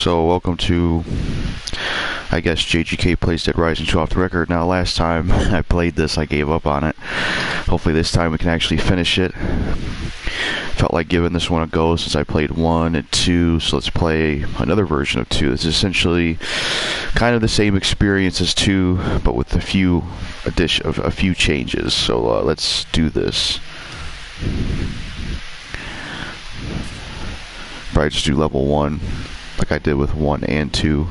So welcome to, I guess, JGK Plays Dead Rising 2 off the record. Now last time I played this, I gave up on it. Hopefully this time we can actually finish it. Felt like giving this one a go since I played 1 and 2, so let's play another version of 2. It's essentially kind of the same experience as 2, but with a few changes. So let's do this. Probably just do level 1. Like I did with 1 and 2.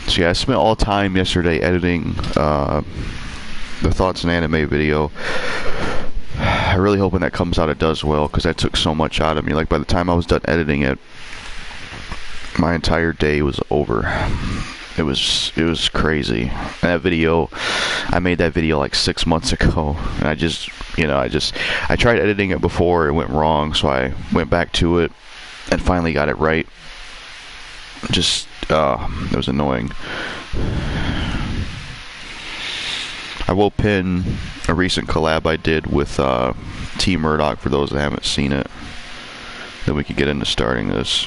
So yeah, I spent all time yesterday editing the Thoughts on Anime video. I'm really hoping that comes out, it does well, because that took so much out of me. Like by the time I was done editing it, my entire day was over. It was crazy. And that video, I made that video like 6 months ago, and I tried editing it before, it went wrong, so I went back to it and finally got it right. It was annoying. I will pin a recent collab I did with T Murdoch for those that haven't seen it. Then we could get into starting this.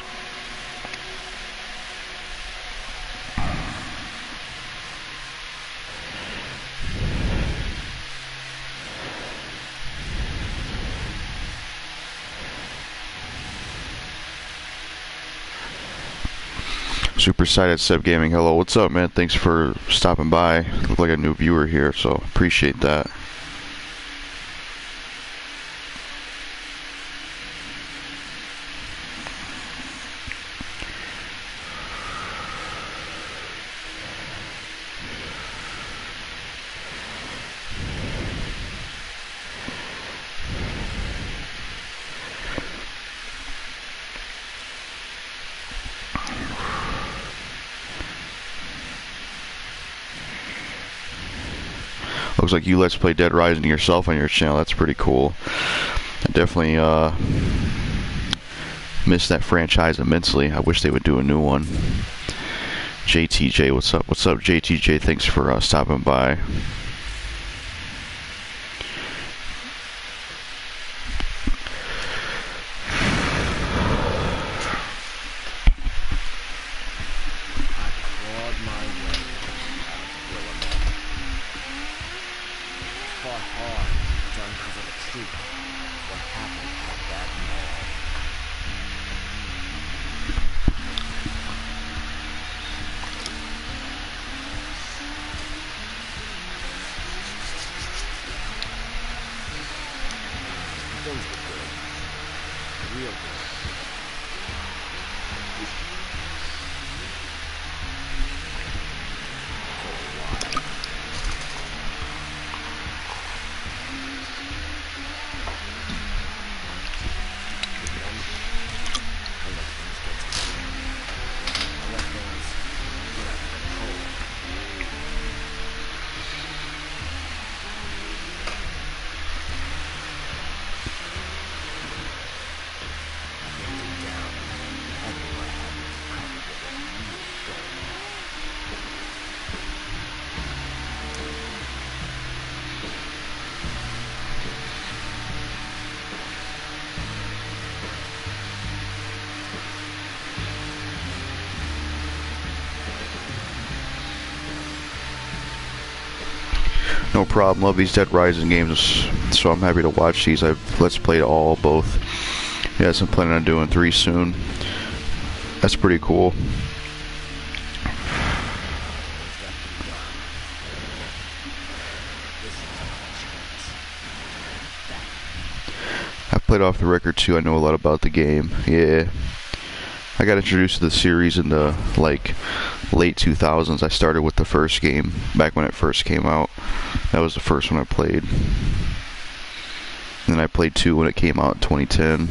Super Sided Seb Gaming, hello, what's up, man? Thanks for stopping by. Look like a new viewer here, so appreciate that. Looks like you Let's Play Dead Rising yourself on your channel. That's pretty cool. I definitely miss that franchise immensely. I wish they would do a new one. JTJ, what's up? What's up, JTJ? Thanks for stopping by. No problem, love these Dead Rising games, so I'm happy to watch these. I've Let's Played both. Yes, I'm planning on doing 3 soon. That's pretty cool. I've played off the record too, I know a lot about the game. Yeah. I got introduced to the series in the like late 2000s. I started with the first game back when it first came out. That was the first one I played. And then I played 2 when it came out in 2010.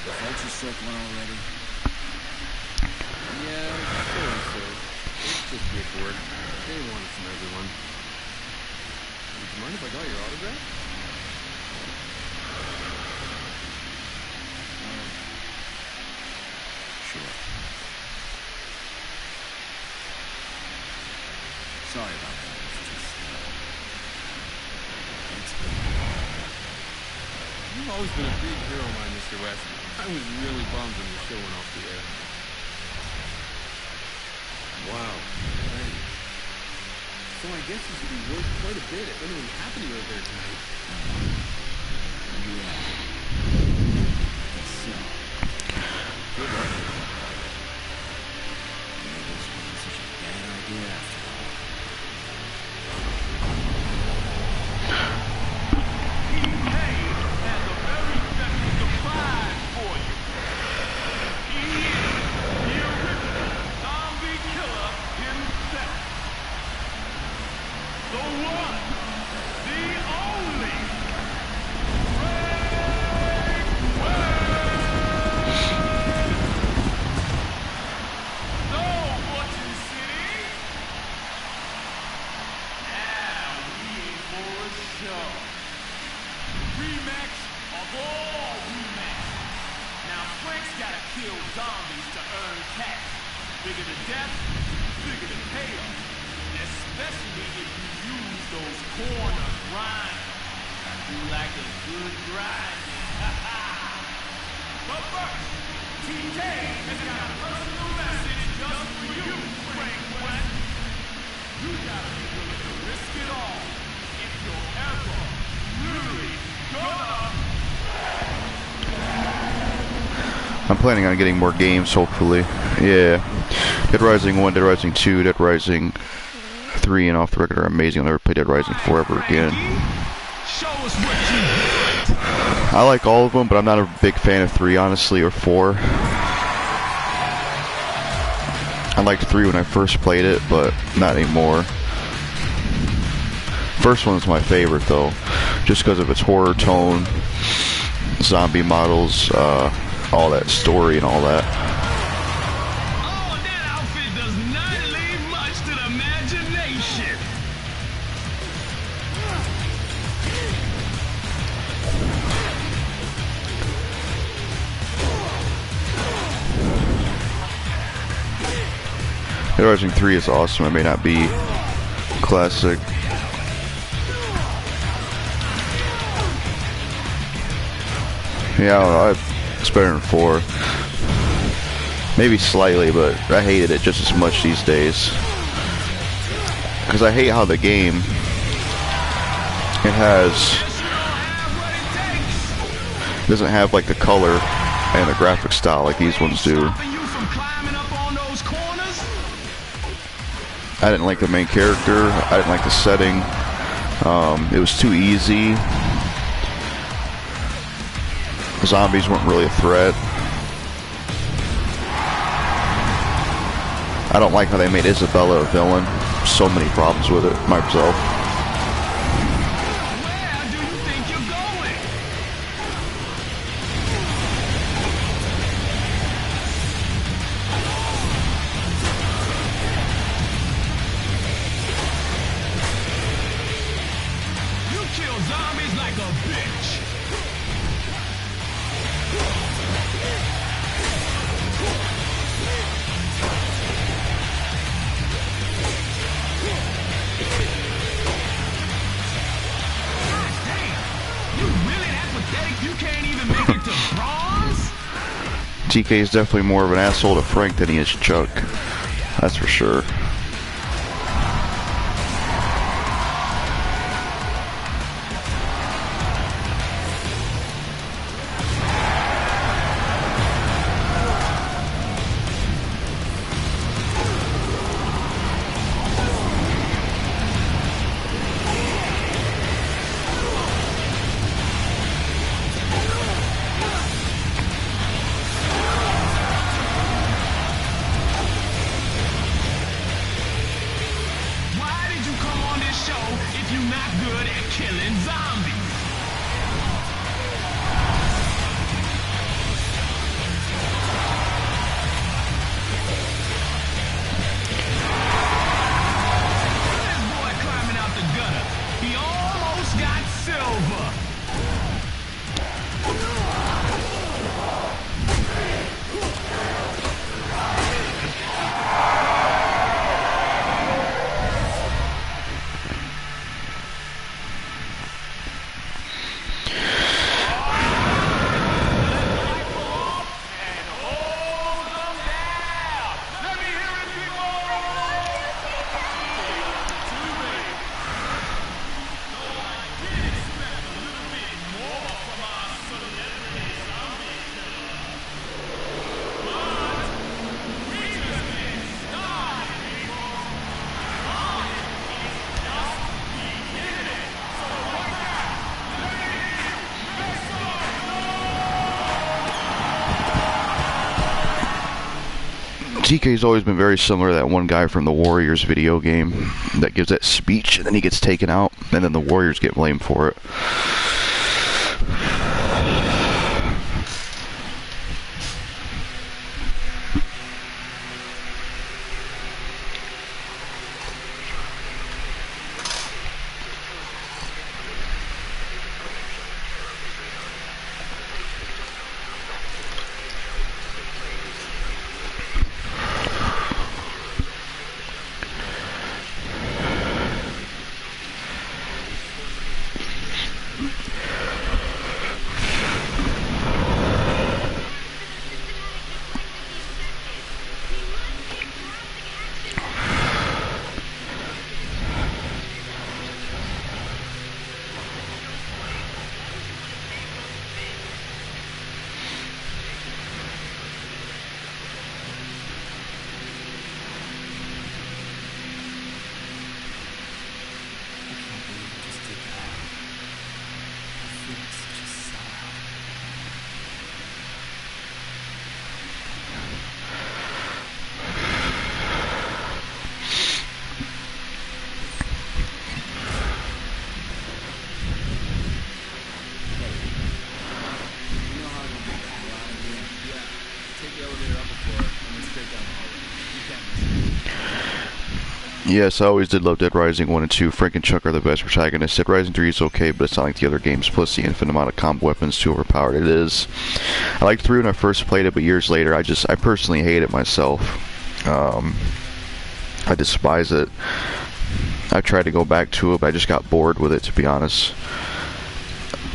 The vulture circling already? Yeah, so. It's just paperwork. They want it from everyone. Would you mind if I got your autograph? Sure. Sorry about that. It's just, You've always been a big hero of mine, Mr. West. I was really bummed when your show went off the air. Wow. Thank you. So I guess you should be worth quite a bit if anything happened to you out there tonight. yeah. I guess so. Good luck. Maybe this wasn't such a bad idea after all. Zombies to earn cash. Bigger the death, bigger the payoff. Especially if you use those corner grinds. You like a good grind. But first, TK has got a personal message just for you, Frank West. You gotta be willing to risk it all if you're ever really gonna. I'm planning on getting more games, hopefully. Yeah. Dead Rising 1, Dead Rising 2, Dead Rising 3, and Off the Record are amazing. I'll never play Dead Rising 4 ever again. I like all of them, but I'm not a big fan of 3, honestly, or 4. I liked 3 when I first played it, but not anymore. First one's my favorite, though, just because of its horror tone, zombie models, all that story and all that. Oh, that outfit does not leave much to the imagination. Dead Rising 3 is awesome. It may not be classic. Yeah, I don't know. It's better than 4. Maybe slightly, but I hated it just as much these days. Because I hate how the game, doesn't have like the color and the graphic style like these ones do. I didn't like the main character. I didn't like the setting. It was too easy. Zombies weren't really a threat. I don't like how they made Isabella a villain. So many problems with it myself. Where do you think you're going? You kill zombies like a bitch. TK is definitely more of an asshole to Frank than he is Chuck. That's for sure. TK's always been very similar to that one guy from the Warriors video game that gives that speech and then he gets taken out and then the Warriors get blamed for it. Yes, I always did love Dead Rising 1 and 2. Frank and Chuck are the best protagonists. Dead Rising 3 is okay, but it's not like the other games, plus the infinite amount of combo weapons too overpowered it is. I liked 3 when I first played it, but years later, I personally hate it myself. I despise it. I tried to go back to it, but I just got bored with it, to be honest.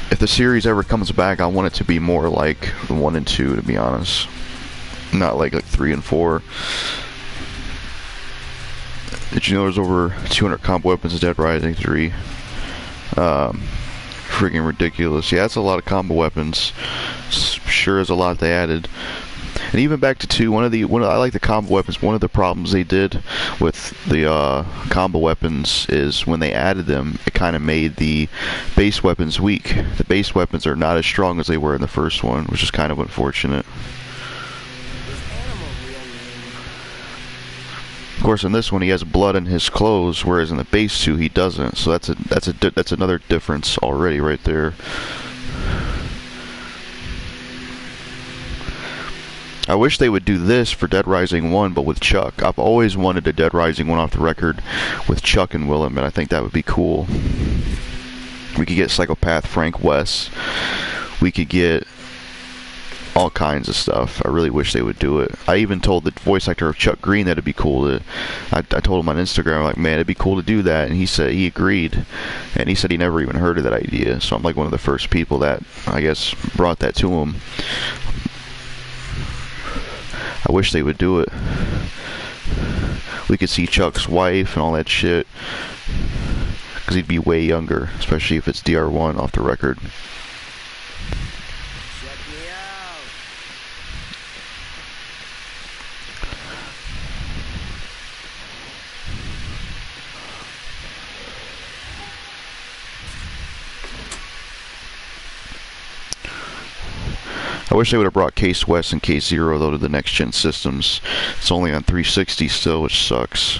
If the series ever comes back, I want it to be more like the 1 and 2, to be honest. Not like 3 and 4. Did you know there's over 200 combo weapons in Dead Rising 3? Freaking ridiculous. Yeah, that's a lot of combo weapons. Sure is a lot they added. And even back to 2, I like the combo weapons. One of the problems they did with the combo weapons is when they added them, it kind of made the base weapons weak. The base weapons are not as strong as they were in the first one, which is kind of unfortunate. Of course, in this one he has blood in his clothes, whereas in the base 2 he doesn't. So that's another difference already right there. I wish they would do this for Dead Rising 1, but with Chuck. I've always wanted a Dead Rising 1 off the record with Chuck and Willem, and I think that would be cool. We could get Psychopath Frank West. We could get all kinds of stuff. I really wish they would do it. I even told the voice actor of Chuck Green that it'd be cool to. I told him on Instagram, like, man, it'd be cool to do that, and he said he agreed, and he said he never even heard of that idea. So I'm like one of the first people that I guess brought that to him. I wish they would do it. We could see Chuck's wife and all that shit, because he'd be way younger, especially if it's DR1 off the record. I wish they would have brought Case West and Case Zero though to the next gen systems. It's only on 360 still, which sucks.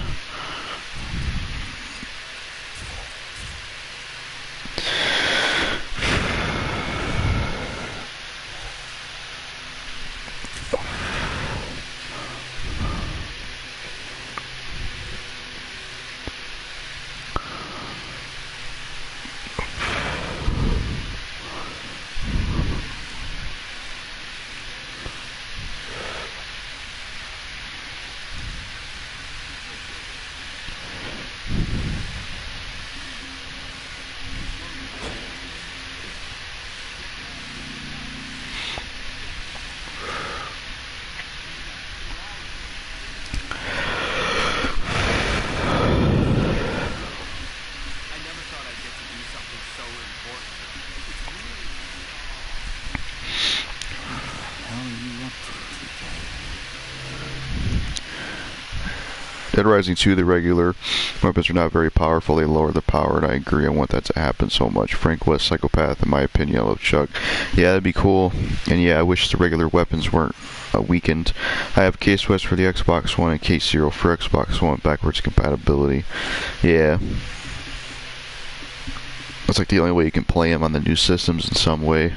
Dead Rising 2, the regular weapons are not very powerful. They lower the power, and I agree. I want that to happen so much. Frank West, Psychopath, in my opinion. Yellow Chuck. Yeah, that'd be cool. And yeah, I wish the regular weapons weren't weakened. I have Case West for the Xbox One and Case Zero for Xbox One. Backwards compatibility. Yeah. That's like the only way you can play them on the new systems in some way.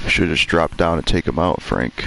Should just drop down and take him out, Frank.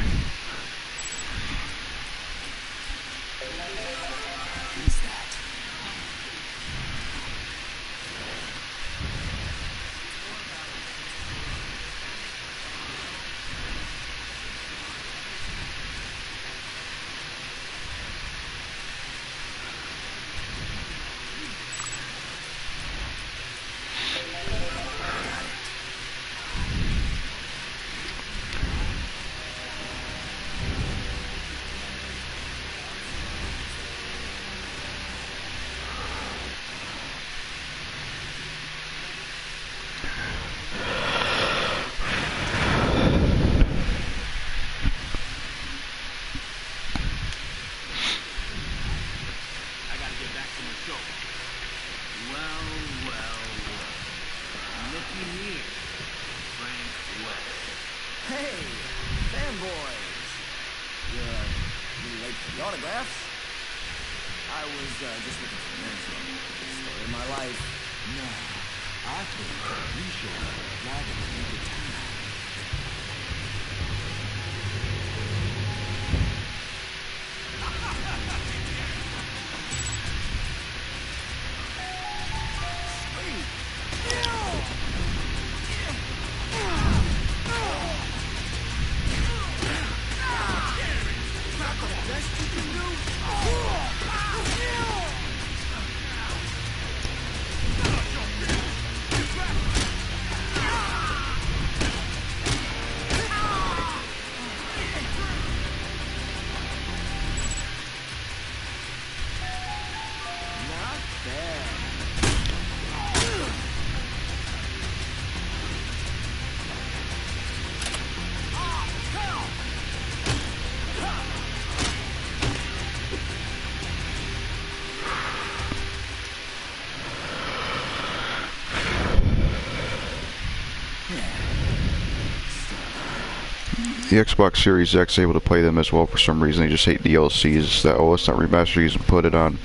The Xbox Series X able to play them as well for some reason. They just hate DLCs. That, oh, it's not remastered, and put it on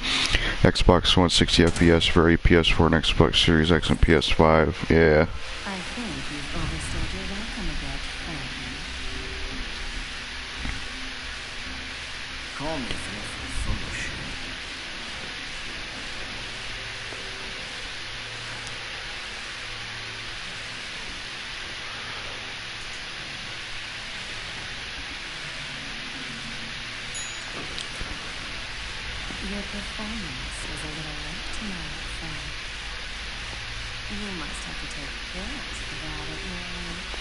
Xbox One 60 FPS for PS4 and Xbox Series X and PS5. Yeah. I think you've overstayed your welcome a bit, Frank. Call me for a photo shoot. Your performance was a little late tonight, Frank. You must have to take pills for that at your age.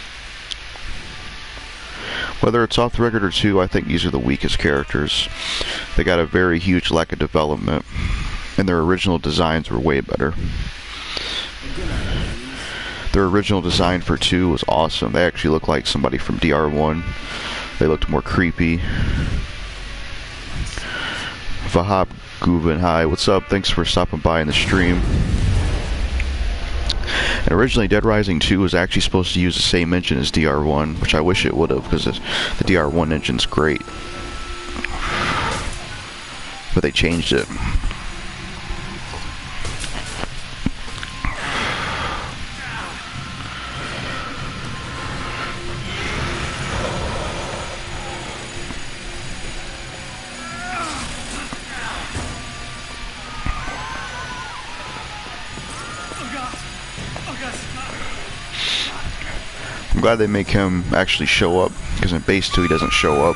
Whether it's off the record or two, I think these are the weakest characters. They got a very huge lack of development, and their original designs were way better. Their original design for 2 was awesome. They actually looked like somebody from DR1. They looked more creepy. Vahab Gubin, hi, what's up? Thanks for stopping by in the stream. And originally, Dead Rising 2 was actually supposed to use the same engine as DR1, which I wish it would have, because the DR1 engine's great. But they changed it. I'm glad they make him actually show up, because in base 2 he doesn't show up.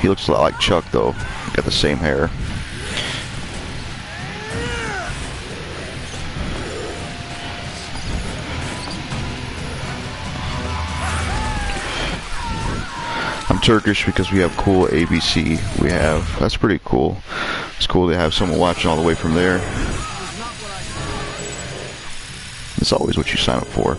He looks a lot like Chuck though, got the same hair. I'm Turkish because we have cool ABC. That's pretty cool. It's cool to have someone watching all the way from there. It's always what you sign up for.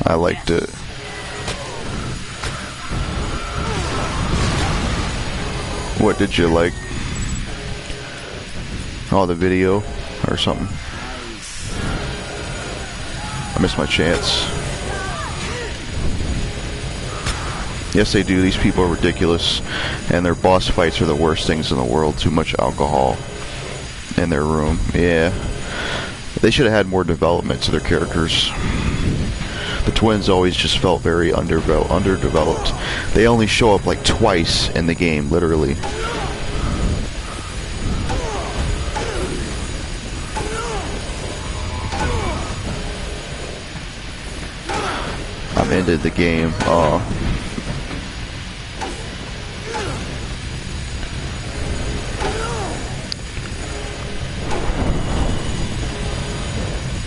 I liked it. What did you like? Oh, the video or something. I missed my chance. Yes, they do. These people are ridiculous, and their boss fights are the worst things in the world. Too much alcohol in their room. Yeah, they should have had more development to their characters. The twins always just felt very underdeveloped. They only show up like twice in the game, literally. I'm ended the game.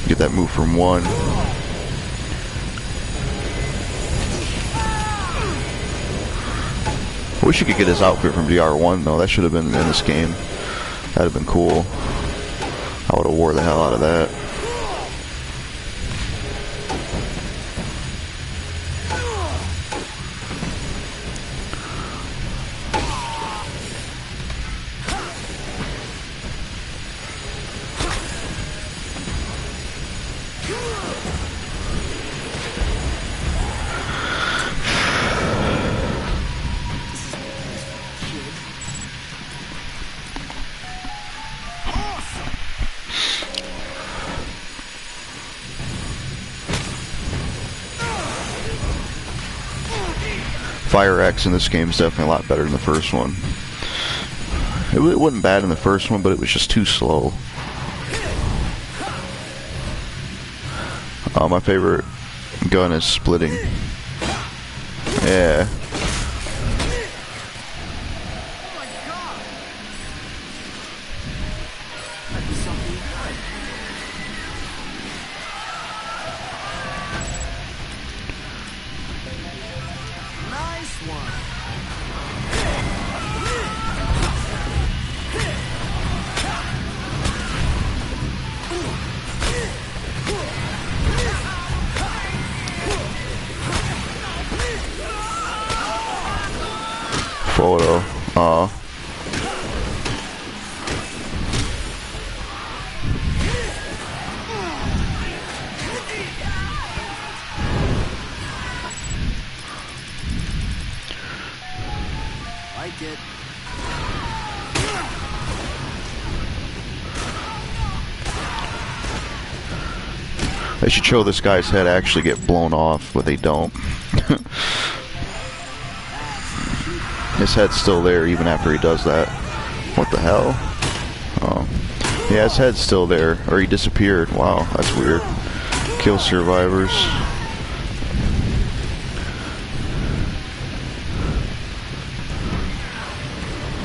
Get that move from 1. I wish you could get his outfit from DR1 though. That should have been in this game. That'd have been cool. I would have wore the hell out of that. Fire X in this game is definitely a lot better than the first one. It wasn't bad in the first one, but it was just too slow. My favorite gun is splitting. Yeah. Photo. Like it. They should show this guy's head actually get blown off, but they don't. His head's still there even after he does that. What the hell? Oh. Yeah, his head's still there. Or he disappeared. Wow, that's weird. Kill survivors.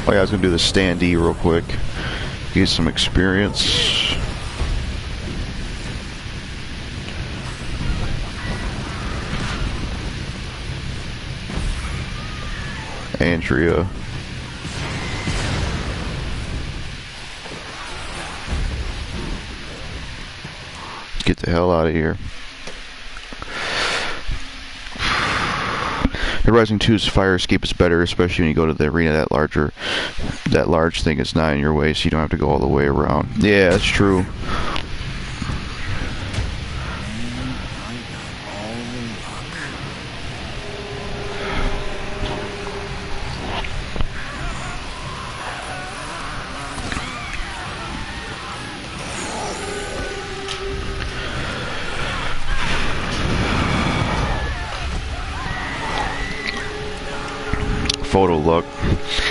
Oh yeah, I was gonna do the standee real quick. Get some experience. Andrea. Get the hell out of here. The Rising 2's fire escape is better, especially when you go to the arena. That large thing is not in your way, so you don't have to go all the way around. Yeah, that's true. Photo look.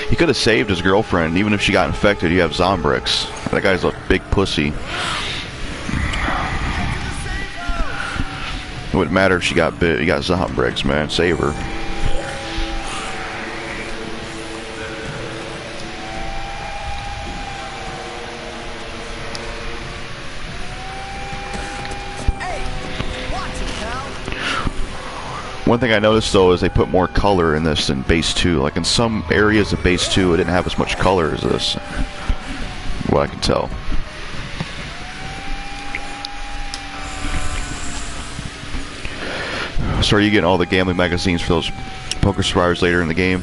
He could have saved his girlfriend. Even if she got infected, you have Zombrex. That guy's a big pussy. It wouldn't matter if she got bit. You got Zombrex, man. Save her. One thing I noticed though is they put more color in this than base 2. Like in some areas of base 2 it didn't have as much color as this. What I can tell. So are you getting all the gambling magazines for those poker survivors later in the game?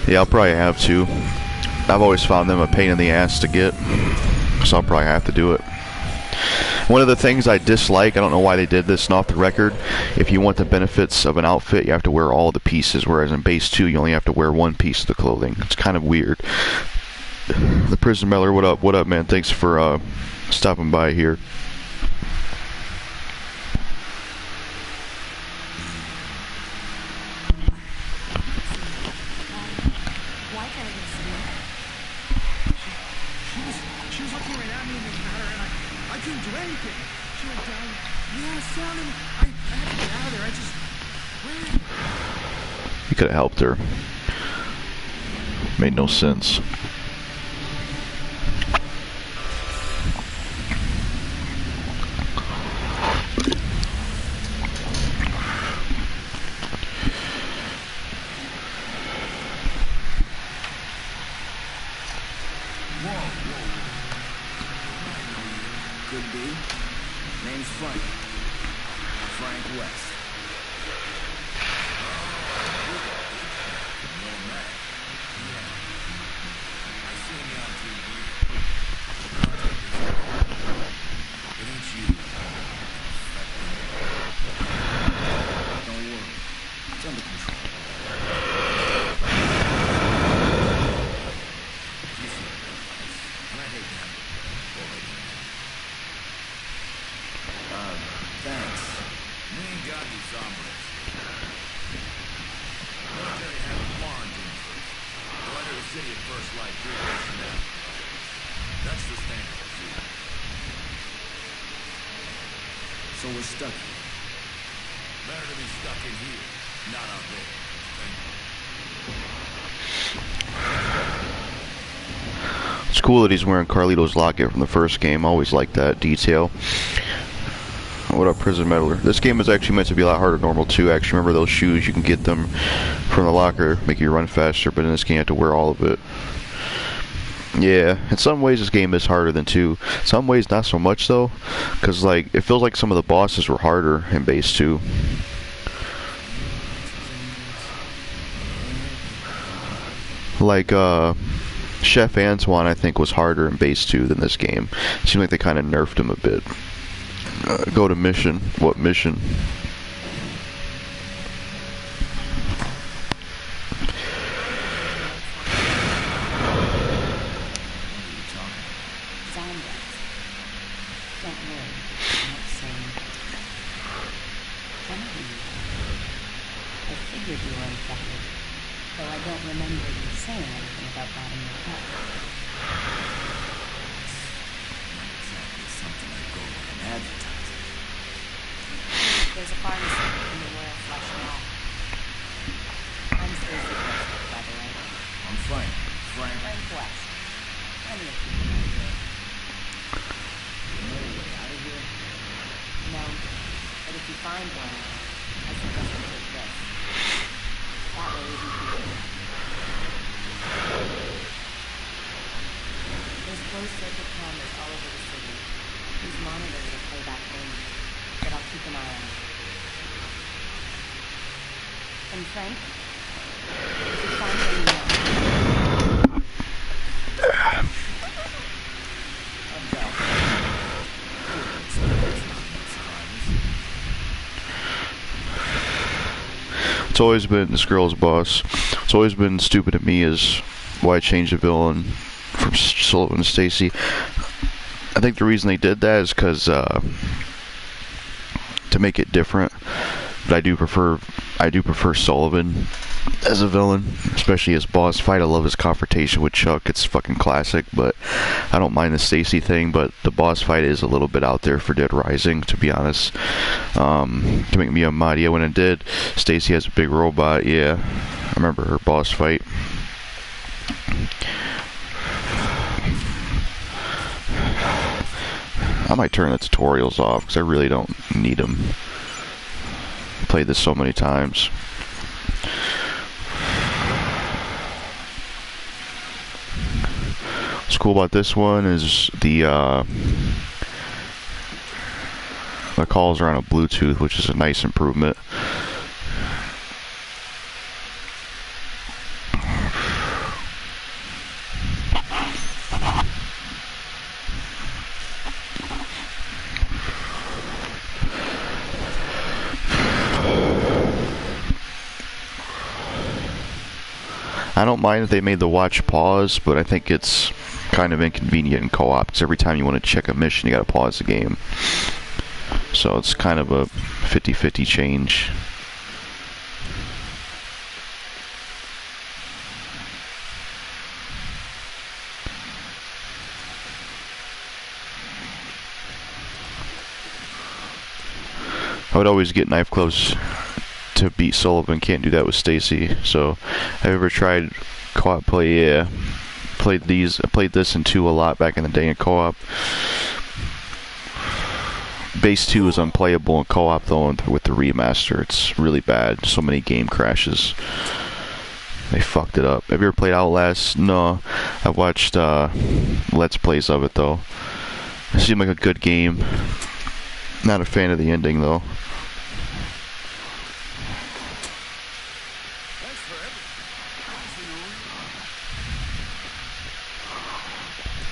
Yeah, I'll probably have to. I've always found them a pain in the ass to get, so I'll probably have to do it. One of the things I dislike, I don't know why they did this and off the record, if you want the benefits of an outfit, you have to wear all the pieces, whereas in base 2, you only have to wear one piece of the clothing. It's kind of weird. The Prison Meller, what up? What up, man? Thanks for stopping by here. You could have helped her. Made no sense. Could be. Name's Frank. Frank West. So we're stuck here. Better to be stuck in here, not out there. It's cool that he's wearing Carlito's locket from the first game. I always like that detail. What up, Prison Meddler? This game is actually meant to be a lot harder than normal too. Actually, remember those shoes? You can get them from the locker, make you run faster, but in this game you have to wear all of it. Yeah, in some ways this game is harder than 2. Some ways not so much though, because like it feels like some of the bosses were harder in base 2. Like Chef Antoine I think was harder in base 2 than this game. It seemed like they kind of nerfed him a bit. Go to mission. What mission? find one, I suggest you take this. That way we can keep it. There's closed circuit cameras all over the city. These monitors will play back in, but I'll keep an eye on it. And Frank, if you find any more, It's always been this girl's boss. It's always been stupid to me is why change the villain from Sullivan to Stacy. I think the reason they did that is because to make it different. But I do prefer Sullivan as a villain, especially his boss fight. I love his confrontation with Chuck. It's fucking classic. But I don't mind the Stacy thing. But the boss fight is a little bit out there for Dead Rising, to be honest. To make me a mod, yeah, when it did, Stacy has a big robot. Yeah, I remember her boss fight. I might turn the tutorials off because I really don't need them. Played this so many times. What's cool about this one is the calls are on a Bluetooth, which is a nice improvement. I don't mind if they made the watch pause, but I think it's kind of inconvenient in co-op because every time you want to check a mission, you gotta pause the game. So it's kind of a 50-50 change. I would always get knife close to beat Sullivan. Can't do that with Stacy. So have you ever tried co-op play? Yeah, I played this in 2 a lot back in the day in co-op. Base 2 is unplayable in co-op though, and with the remaster it's really bad. So many game crashes. They fucked it up. Have you ever played Outlast? No. I've watched Let's Plays of it though. It seemed like a good game. Not a fan of the ending though.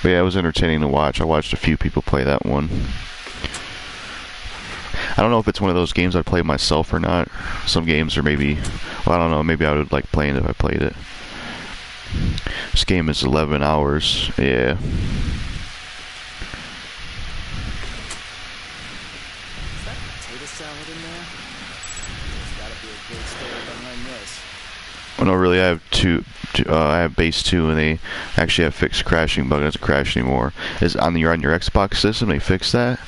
But yeah, it was entertaining to watch. I watched a few people play that one. I don't know if it's one of those games I'd play myself or not. Some games are maybe, well, I don't know, maybe I would like playing it if I played it. This game is 11 hours, yeah. Is that potato salad in there? There's gotta be a great story behind this. Well, no, really, I have base 2, and they actually have fixed crashing bug. It doesn't crash anymore. Is on your Xbox system they fixed that?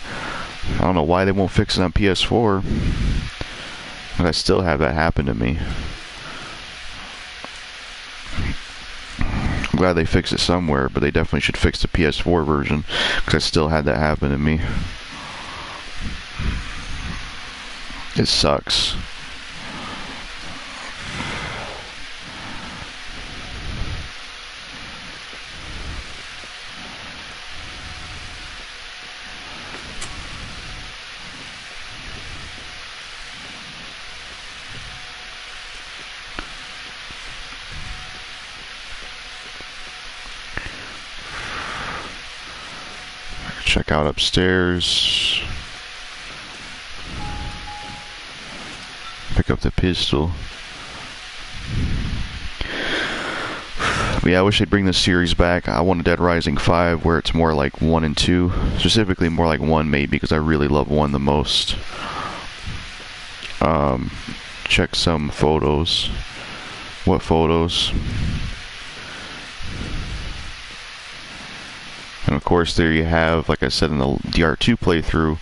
I don't know why they won't fix it on PS4. But I still have that happen to me. I'm glad they fixed it somewhere, but they definitely should fix the PS4 version because I still had that happen to me. It sucks. Check out upstairs. Pick up the pistol. But yeah, I wish they'd bring this series back. I want a Dead Rising 5 where it's more like 1 and 2. Specifically more like 1 maybe because I really love 1 the most. Check some photos. What photos? And of course there you have, like I said in the DR2 playthrough,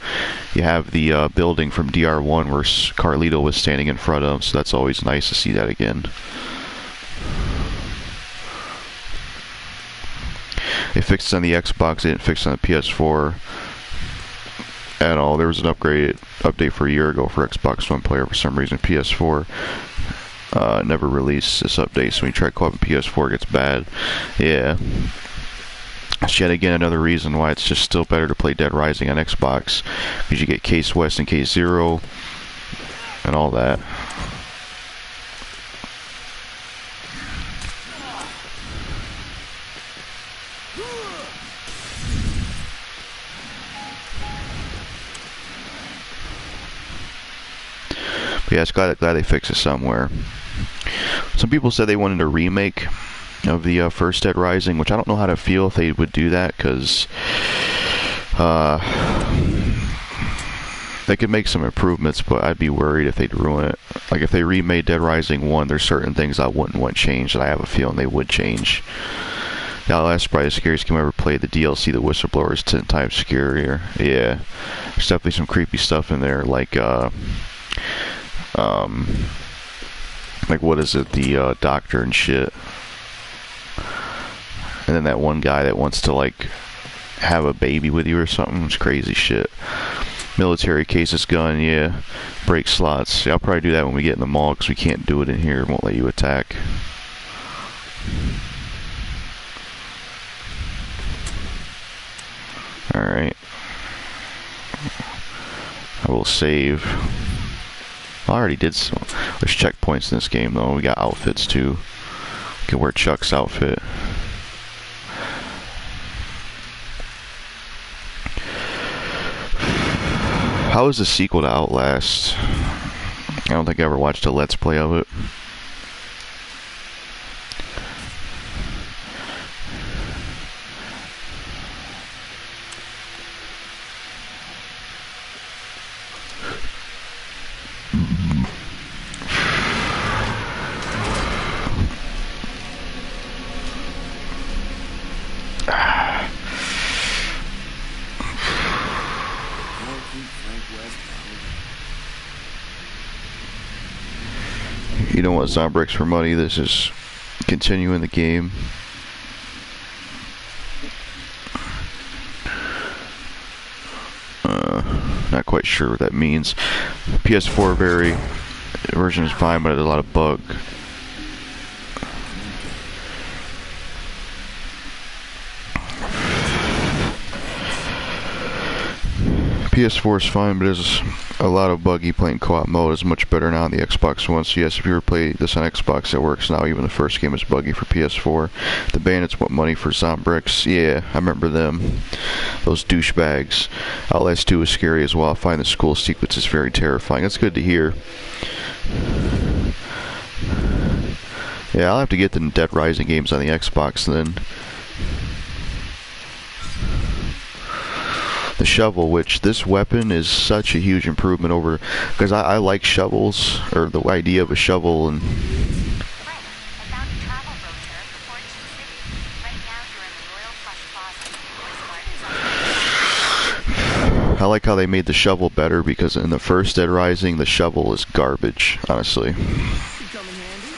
you have the building from DR1 where Carlito was standing in front of, so that's always nice to see that again. They fixed it on the Xbox, they didn't fix it on the PS4. at all. There was an update for a year ago for Xbox One player. For some reason, PS4 never released this update. So when you try co-op in PS4, it gets bad. Yeah. It's yet again another reason why it's just still better to play Dead Rising on Xbox, because you get Case West and Case Zero and all that. But yeah, it's glad they fix it somewhere. Some people said they wanted a remake of the first Dead Rising, which I don't know how to feel if they would do that, because they could make some improvements, but I'd be worried if they'd ruin it. Like, if they remade Dead Rising 1, there's certain things I wouldn't want changed that I have a feeling they would change. Now, that's probably the scariest game I ever played. The DLC, The Whistleblower, is 10 times scarier. Yeah. There's definitely some creepy stuff in there, like what is it, the doctor and shit. And then that one guy that wants to, like, have a baby with you or something. It's crazy shit. Military cases gun, yeah. Break slots. Yeah, I'll probably do that when we get in the mall, because we can't do it in here. It won't let you attack. Alright. I will save. I already did some. There's checkpoints in this game, though. We got outfits, too. We can wear Chuck's outfit. How is the sequel to Outlast? I don't think I ever watched a Let's Play of it. You don't want Zombricks for money. This is continuing the game. Not quite sure what that means. PS4 version is fine, but it has a lot of bug. PS4 is fine, but there's a lot of buggy. Playing co-op mode is much better now on the Xbox One. So yes, if you ever play this on Xbox, it works now. Even the first game is buggy for PS4. The Bandits want money for Zombricks. Yeah, I remember them. Those douchebags. Outlast 2 is scary as well. I find the school sequence is very terrifying. That's good to hear. Yeah, I'll have to get the Dead Rising games on the Xbox then. The shovel, which this weapon is such a huge improvement over, because I like shovels, or the idea of a shovel, and I like how they made the shovel better, because in the first Dead Rising, the shovel is garbage, honestly.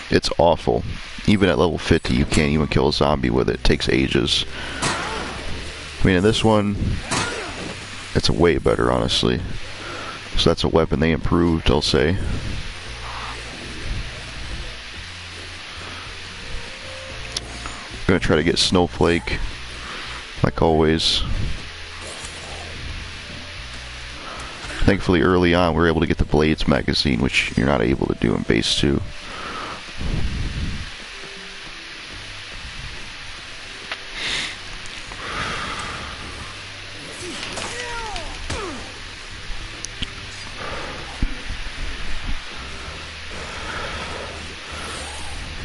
It's awful. Even at level 50, you can't even kill a zombie with it. It takes ages. I mean, in this one, it's way better, honestly. So that's a weapon they improved, I'll say. I'm gonna try to get Snowflake, like always. Thankfully, early on, we were able to get the Blades magazine, which you're not able to do in Base 2.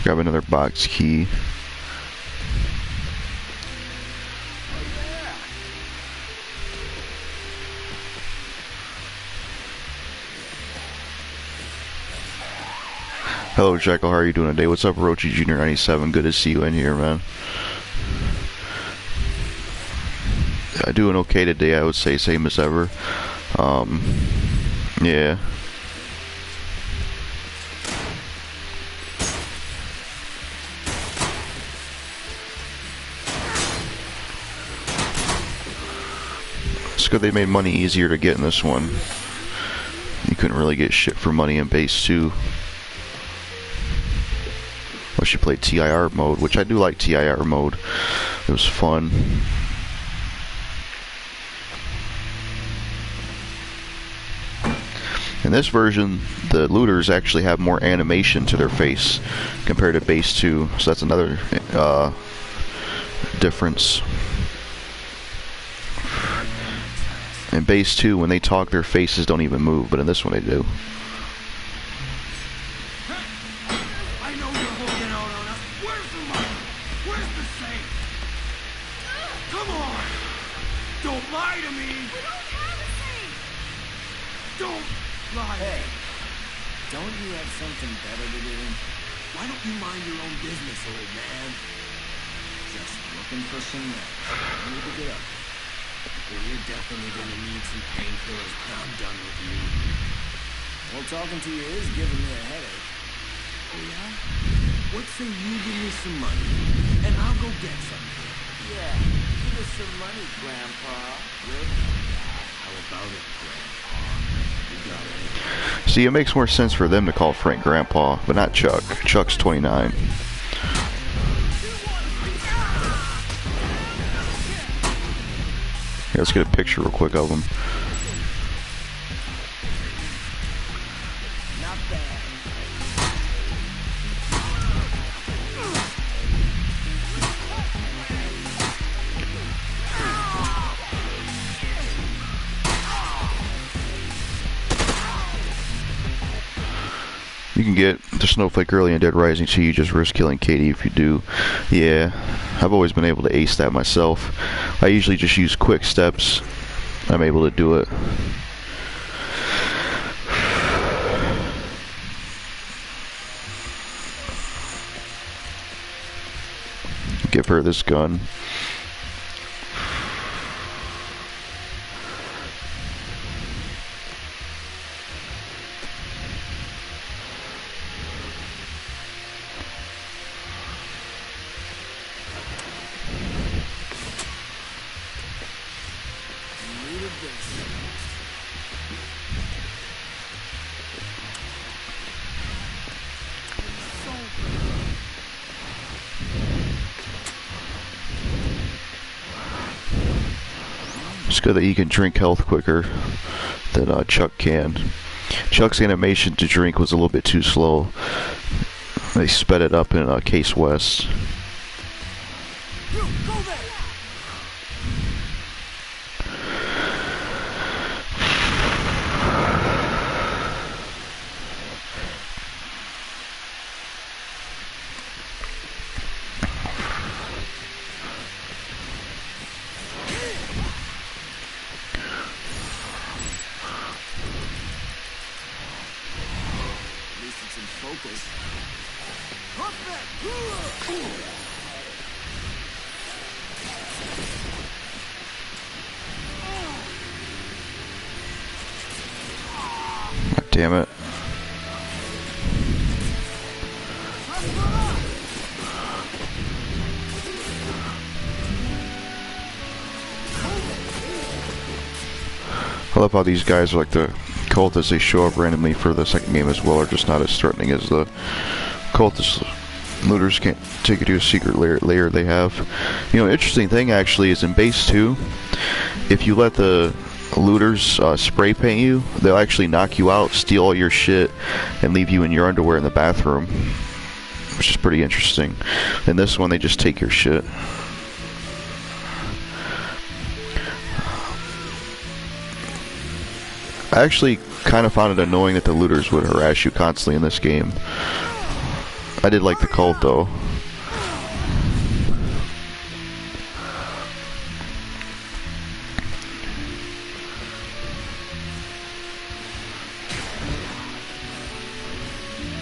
Grab another box key. Hello, Jekyll. How are you doing today? What's up, Rochi Jr. 97? Good to see you in here, man. Doing okay today, I would say. Same as ever. Yeah. good they made money easier to get in this one. You couldn't really get shit for money in base 2. Unless you played TIR mode, which I do like TIR mode. It was fun. In this version, the looters actually have more animation to their face compared to base 2, so that's another difference. In base 2, when they talk, their faces don't even move, but in this one they do. I know you're holding out on us. Where's the money? Where's the safe? Come on! Don't lie to me! We don't have a safe! Don't lie! Hey, don't you have something better to do? Why don't you mind your own business, old man? Just looking for some meds. I need to get up. Well, you're definitely gonna need some painkillers, but I'm done with you. Well, talking to you is giving me a headache. Oh, yeah? What say you give me some money, and I'll go get some. Yeah, give us some money, Grandpa. Will you? How about it, Grandpa? You got it. See, it makes more sense for them to call Frank Grandpa, but not Chuck. Chuck's 29. Here, let's get a picture real quick of him. Not bad. You can get the Snowflake early in Dead Rising, so you just risk killing Katie if you do. Yeah, I've always been able to ace that myself. I usually just use quick steps. I'm able to do it. Give her this gun. Needed this. It's good that you can drink health quicker than Chuck can. Chuck's animation to drink was a little bit too slow. They sped it up in Case West. You, go there! At least it's in focus. Up there! God damn it. I love how these guys are like the cultists. They show up randomly for the second game as well, are just not as threatening as the cultists. Looters can't take you to a secret layer they have. You know, interesting thing actually is in base 2, if you let the looters spray paint you, they'll actually knock you out, steal all your shit, and leave you in your underwear in the bathroom, which is pretty interesting. In this one, they just take your shit. I actually kind of found it annoying that the looters would harass you constantly in this game. I did like the cult though.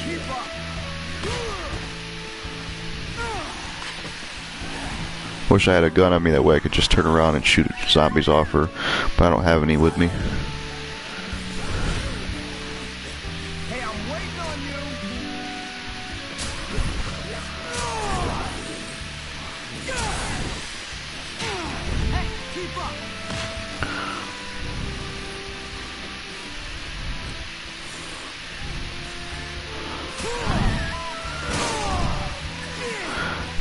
Keep up! Wish I had a gun on me, that way I could just turn around and shoot zombies off her, but I don't have any with me. Hey, I'm waiting on you! Hey, keep up!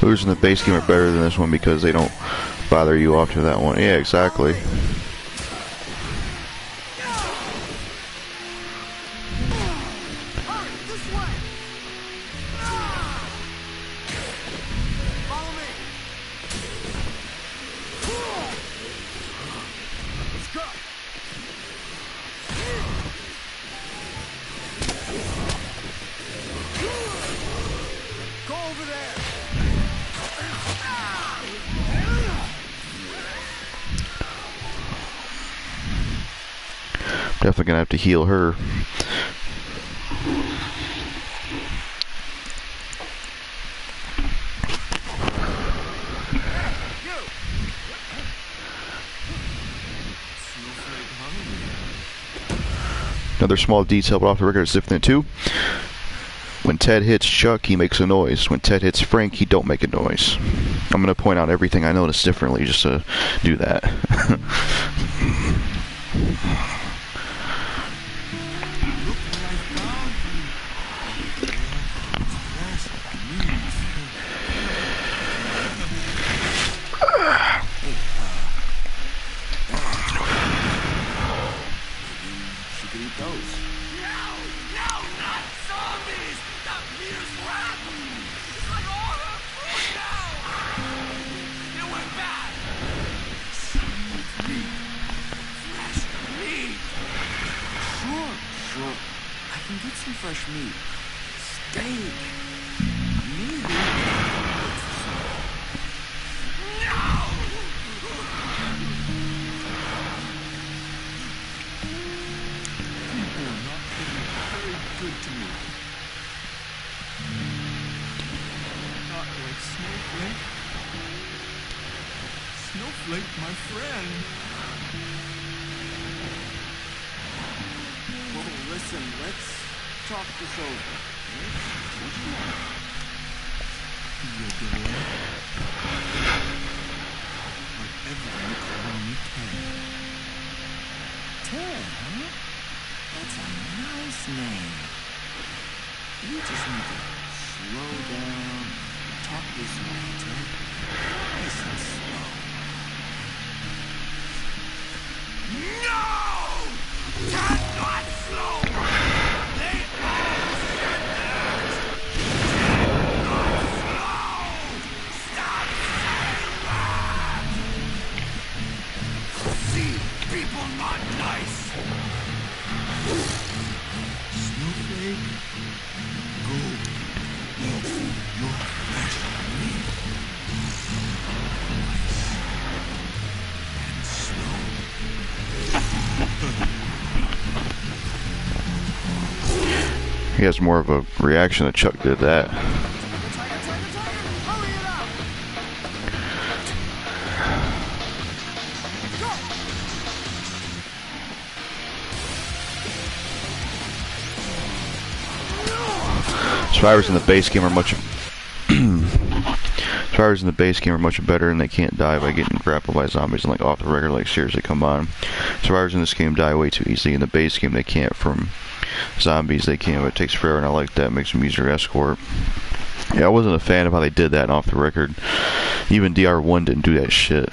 Looters in the base game are better than this one because they don't bother you after that one. Yeah, exactly. Definitely gonna have to heal her. Another small detail, but off the record, it's different too. When Ted hits Chuck, he makes a noise. When Ted hits Frank, he don't make a noise. I'm gonna point out everything I noticed differently just to do that. Fresh meat, steak, maybe. No! People are not being very good to me. Not like Snowflake. Snowflake, my friend. Well, listen, let's talk this over. Theodore. Whatever you call me, Ted. Ted, huh? That's a nice name. You just need to slow down and talk this way, Ted. Nice and slow. No! Ted, not slow! He has more of a reaction that Chuck did that. Survivors in the base game are much Survivors in the base game are much better, and they can't die by getting grappled by zombies. And like off the record, like seriously, come on. Survivors in this game die way too easily. In the base game, they can't from zombies. They can, but it takes forever, and I like that. Makes them use your escort. Yeah, I wasn't a fan of how they did that. And off the record, even DR1 didn't do that shit.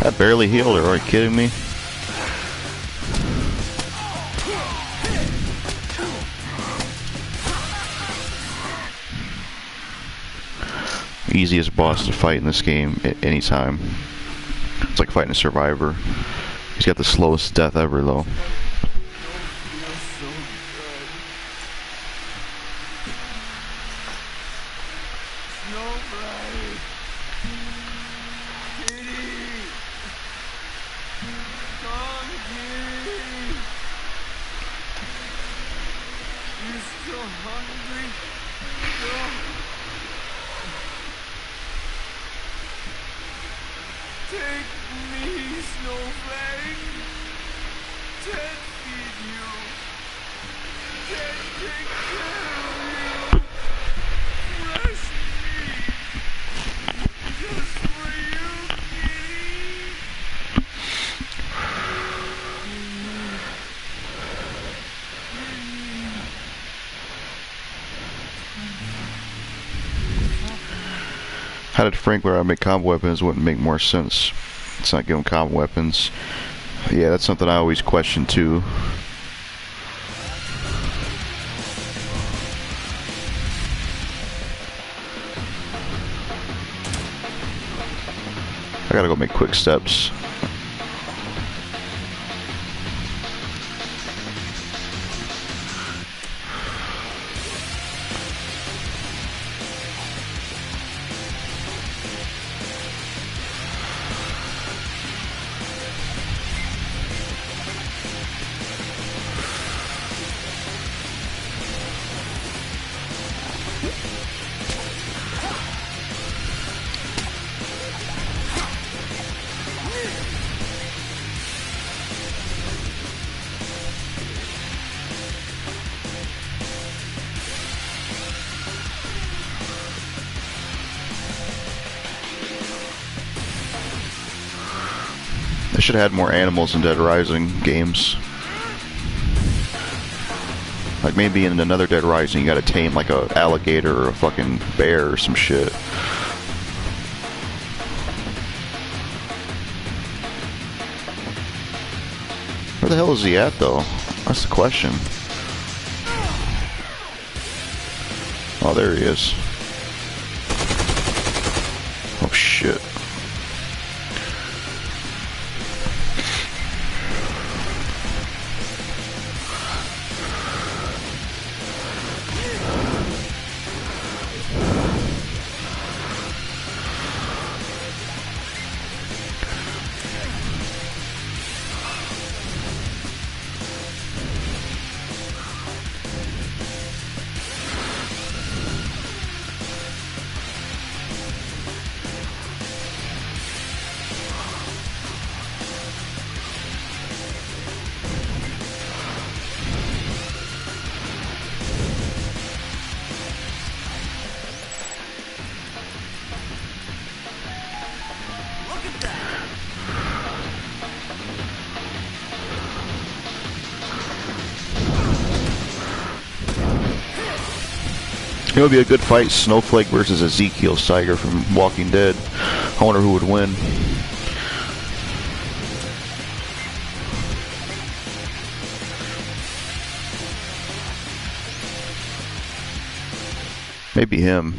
That barely healed her, are you kidding me? Easiest boss to fight in this game at any time. It's like fighting a survivor. He's got the slowest death ever though. How did Frank learn how to make combo weapons? Wouldn't make more sense. It's not giving combo weapons. Yeah, that's something I always question too. I gotta go make quick steps. They should have had more animals in Dead Rising games. Like maybe in another Dead Rising you gotta tame like a alligator or a fucking bear or some shit. Where the hell is he at though? That's the question. Oh, there he is. Oh shit. It would be a good fight, Snowflake versus Ezekiel Steiger from Walking Dead. I wonder who would win. Maybe him.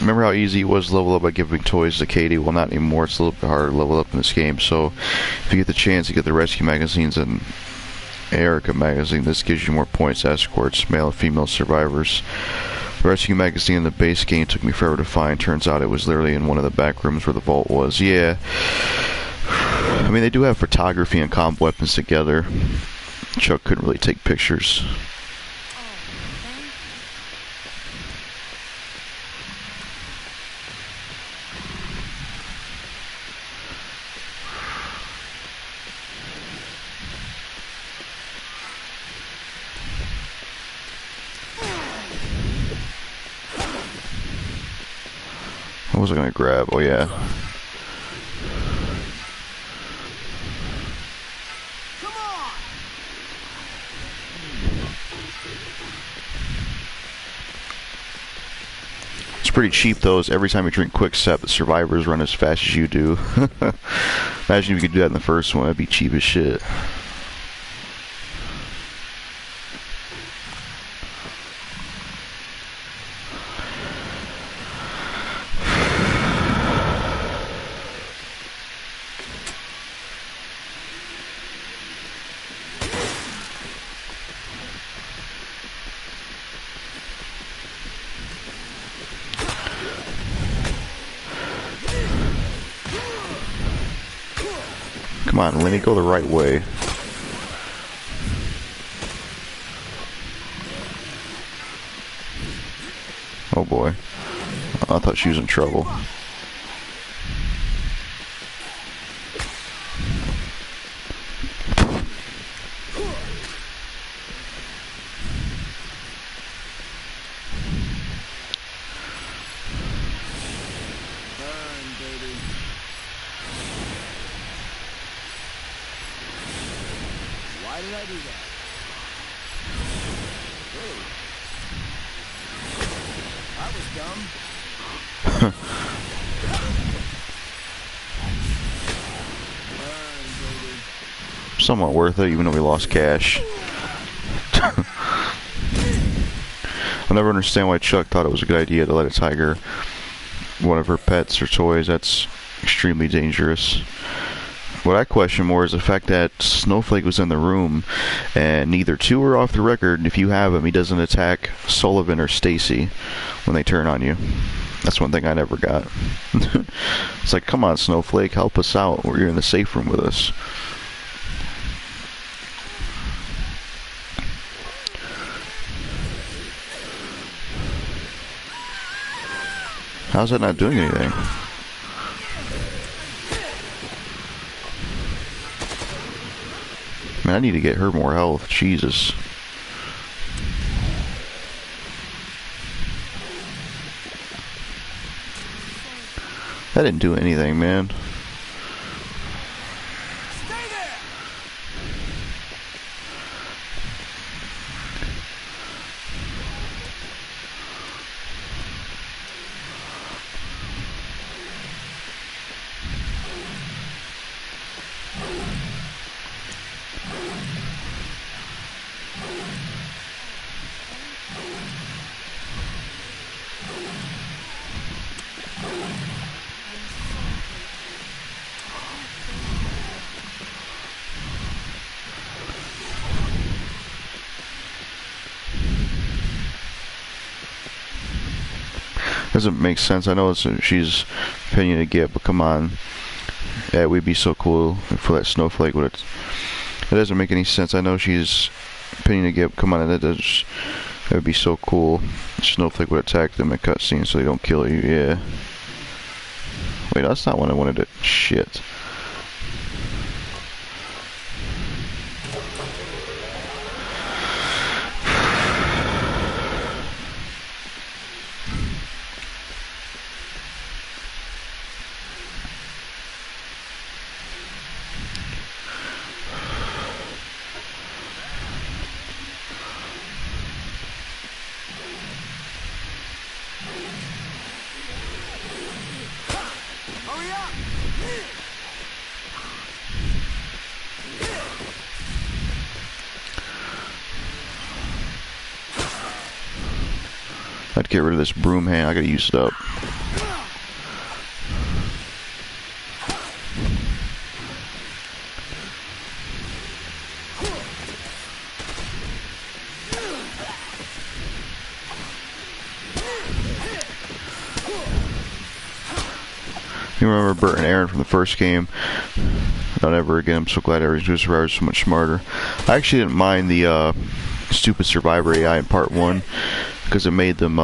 Remember how easy it was to level up by giving toys to Katie? Well, not anymore. It's a little bit harder to level up in this game. So, if you get the chance to get the rescue magazines and Erica magazine, this gives you more points to escorts, male and female survivors. The rescue magazine in the base game took me forever to find. Turns out it was literally in one of the back rooms where the vault was. Yeah. I mean, they do have photography and combo weapons together. Chuck couldn't really take pictures. What was I gonna grab? Oh yeah. It's pretty cheap though, is every time you drink Quick Step, the survivors run as fast as you do. Imagine if you could do that in the first one, that'd be cheap as shit. Come on, Lenny, go the right way. Oh boy. I thought she was in trouble. did I do that? Really? That was dumb. Burn, baby. Somewhat worth it, even though we lost cash. I'll never understand why Chuck thought it was a good idea to let a tiger, one of her pets or toys. That's extremely dangerous. What I question more is the fact that Snowflake was in the room, and neither two are off the record. If you have him, he doesn't attack Sullivan or Stacy when they turn on you. That's one thing I never got. It's like, come on, Snowflake, help us out. You're in the safe room with us. How's that not doing anything? Man, I need to get her more health. Jesus. That didn't do anything, man. Doesn't make sense. I know she's opinion to get, but come on. Yeah, we'd be so cool for that Snowflake would. It doesn't make any sense. I know she's opinion to get. Come on, that would be so cool. Snowflake would attack them in cutscenes so they don't kill you. Yeah. Wait, that's not what I wanted to. Shit. I'd get rid of this broom hand. I gotta use it up. You remember Bert and Aaron from the first game? Not ever again. I'm so glad every new survivor is so much smarter. I actually didn't mind the stupid survivor AI in part 1 because it made them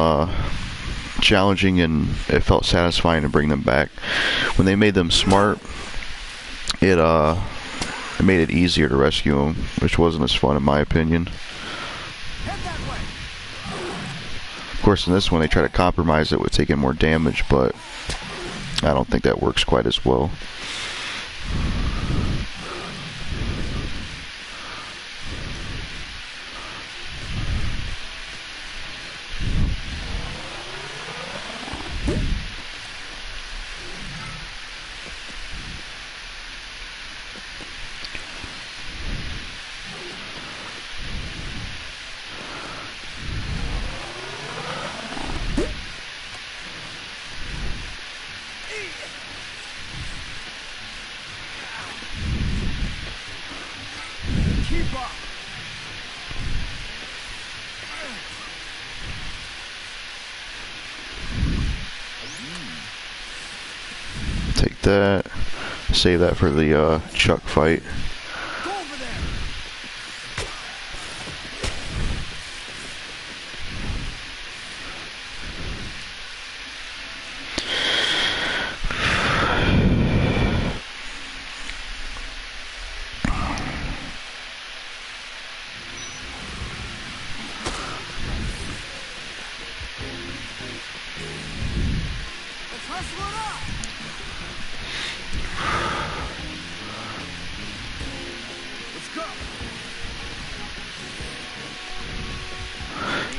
challenging and it felt satisfying to bring them back. When they made them smart, it made it easier to rescue them, which wasn't as fun in my opinion. Of course, in this one they try to compromise it with taking more damage, but I don't think that works quite as well. Take that. Save that for the Chuck fight.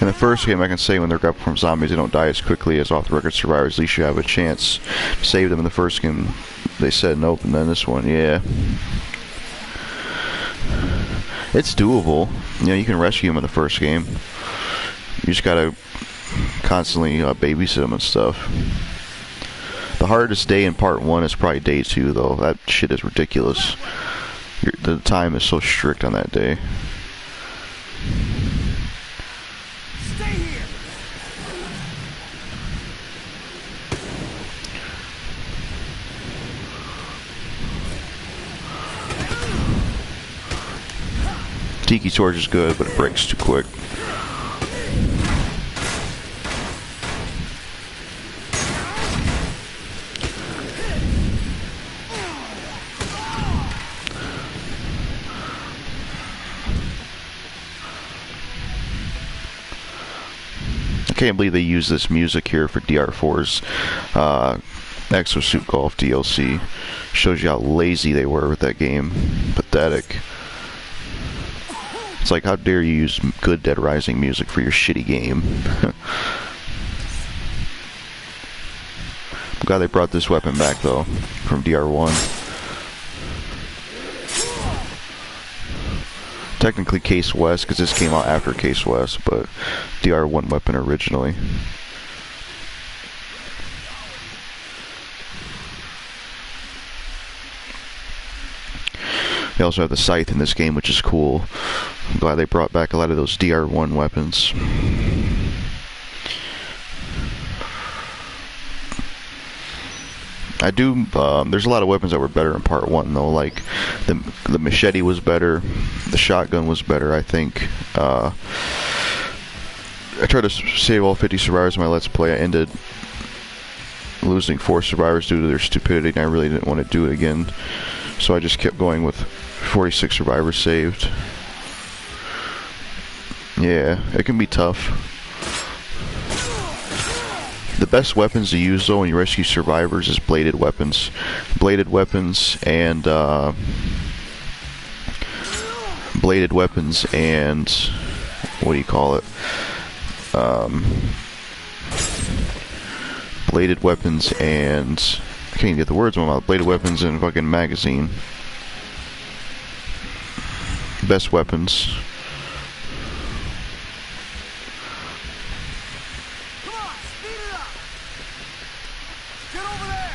In the first game, I can say when they're grabbed from zombies, they don't die as quickly as off-the-record survivors. At least you have a chance to save them. In the first game, they said nope, and then this one, yeah. It's doable. You know, you can rescue them in the first game. You just gotta constantly babysit them and stuff. The hardest day in part 1 is probably day 2, though. That shit is ridiculous. The time is so strict on that day. Stay here! Tiki Torch is good, but it breaks too quick. I can't believe they use this music here for DR4's Exosuit Golf DLC. Shows you how lazy they were with that game. Pathetic. It's like, how dare you use good Dead Rising music for your shitty game. I'm glad they brought this weapon back, though, from DR1. Technically Case West, because this came out after Case West, but DR1 weapon originally. They also have the scythe in this game, which is cool. I'm glad they brought back a lot of those DR1 weapons. I do, there's a lot of weapons that were better in part 1, though. Like, the machete was better, the shotgun was better, I think. I tried to save all 50 survivors in my Let's Play. I ended losing 4 survivors due to their stupidity, and I really didn't want to do it again. So I just kept going with 46 survivors saved. Yeah, it can be tough. The best weapons to use, though, when you rescue survivors is bladed weapons. Bladed weapons and what do you call it? Bladed weapons and I can't even get the words in my mouth. Bladed weapons and fucking magazine. Best weapons. Come on, speed it up! Get over there!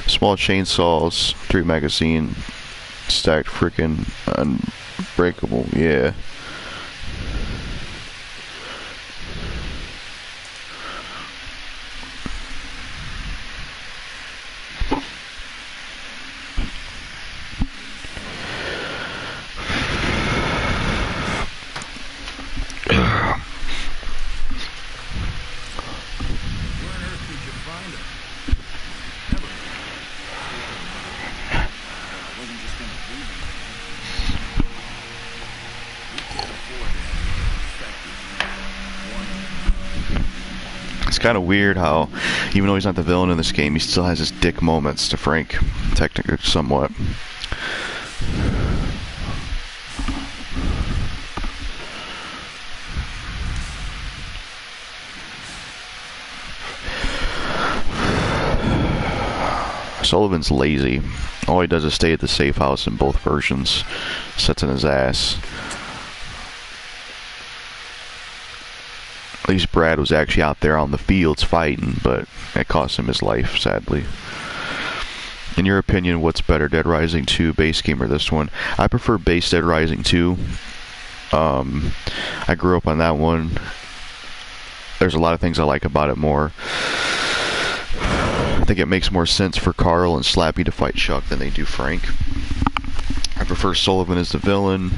Small chainsaws, 3 magazine, stacked freaking unbreakable, yeah. It's kind of weird how, even though he's not the villain in this game, he still has his dick moments to Frank, technically, somewhat. Sullivan's lazy. All he does is stay at the safe house in both versions. Sits in his ass. At least Brad was actually out there on the fields fighting, but it cost him his life, sadly. In your opinion, what's better, Dead Rising 2 base game or this one? I prefer base Dead Rising 2. I grew up on that one. There's a lot of things I like about it more. I think it makes more sense for Carl and Slappy to fight Chuck than they do Frank. I prefer Sullivan as the villain.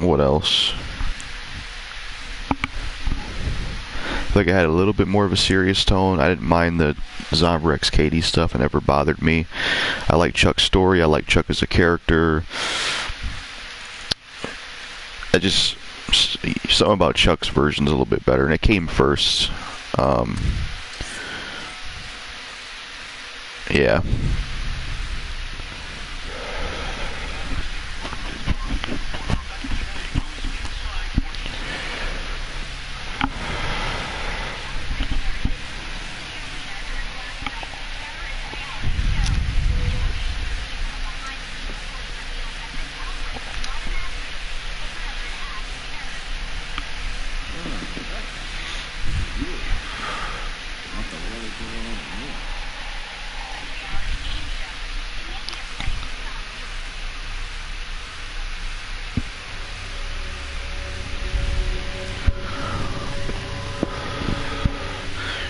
What else? I feel like it had a little bit more of a serious tone. I didn't mind the Zombrex Katie stuff. It never bothered me. I like Chuck's story. I like Chuck as a character. something about Chuck's version's a little bit better, and it came first. Yeah. Not the really girl over here.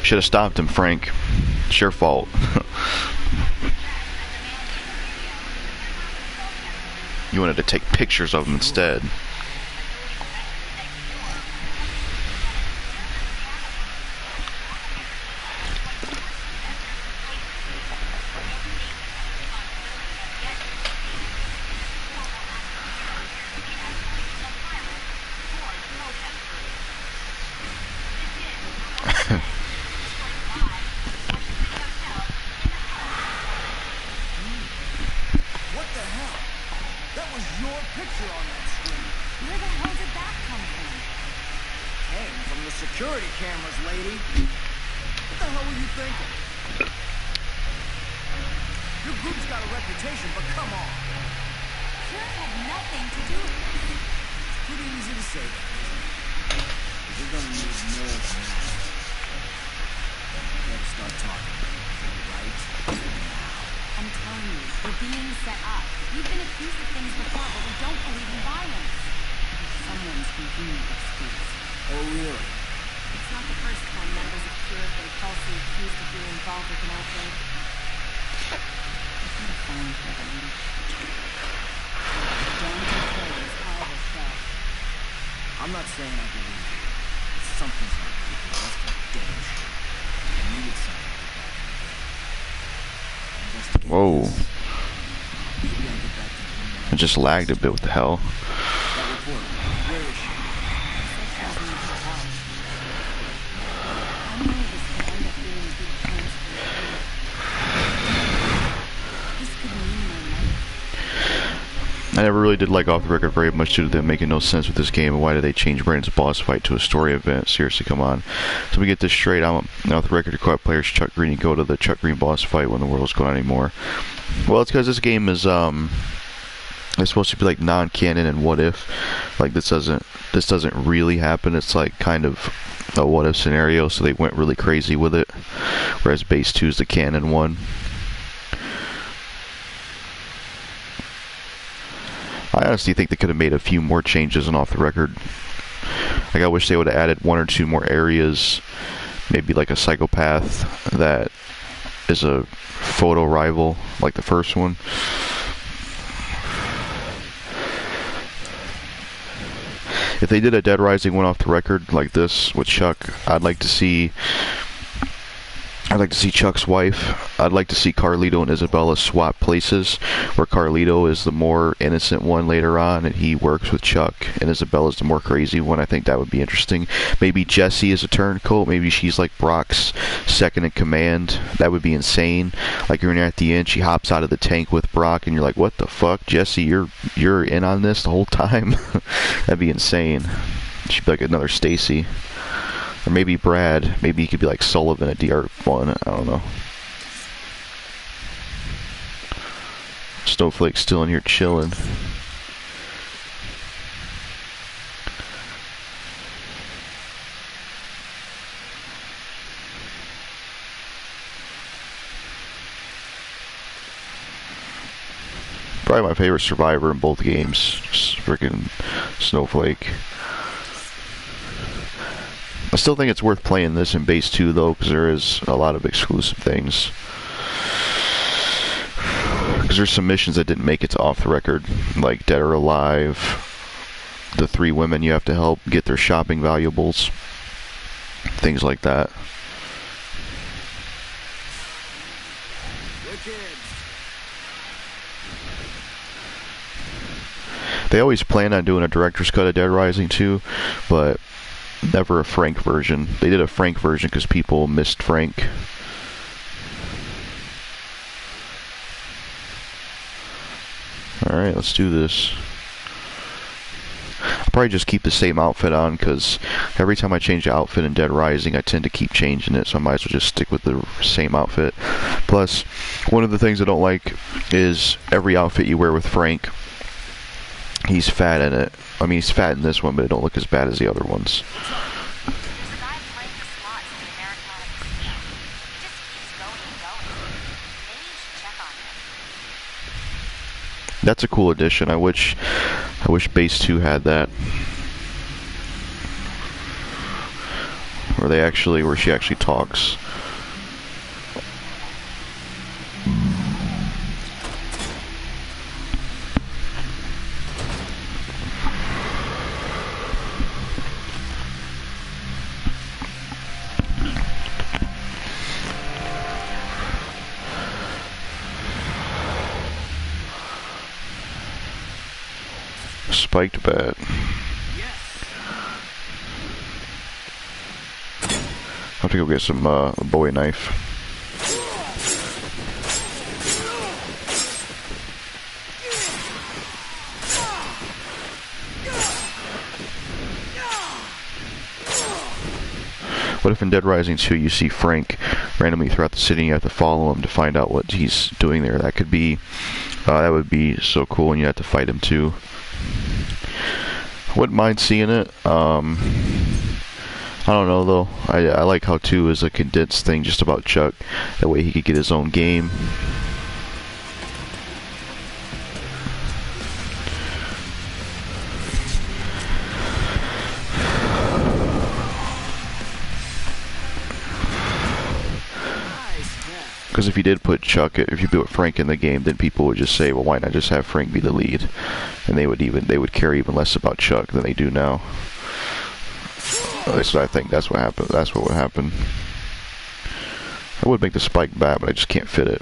Should have stopped him, Frank. It's your fault. You wanted to take pictures of him instead. What the hell? That was your picture on that screen. Where the hell did that come from? Came from the security cameras, lady. What the hell were you thinking? Your group's got a reputation, but come on. Sure had nothing to do with it. It's pretty easy to say that, isn't it? But you're gonna need more than that. Better start talking. Right now. I'm telling you, we're being set up. We've been accused of things before, but we don't believe in violence. Someone's convenient excuse. Oh, really? It's not the first time members of Pure have been falsely accused of being involved with an outrage. I gotta find her, lady. Don't declare this horrible show. I'm not saying I believe you. Something's not right. That's for damn sure. I needed something to get back in the game. Whoa. Maybe I'll get back to doing what It just lagged a bit. What the hell? That reporter, where is she? Says she needs help. I know this could end up being a big chance for you. This could mean my life. I never really did like Off the Record very much due to them making no sense with this game. And why did they change Brandon's boss fight to a story event? Seriously, come on. So we get this straight. I'm Off the Record to co-op players Chuck Green. You go to the Chuck Green boss fight when the world's going on anymore. Well, it's because this game is it's supposed to be like non-canon and what if. Like this doesn't really happen. It's like kind of a what if scenario. So they went really crazy with it. Whereas Base 2 is the canon one. I honestly think they could have made a few more changes in Off the Record. Like I wish they would have added one or two more areas. Maybe like a psychopath that is a photo rival, like the first one. If they did a Dead Rising one Off the Record like this with Chuck, I'd like to see Chuck's wife. I'd like to see Carlito and Isabella swap places, where Carlito is the more innocent one later on, and he works with Chuck, and Isabella's the more crazy one. I think that would be interesting. Maybe Jessie is a turncoat. Maybe she's like Brock's second in command. That would be insane. Like you're at the end, she hops out of the tank with Brock, and you're like, what the fuck, Jessie? You're in on this the whole time? That'd be insane. She'd be like another Stacy. Or maybe Brad. Maybe he could be like Sullivan at DR1. I don't know. Snowflake's still in here chilling. Probably my favorite survivor in both games. Freaking Snowflake. I still think it's worth playing this in Base 2 though, because there is a lot of exclusive things. Because there's some missions that didn't make it to Off the Record, like Dead or Alive. The 3 women you have to help get their shopping valuables. Things like that. They always plan on doing a director's cut of Dead Rising 2, but never a Frank version. They did a Frank version because people missed Frank. Alright, let's do this. I'll probably just keep the same outfit on, because every time I change the outfit in Dead Rising, I tend to keep changing it, so I might as well just stick with the same outfit. Plus, one of the things I don't like is every outfit you wear with Frank, he's fat in it. I mean, he's fat in this one, but it don't look as bad as the other ones. There's a guy playing the slots in the Americana casino. He just keeps going and going. Maybe you should check on him. That's a cool addition. I wish Base 2 had that. Where she actually talks. Spiked bat. I have to go get some Bowie knife. What if in Dead Rising 2 you see Frank randomly throughout the city and you have to follow him to find out what he's doing there? That would be so cool, and you have to fight him too. I wouldn't mind seeing it. I don't know though. I like how 2 is a condensed thing just about Chuck. That way he could get his own game. Because if you did put if you put Frank in the game, then people would just say, well, why not just have Frank be the lead? And they would care even less about Chuck than they do now. At least I think that's what happened. That's what would happen. I would make the spike bat, but I just can't fit it.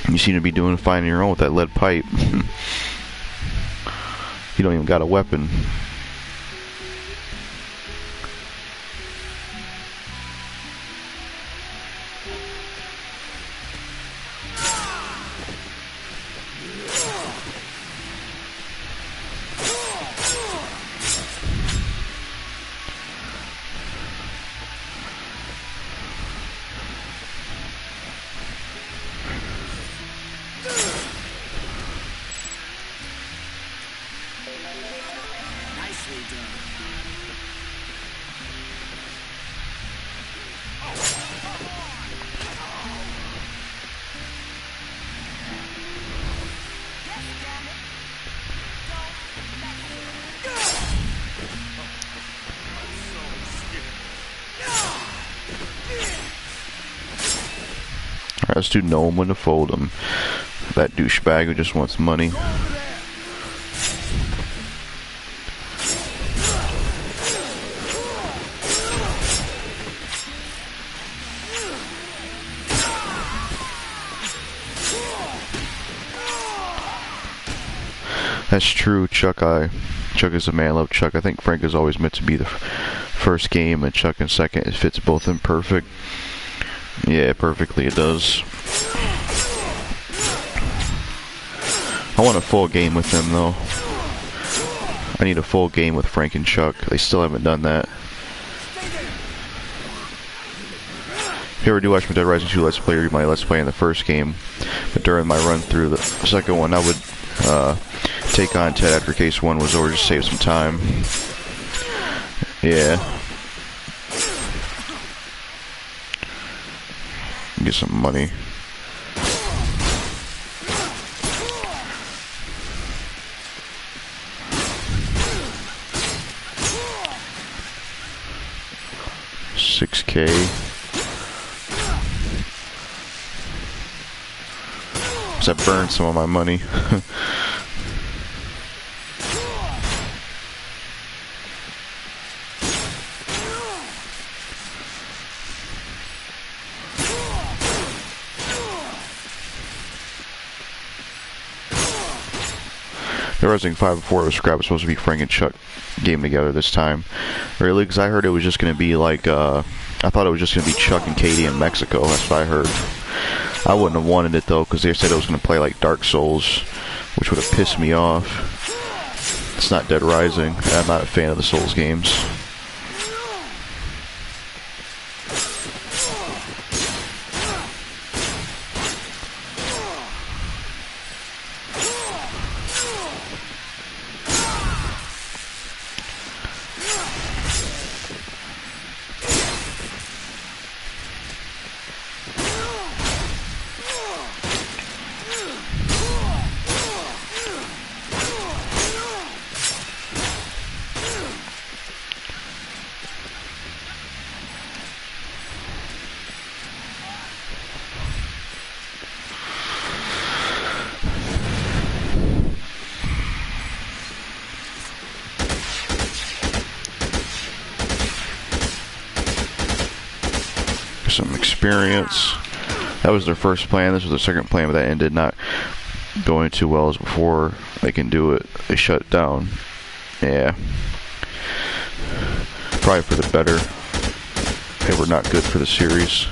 You seem to be doing fine on your own with that lead pipe. You don't even got a weapon. Alright, let's do know him when to fold him. That douchebag who just wants money. That's true, Chuck is a man. I love Chuck. I think Frank is always meant to be the first game, and Chuck in second. It fits both in perfect. Yeah, perfectly it does. I want a full game with them, though. I need a full game with Frank and Chuck. They still haven't done that. If you ever do watch my Dead Rising 2 Let's Play, or my Let's Play in the first game, but during my run through the second one, I would take on Ted after case 1 was over, just save some time. Yeah. Get some money. 6K. So that burned some of my money. The Resident 5 before it was scrapped was supposed to be Frank and Chuck game together this time. Really? Because I heard it was just going to be like, I thought it was just going to be Chuck and Katie in Mexico. That's what I heard. I wouldn't have wanted it though, because they said it was going to play like Dark Souls, which would have pissed me off. It's not Dead Rising, and I'm not a fan of the Souls games. Some experience. That was their first plan. This was their second plan, but that ended not going too well as before. They can do it. They shut it down. Yeah. Probably for the better. They were not good for the series.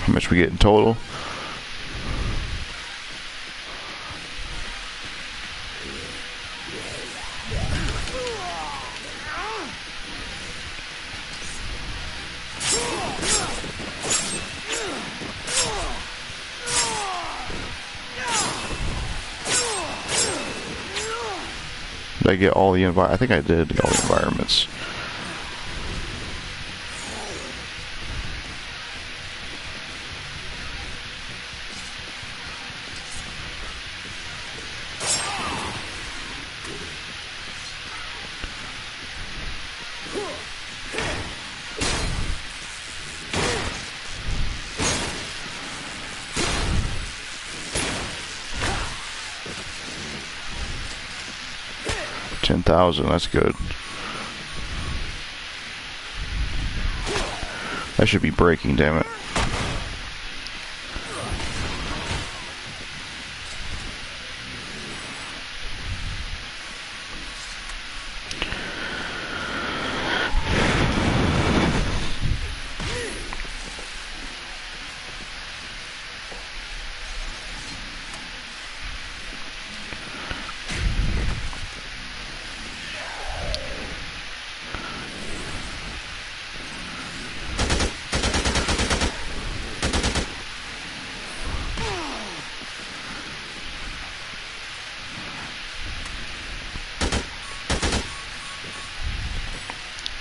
How much we get in total? Did I get all the I think I did get all the environments. $10,000, that's good. That should be breaking, damn it.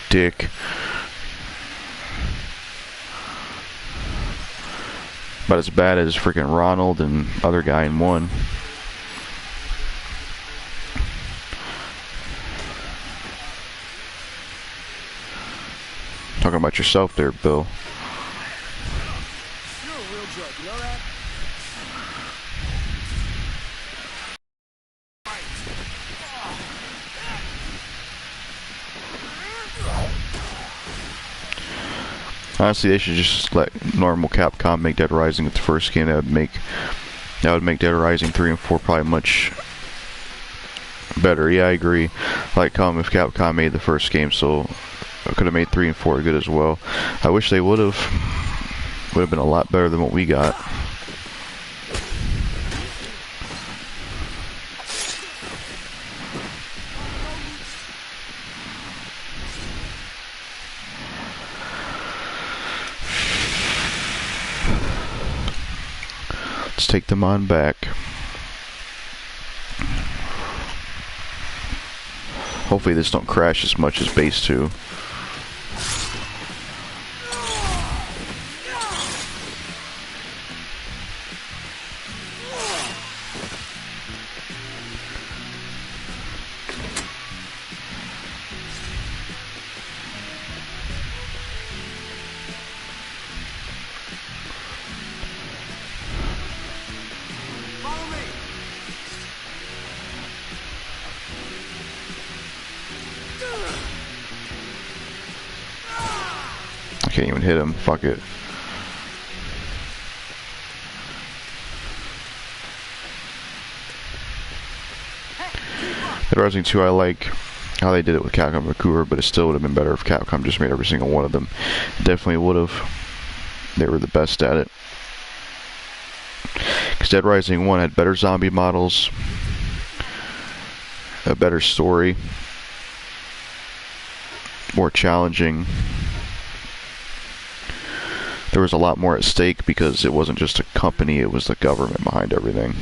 Dick. About as bad as freaking Ronald and other guy in one. Talking about yourself there, Bill. You're a real jerk, you know that? Honestly, they should just let normal Capcom make Dead Rising with the first game. That would make Dead Rising 3 and 4 probably much better. Yeah, I agree. Like if Capcom made the first game, so I could have made 3 and 4 good as well. I wish they would have. Would have been a lot better than what we got. Let's take them on back. Hopefully this don't crash as much as base 2. Follow me. I can't even hit him. Fuck it. Dead Rising 2, I like how they did it with Capcom Vancouver, but it still would have been better if Capcom just made every single one of them. Definitely would have. They were the best at it. Because Dead Rising 1 had better zombie models, a better story, more challenging. There was a lot more at stake because it wasn't just a company, it was the government behind everything.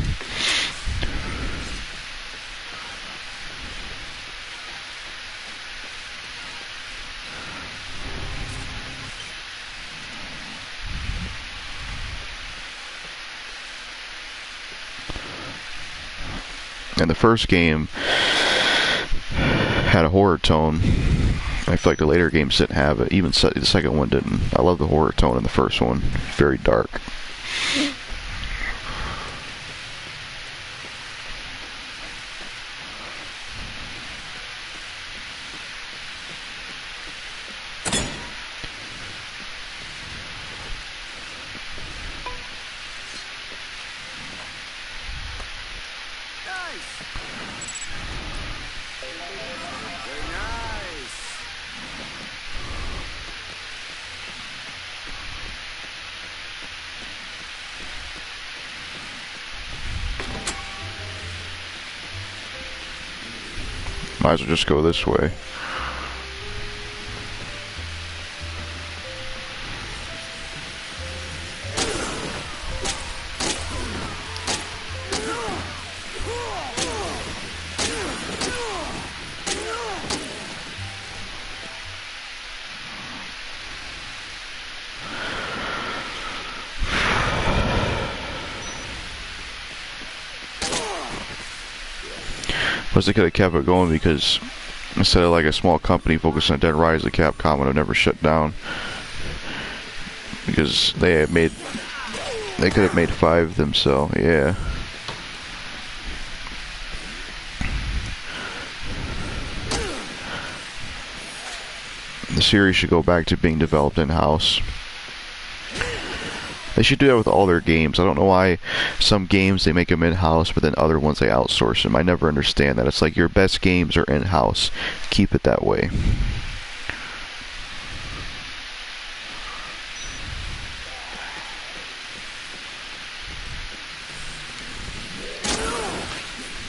And the first game had a horror tone. I feel like the later games didn't have it. Even the second one didn't. I love the horror tone in the first one. Very dark. Nice. Very nice. Might as well just go this way. Plus they could have kept it going because instead of like a small company focused on Dead Rise, the Capcom would have never shut down. Because they could have made 5 themselves, yeah. The series should go back to being developed in-house. They should do that with all their games. I don't know why some games they make them in-house, but then other ones they outsource them. I never understand that. It's like your best games are in-house. Keep it that way.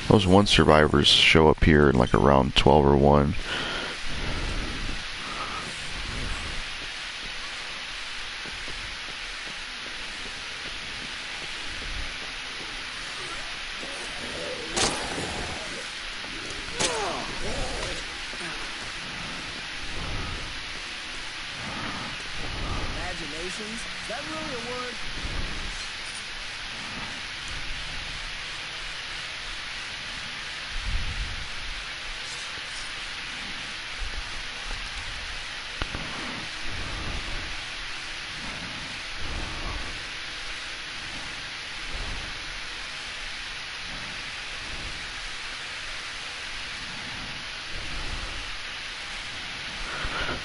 Those one survivors show up here in like around 12 or 1. Imaginations? Is that really a word?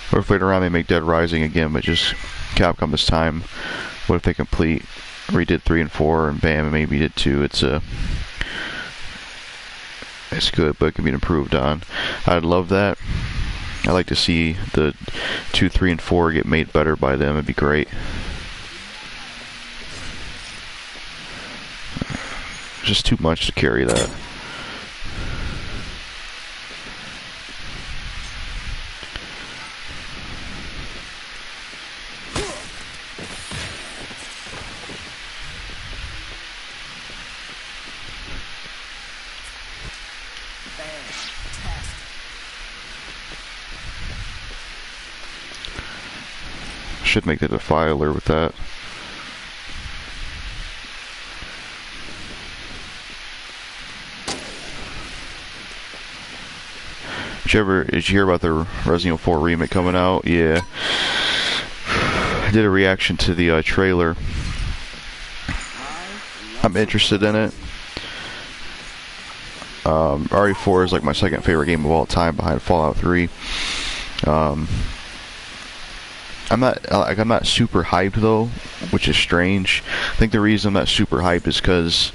What if later on they make Dead Rising again, but just Capcom this time? What if they redid 3 and 4 and bam, maybe did 2? It's good, but it can be improved on. I'd love that. I'd like to see the 2, 3, and 4 get made better by them. It'd be great. Just too much to carry that. should make the defiler with that. Did you hear about the Resident Evil 4 remake coming out? Yeah. I did a reaction to the trailer. I'm interested in it. RE4 is like my second favorite game of all time behind Fallout 3. I'm not super hyped though, which is strange. I think the reason I'm not super hyped is because,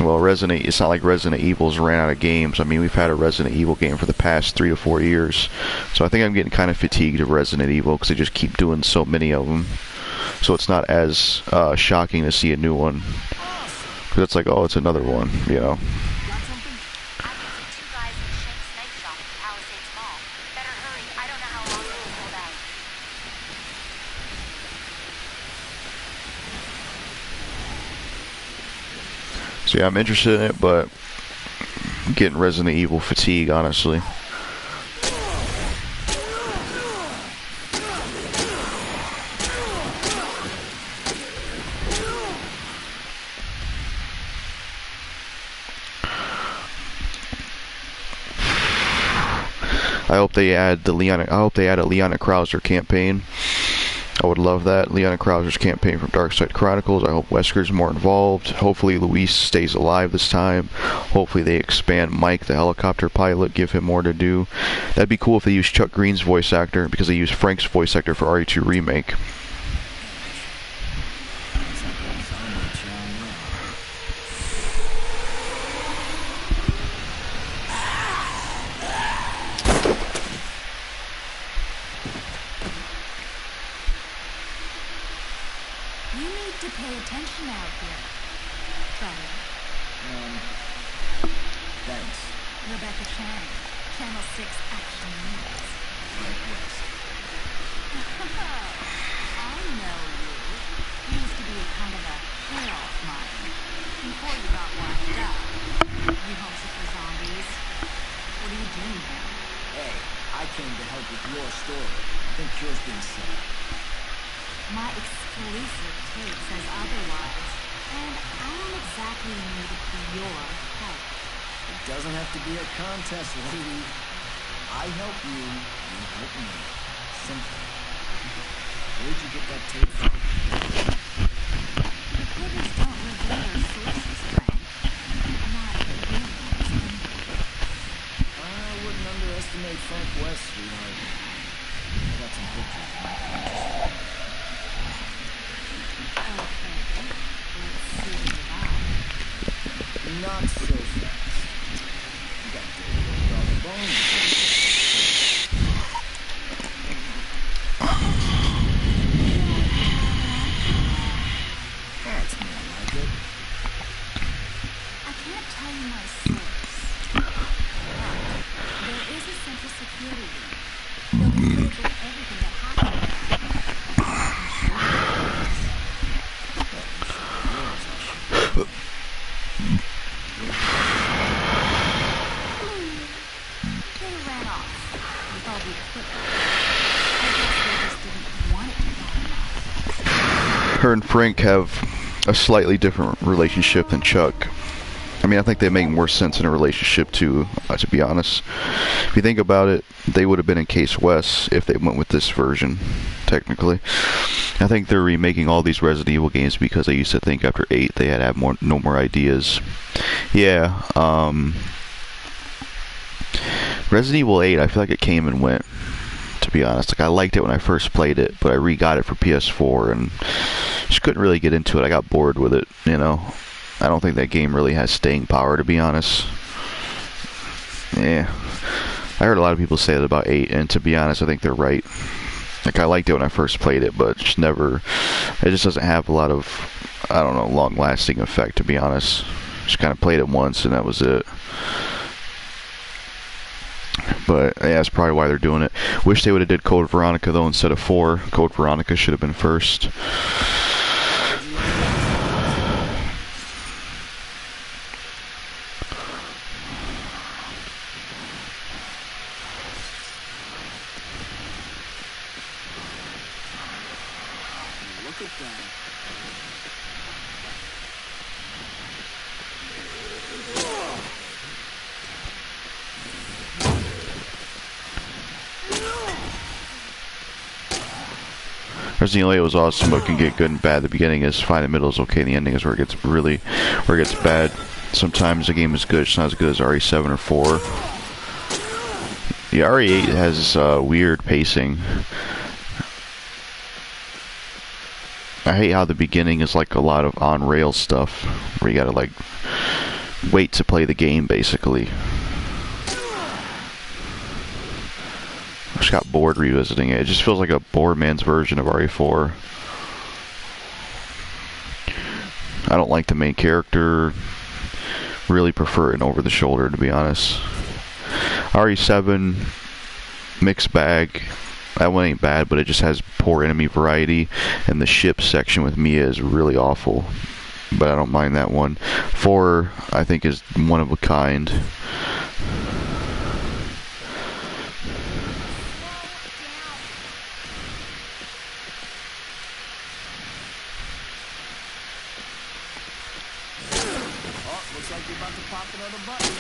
well, it's not like Resident Evil's ran out of games. I mean, we've had a Resident Evil game for the past 3 to 4 years. So I think I'm getting kind of fatigued of Resident Evil because they just keep doing so many of them. So it's not as shocking to see a new one. Because it's like, oh, it's another one, you know. Got something? I can see 2 guys in Shank's snake shop at Palisades Mall. Better hurry. I don't know how long it will hold out. So yeah, I'm interested in it, but I'm getting Resident Evil fatigue, honestly. I hope they add a Leona Krauser campaign. I would love that. Leona Krauser's campaign from Darkside Chronicles. I hope Wesker's more involved. Hopefully Luis stays alive this time. Hopefully they expand Mike, the helicopter pilot, give him more to do. That'd be cool if they use Chuck Green's voice actor, because they used Frank's voice actor for RE2 Remake. You need to pay attention out here. Trevor. Thanks. Rebecca Chang, Channel 6 Action News. Right west. I know you. You used to be a kind of a hero of mine. Before you got washed up. You homesick for zombies? What are you doing here? Hey, I came to help with your story. I think yours being said. My exclusive tape says otherwise. And I don't exactly need your help. It doesn't have to be a contest, lady. I help you, you help me. Simple. Where'd you get that tape from? Reporters don't reveal their sources, Frank. Not really. I wouldn't underestimate Frank West, sweetheart. I got some pictures of my purchase. Okay, let's see what you got. Not so fast. You got dirty old dog and bones. That's more like it. I can't tell you my source. But there is a central security room. They'll be critical to everything that happened there. They ran off with all the equipment. I guess they just didn't want it to get enough. Her and Frank have a slightly different relationship than Chuck. I mean, I think they make more sense in a relationship too, to be honest. If you think about it, they would have been in Case West if they went with this version, technically. I think they're remaking all these Resident Evil games because they used to think after 8 they had to have no more ideas. Yeah, Resident Evil 8, I feel like it came and went, to be honest. Like, I liked it when I first played it, but I re-got it for PS4 and just couldn't really get into it. I got bored with it, you know. I don't think that game really has staying power, to be honest. Yeah. I heard a lot of people say that about 8, and to be honest, I think they're right. Like, I liked it when I first played it, but just never... It just doesn't have a lot of, I don't know, long-lasting effect, to be honest. Just kind of played it once, and that was it. But, yeah, that's probably why they're doing it. Wish they would have did Code Veronica, though, instead of 4. Code Veronica should have been first. Resident Evil 8 was awesome, but can get good and bad. The beginning is fine, the middle is okay, the ending is where it gets bad. Sometimes the game is good, it's not as good as RE7 or 4. The RE8 has weird pacing. I hate how the beginning is like a lot of on-rail stuff, where you gotta like wait to play the game, basically. I just got bored revisiting it. It just feels like a poor man's version of RE4. I don't like the main character. Really prefer an over-the-shoulder, to be honest. RE7, mixed bag. That one ain't bad, but it just has poor enemy variety, and the ship section with Mia is really awful. But I don't mind that one. 4, I think, is one of a kind. Looks like you're about to pop another button.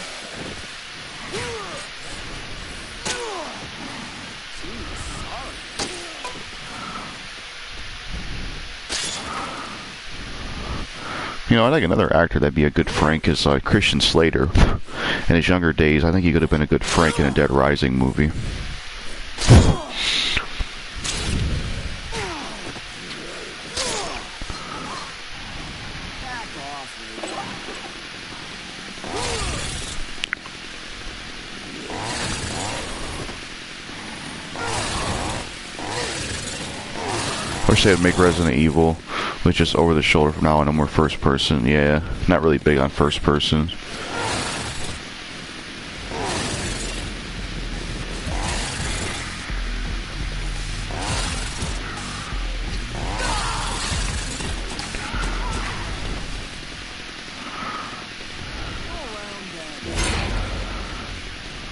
Jeez, sorry. You know, I think another actor that'd be a good Frank is Christian Slater. In his younger days, I think he could have been a good Frank in a Dead Rising movie. Back off, lady. Wish they'd make Resident Evil with just over the shoulder from now on, no more first person. Yeah, not really big on first person.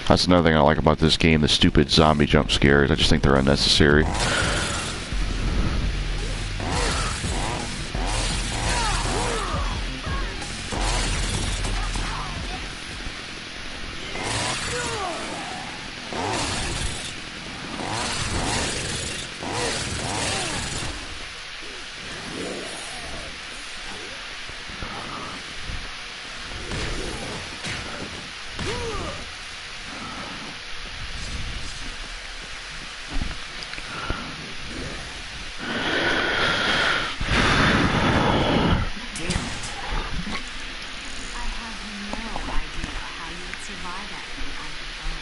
That's another thing I like about this game, the stupid zombie jump scares. I just think they're unnecessary. I have no idea how you would survive that thing on your own.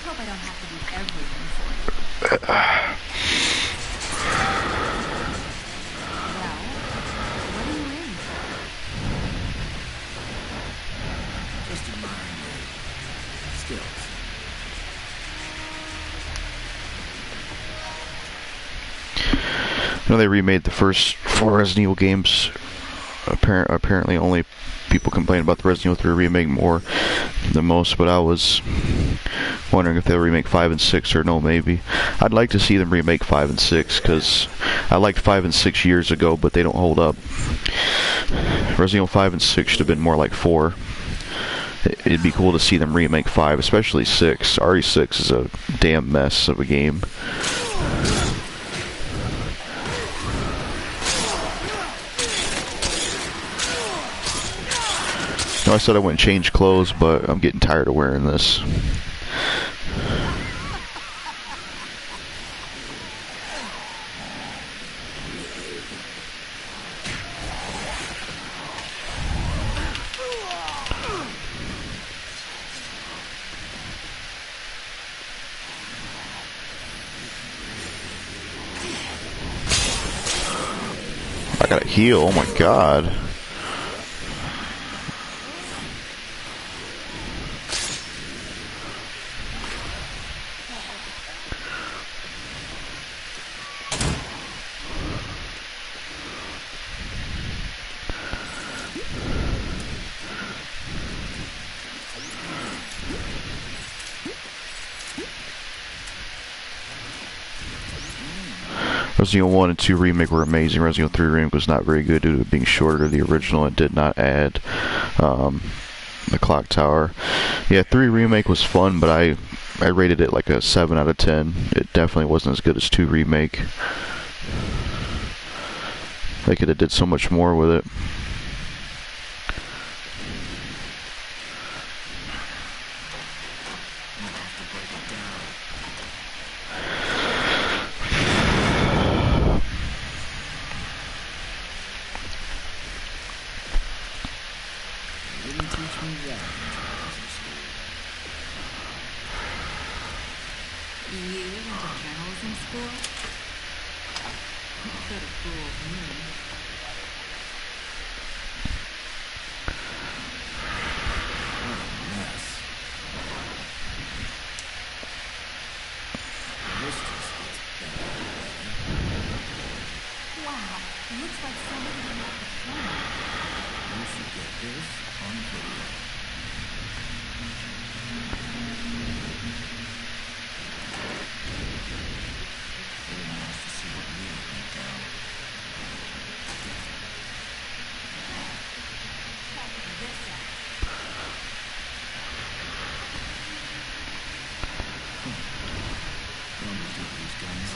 Hope I don't have to do everything for you. Well, what are you in for? Just admiring your skills. You know, they remade the first 4 Resident Evil games. Apparently only people complain about the Resident Evil 3 remake more than most, but I was wondering if they'll remake 5 and 6 or no, maybe. I'd like to see them remake 5 and 6, because I liked 5 and 6 years ago, but they don't hold up. Resident Evil 5 and 6 should have been more like 4. It'd be cool to see them remake 5, especially 6. RE6 is a damn mess of a game. You know, I said I wouldn't change clothes, but I'm getting tired of wearing this. I gotta heal, oh my god. Resident Evil 1 and 2 Remake were amazing. Resident Evil 3 Remake was not very good due to it being shorter than the original and did not add the clock tower. Yeah, 3 Remake was fun, but I I rated it like a 7 out of 10. It definitely wasn't as good as 2 Remake. They could have did so much more with it. You went to journalism school? You could have fooled me. Mess. This just gets better. Wow, looks like somebody didn't have the camera. You should get this on video. Really nice to see what really went down. Don't be doing these guns.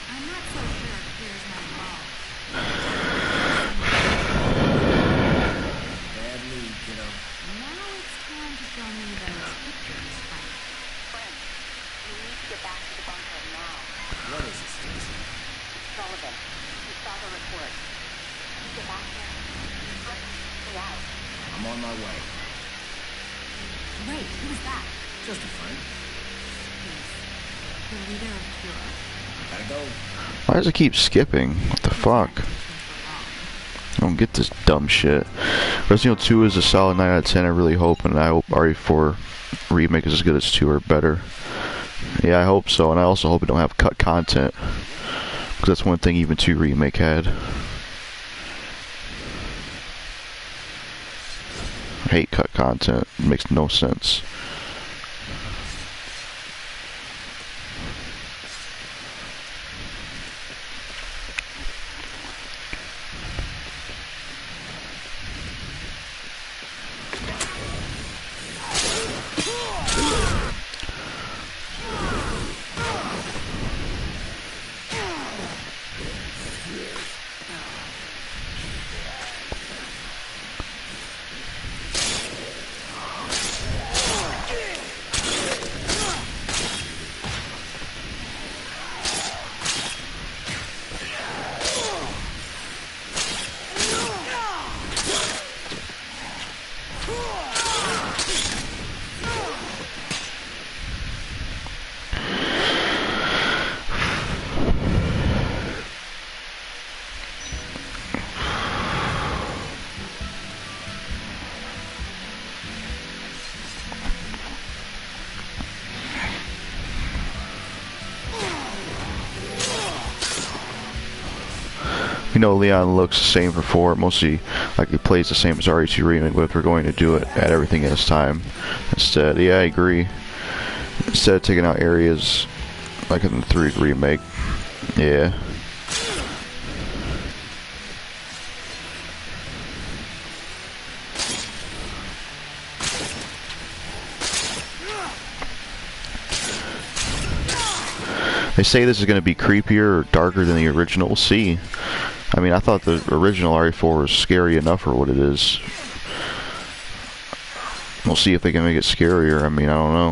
I'm not so sure it clears my ball. Bad lead, kiddo. Now it's time to show me those pictures, Frank. Frank, you need to get back to the bunker now. What is it, Stacy? Sullivan, you saw the report. Get back there. Stay out. I'm on my way. Wait, who's that? Just a friend. The leader of Cure? Gotta go. Why does it keep skipping? What the fuck? I don't get this dumb shit. Resident Evil 2 is a solid 9 out of 10. I really hope, and I hope RE4 Remake is as good as 2 or better. Yeah, I hope so, and I also hope it don't have cut content. Because that's one thing even 2 Remake had. I hate cut content. It makes no sense. You know, Leon looks the same for 4, mostly like he plays the same as RE2 Remake, but if we're going to do it, add everything in its time instead. Yeah, I agree. Instead of taking out areas like in the 3 Remake. Yeah. They say this is going to be creepier or darker than the original. We'll see. I mean, I thought the original RE4 was scary enough for what it is. We'll see if they can make it scarier. I mean, I don't know.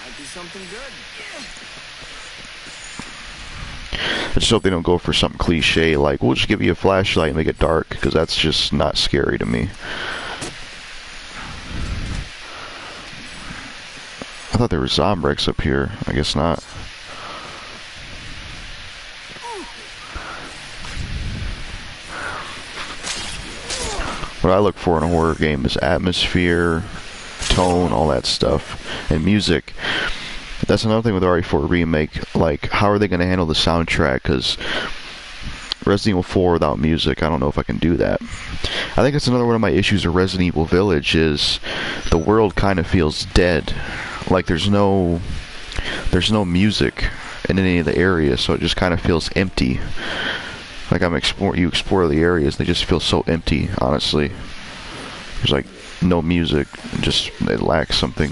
Might be something good. I just hope they don't go for something cliche like, we'll just give you a flashlight and make it dark, because that's just not scary to me. I thought there were Zombrex up here. I guess not. What I look for in a horror game is atmosphere, tone, all that stuff, and music. That's another thing with RE4 Remake. Like, how are they going to handle the soundtrack? Because Resident Evil 4 without music, I don't know if I can do that. I think that's another one of my issues with Resident Evil Village is the world kind of feels dead. Like there's no music in any of the areas, so it just kind of feels empty. Like you explore the areas, they just feel so empty, honestly. There's like no music, just it lacks something.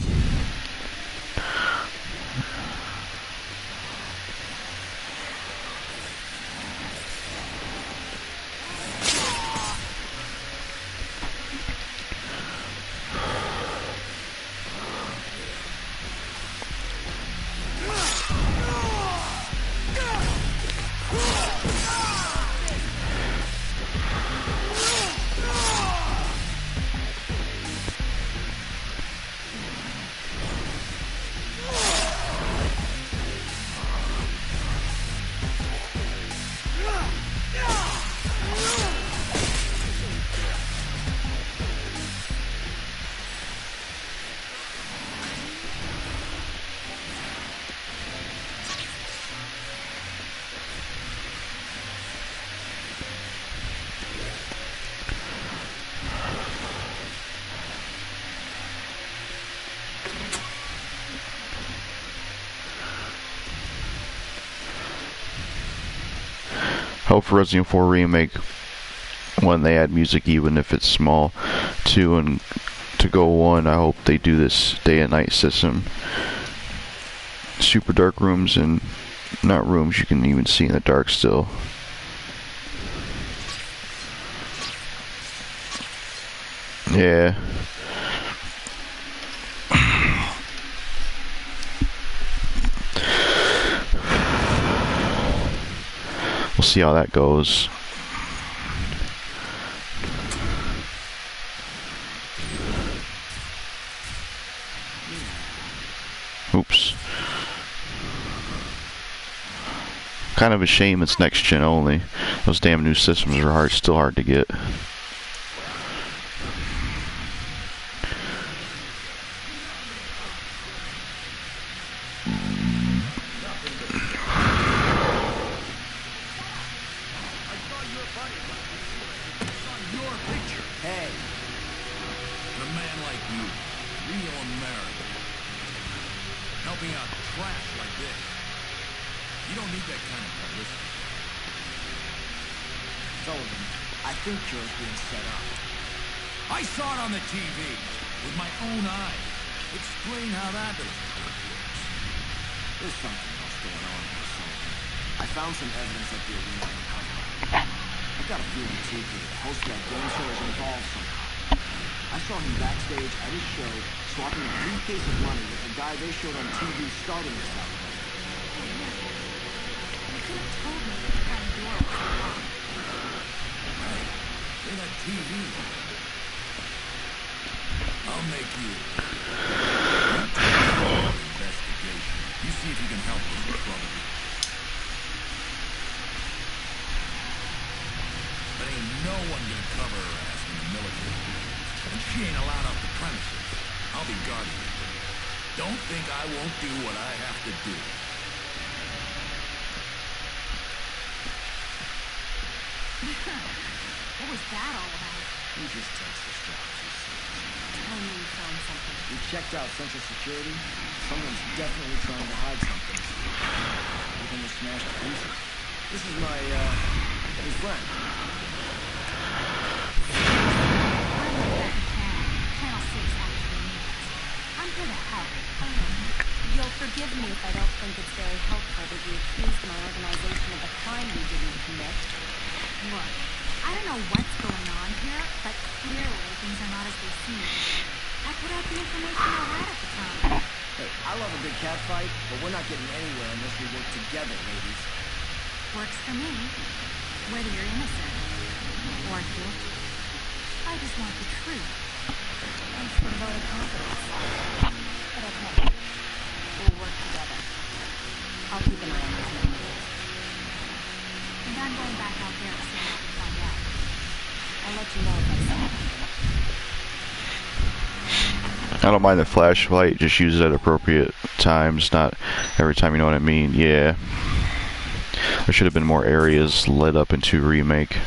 Hope for Resident Evil 4 Remake, when they add music, even if it's small. 2 and to go 1, I hope they do this day and night system. Super dark rooms, and not rooms you can even see in the dark still. Yeah. We'll see how that goes. Oops. Kind of a shame it's next gen only. Those damn new systems are still hard to get. Hey, And a man like you, real American, helping out trash like this. You don't need that kind of publicity. Sullivan, I think you're being set up. I saw it on the TV with my own eyes. Explain how that doesn't work. There's something else going on here, Sullivan. I found some evidence at the arena undercover. I've got a feeling TK, the host of that game show, is involved somehow. I saw him backstage at his show, swapping a briefcase of money with the guy they showed on TV starting this outbreak. You could have told me that the front door was locked. Hey, they got TV. I'll make you investigation. You see if you can help this trouble. But ain't no one gonna cover her ass in the military. And she ain't allowed off the premises. I'll be guarding her. Don't think I won't do what I have to do. What was that all about? He just takes this job too seriously. Tell me you found something. We checked out Central Security. Someone's definitely trying to hide something. Everything was smashed to pieces. This is my, new friend. I'm the Becky Can. Channel 6 actually needs us. I'm here to help. You'll forgive me if I don't think it's very helpful that you accused my organization of a crime we didn't commit. Look, I don't know what's going on here, but clearly things are not as they seem. I put out the information I had at the time. Hey, I love a good cat fight, but we're not getting anywhere unless we work together, ladies. Works for me. Whether you're innocent or guilty. I just want the truth. Thanks for the vote of confidence. But okay. We'll work together. I'll keep an eye on those numbers. And I'm going back out there to see what I can find out. I'll let you know if I see anything. I don't mind the flashlight, just use it at appropriate times, not every time, you know what I mean? Yeah. There should have been more areas lit up into Remake.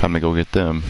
Time to go get them.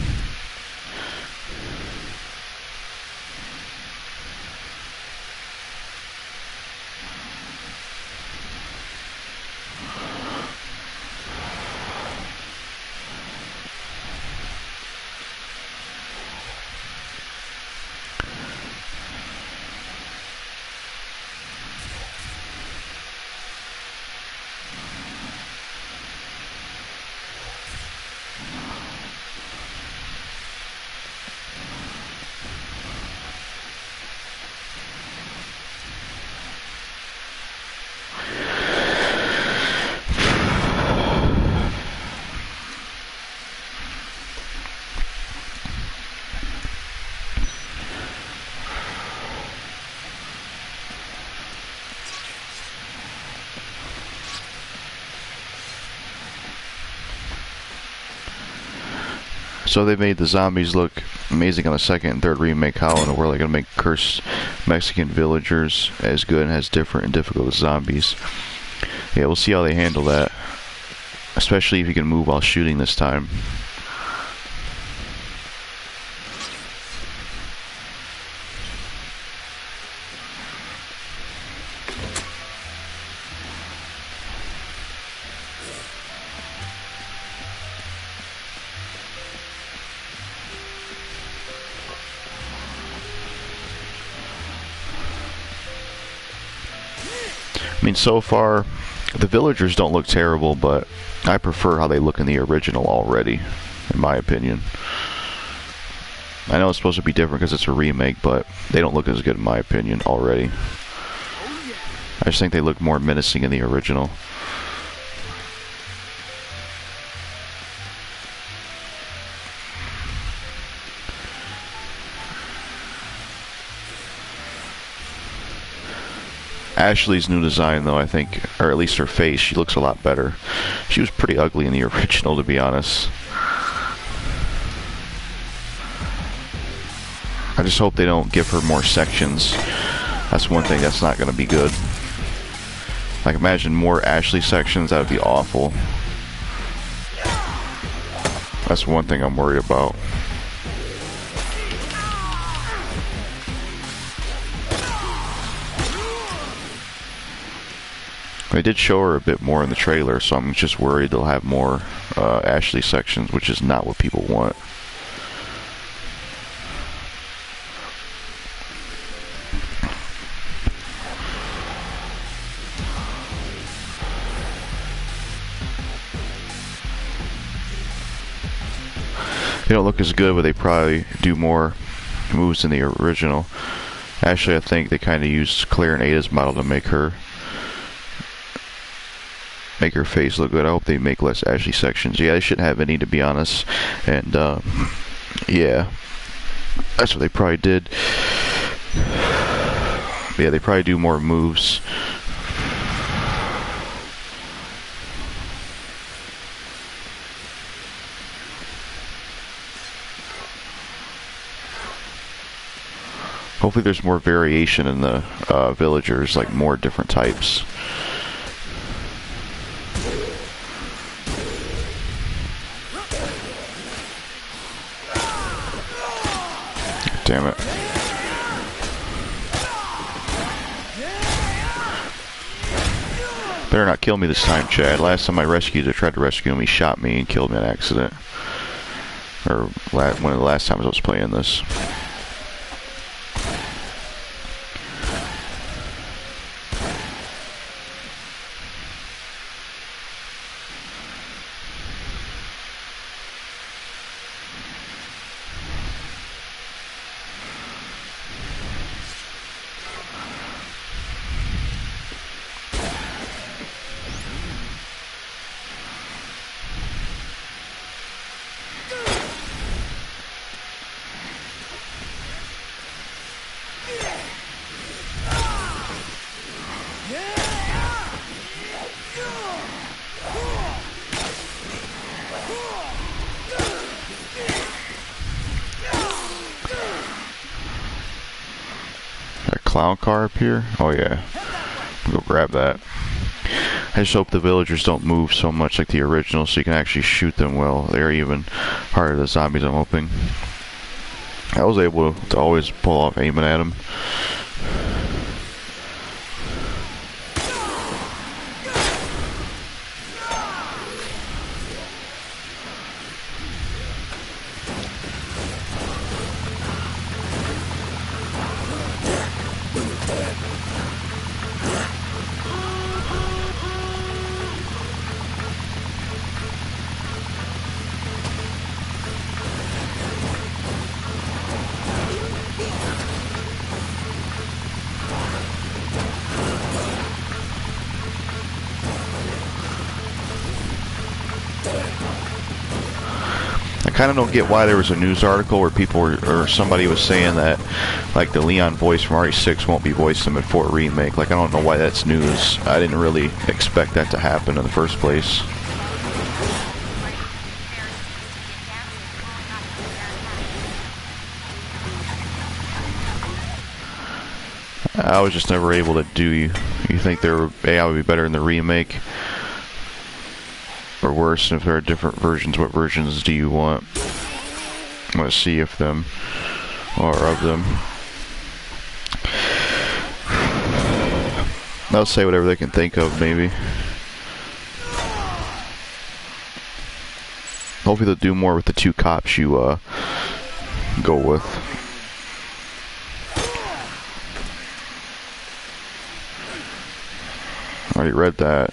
So they made the zombies look amazing on the second and third remake. How in the world are they going to make cursed Mexican villagers as good and as different and difficult as zombies? Yeah, we'll see how they handle that. Especially if you can move while shooting this time. I mean, so far, the villagers don't look terrible, but I prefer how they look in the original already, in my opinion. I know it's supposed to be different because it's a remake, but they don't look as good in my opinion already. I just think they look more menacing in the original. Ashley's new design, though, I think, or at least her face, she looks a lot better. She was pretty ugly in the original, to be honest. I just hope they don't give her more sections. That's one thing that's not going to be good. Like, imagine more Ashley sections, that would be awful. That's one thing I'm worried about. They did show her a bit more in the trailer, so I'm just worried they'll have more Ashley sections, which is not what people want. They don't look as good, but they probably do more moves than the original. Actually, I think they kind of used Claire and Ada's model to make her face look good. I hope they make less Ashley sections. Yeah, they shouldn't have any, to be honest. And yeah, that's what they probably did. Yeah, they probably do more moves. Hopefully there's more variation in the villagers, like more different types. Damn it. Better not kill me this time, Chad. Last time I rescued or tried to rescue him, he shot me and killed me in an accident. Or one of the last times I was playing this. Clown car up here? Oh yeah. Go grab that. I just hope the villagers don't move so much like the original, so you can actually shoot them well. They're even harder than zombies, I'm hoping. I was able to always pull off aiming at them. I kind of don't get why there was a news article where people were, or somebody was saying that, like, the Leon voice from RE6 won't be voiced in 4 remake. Like, I don't know why that's news. I didn't really expect that to happen in the first place. I was just never able to do. You think their AI would be better in the remake? Or worse, and if there are different versions, what versions do you want? Let's see if them, or of them. They'll say whatever they can think of, maybe. Hopefully they'll do more with the 2 cops you go with. I already read that.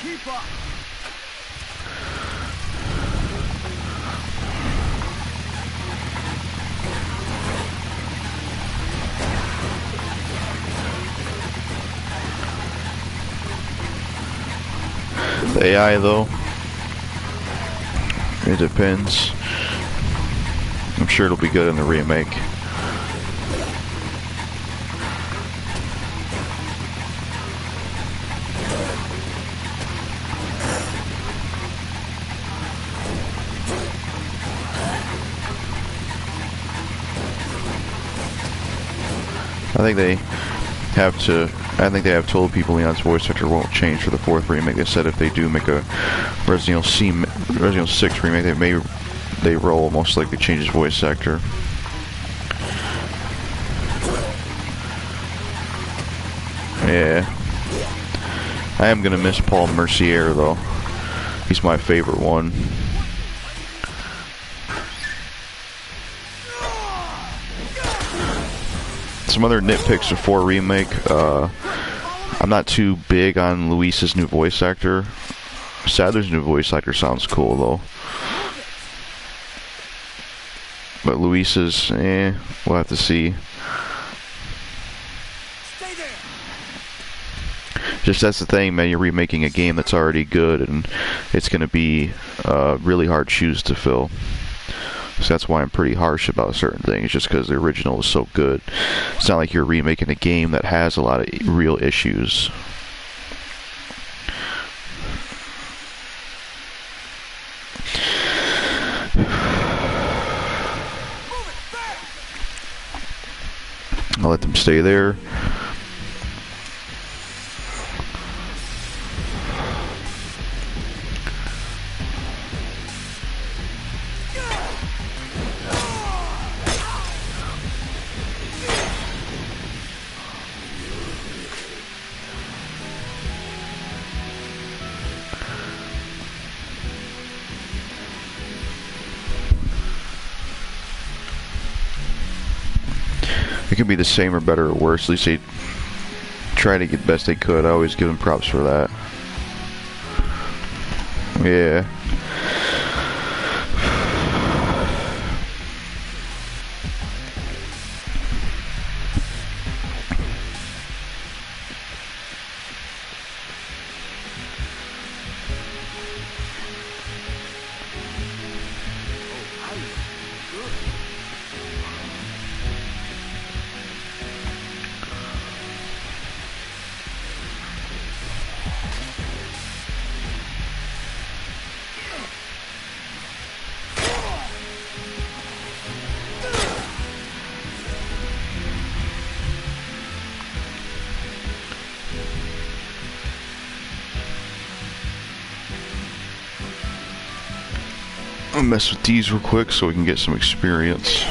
Keep up! The AI, though, it depends. I'm sure it'll be good in the remake. I think they have told people Leon's voice actor won't change for the 4th remake. They said if they do make a Resident Evil 6 remake, they will most likely change his voice actor. Yeah. I am gonna miss Paul Mercier though. He's my favorite one. Some other nitpicks of 4 remake. I'm not too big on Luis's new voice actor. Sadler's new voice actor sounds cool though. But Luis's, we'll have to see. Just that's the thing, man. You're remaking a game that's already good, and it's gonna be really hard shoes to fill. So that's why I'm pretty harsh about certain things, just because the original was so good. It's not like you're remaking a game that has a lot of real issues. I'll let them stay there. It could be the same or better or worse. At least they try to get the best they could. I always give them props for that. Yeah. I'll mess with these real quick so we can get some experience.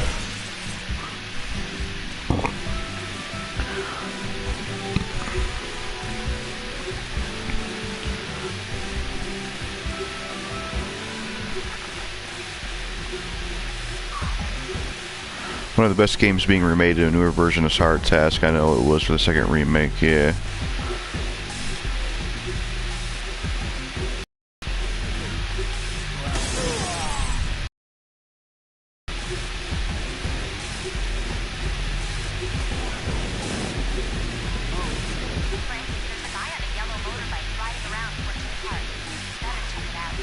One of the best games being remade to a newer version is Hard Task. I know it was for the second remake, yeah. Frank, there's a guy on a yellow motorbike riding around towards the park. Better check it out.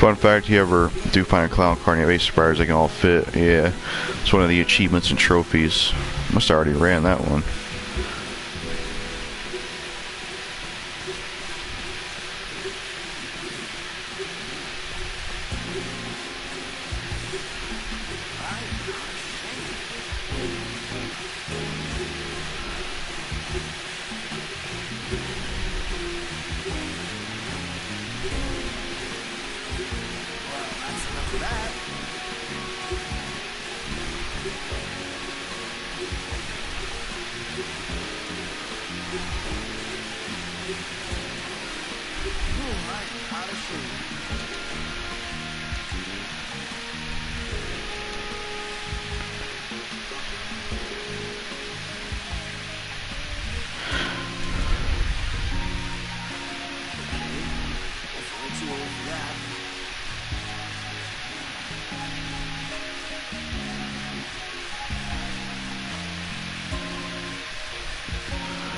Fun fact, you ever do find a clown car and you have 8 survivors, they can all fit. Yeah, it's one of the achievements and trophies. Must have already ran that one.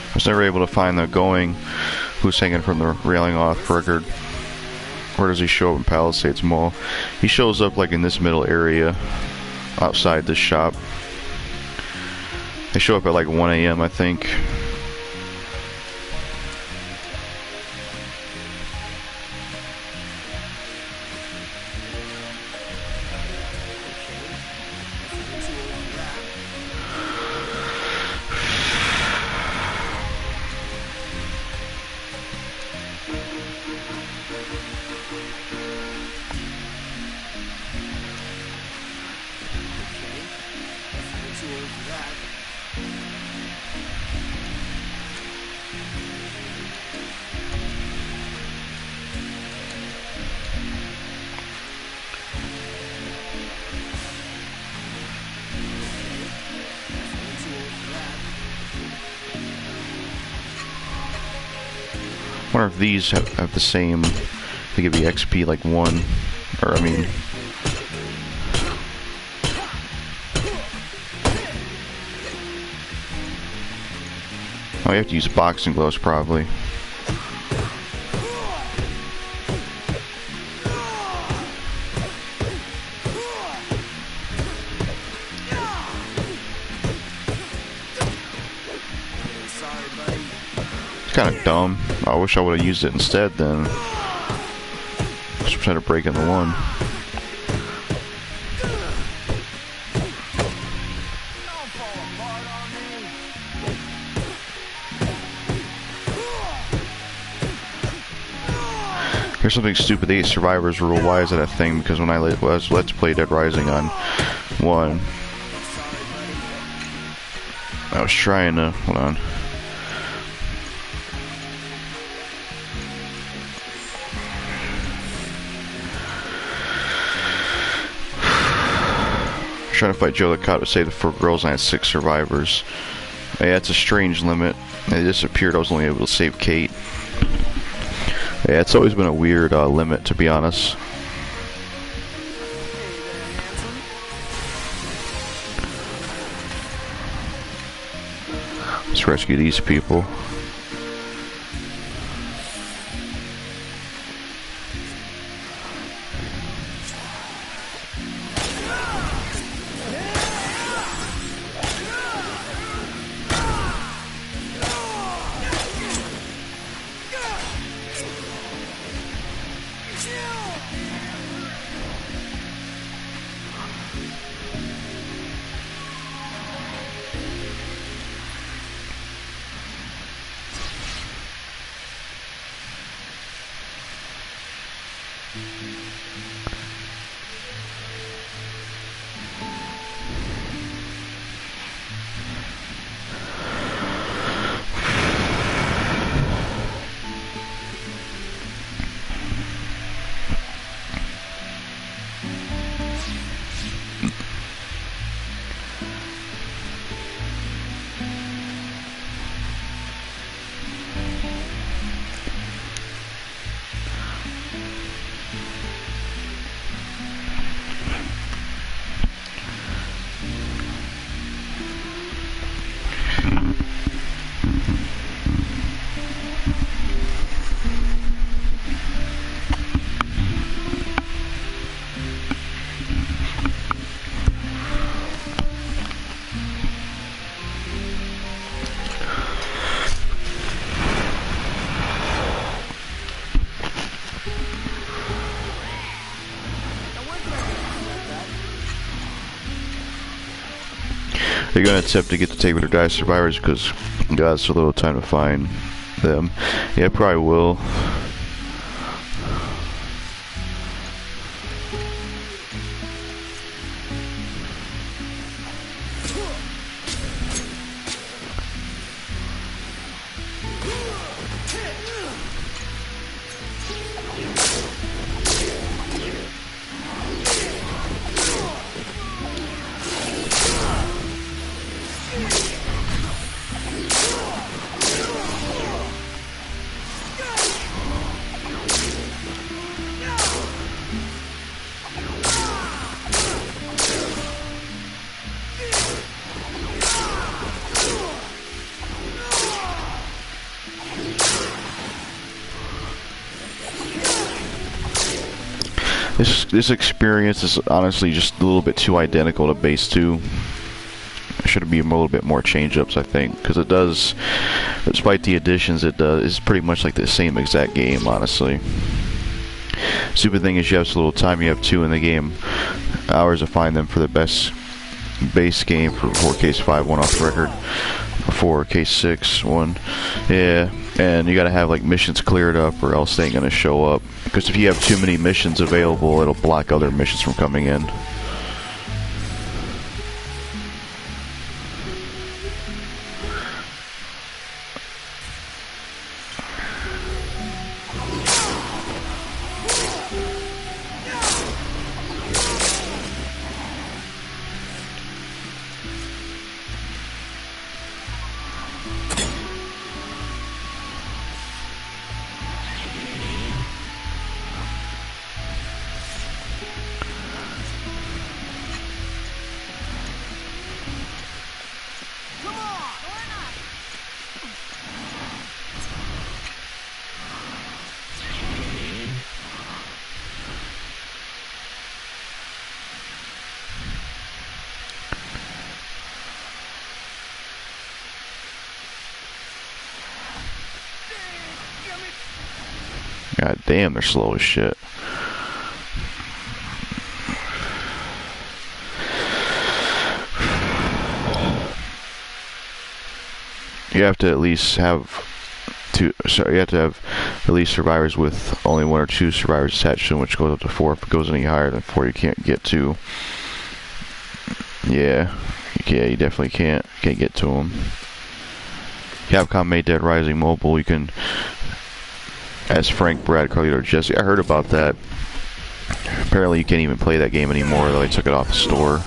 I was never able to find the going who's hanging from the railing off record. Where does he show up in Palisades Mall? He shows up like in this middle area outside this shop. They show up at like 1 a.m. I think. I wonder if these have the same, they give you XP like 1, or I mean... Oh, you have to use boxing gloves probably. Kind of dumb. I wish I would have used it instead then. Just trying to break into one. Here's something stupid. The 8 survivors rule. Why is that a thing? Because when I was Let's Play Dead Rising on 1, I was trying to... Hold on. Trying to fight Joe the Cop to save the 4 girls and I had 6 survivors. Yeah, it's a strange limit. It disappeared. I was only able to save Kate. Yeah, it's always been a weird limit, to be honest. Let's rescue these people. You're gonna attempt to get the take or die survivors because you got so little time to find them. Yeah, probably will. This experience is honestly just a little bit too identical to base 2. There should be a little bit more change-ups, I think, because it does, despite the additions, it's pretty much like the same exact game, honestly. Stupid thing is you have so little time, you have 2 in the game. Hours to find them for the best base game for case 5, 1 off the record. For case 6, 1. Yeah, and you gotta have like missions cleared up or else they ain't gonna show up. Because if you have too many missions available, it'll block other missions from coming in. God damn, they're slow as shit. You have to at least have you have to have at least survivors with only 1 or 2 survivors attached to them, which goes up to 4. If it goes any higher than 4, you can't get to. Yeah, you definitely can't get to them. Capcom made Dead Rising mobile. You can, as Frank, Brad, Carlito, or Jesse. I heard about that. Apparently, you can't even play that game anymore. Though they took it off the store.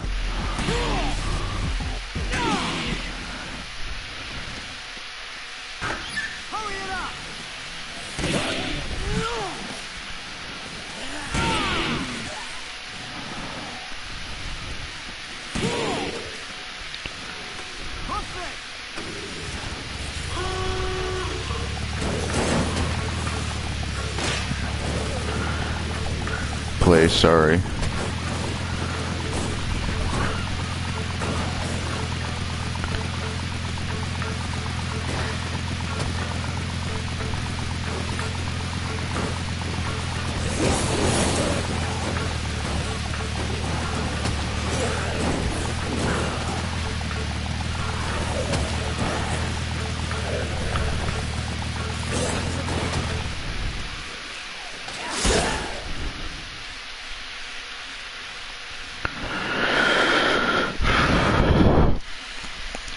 Sorry.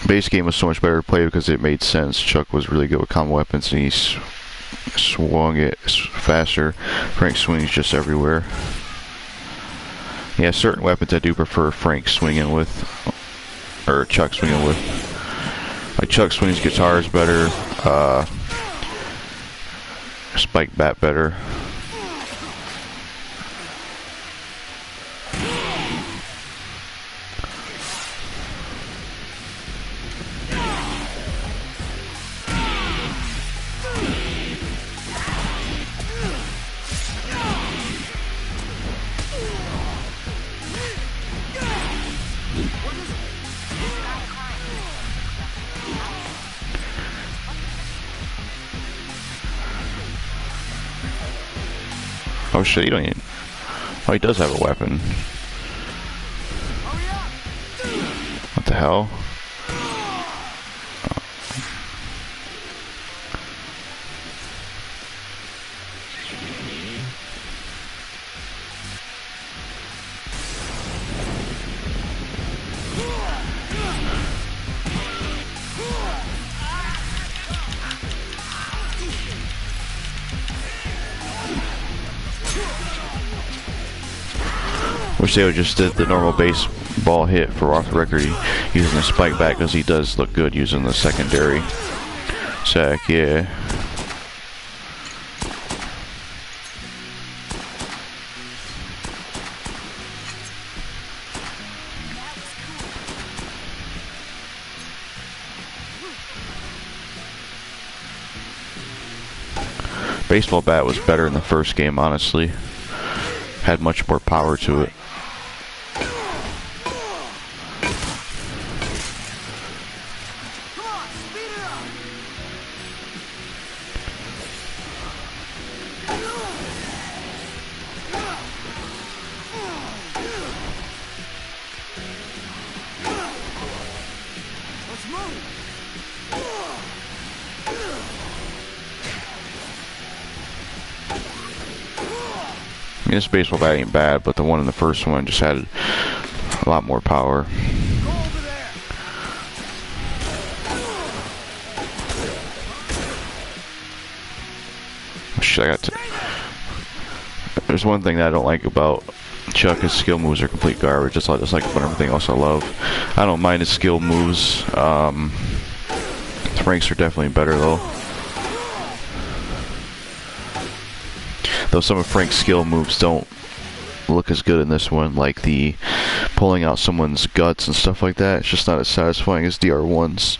Base game was so much better to play because it made sense. Chuck was really good with combo weapons and he swung it faster. Frank swings just everywhere. Yeah, certain weapons I do prefer Frank swinging with, or Chuck swinging with. Like Chuck swings guitars better, spike bat better. Oh shit, you don't even... Oh, he does have a weapon. What the hell? Wish they would just did the normal baseball hit for off the record using the spike back, because he does look good using the secondary sack. Yeah. Baseball bat was better in the first game, honestly. Had much more power to it. This baseball bat ain't bad, but the one in the first one just had a lot more power. Shit, I got to. There's one thing that I don't like about Chuck: his skill moves are complete garbage. Just like about everything else I love. I don't mind his skill moves. Frank's are definitely better though. Though some of Frank's skill moves don't look as good in this one, like the pulling out someone's guts and stuff like that. It's just not as satisfying as DR1's.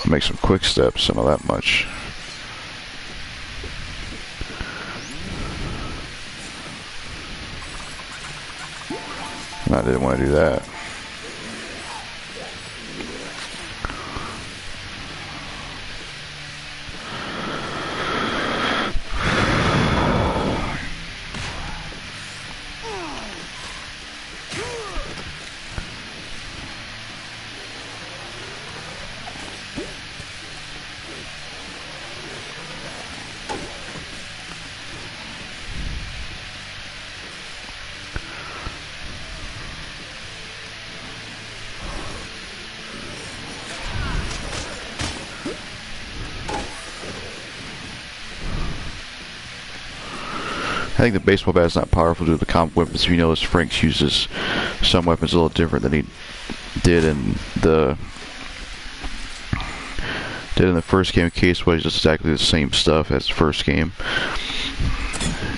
Make some quick steps, not that much. I didn't want to do that. I think the baseball bat is not powerful due to the comp weapons. If you notice, Franks uses some weapons a little different than he did in the first game. Case was just exactly the same stuff as the first game.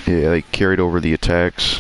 Yeah, they carried over the attacks.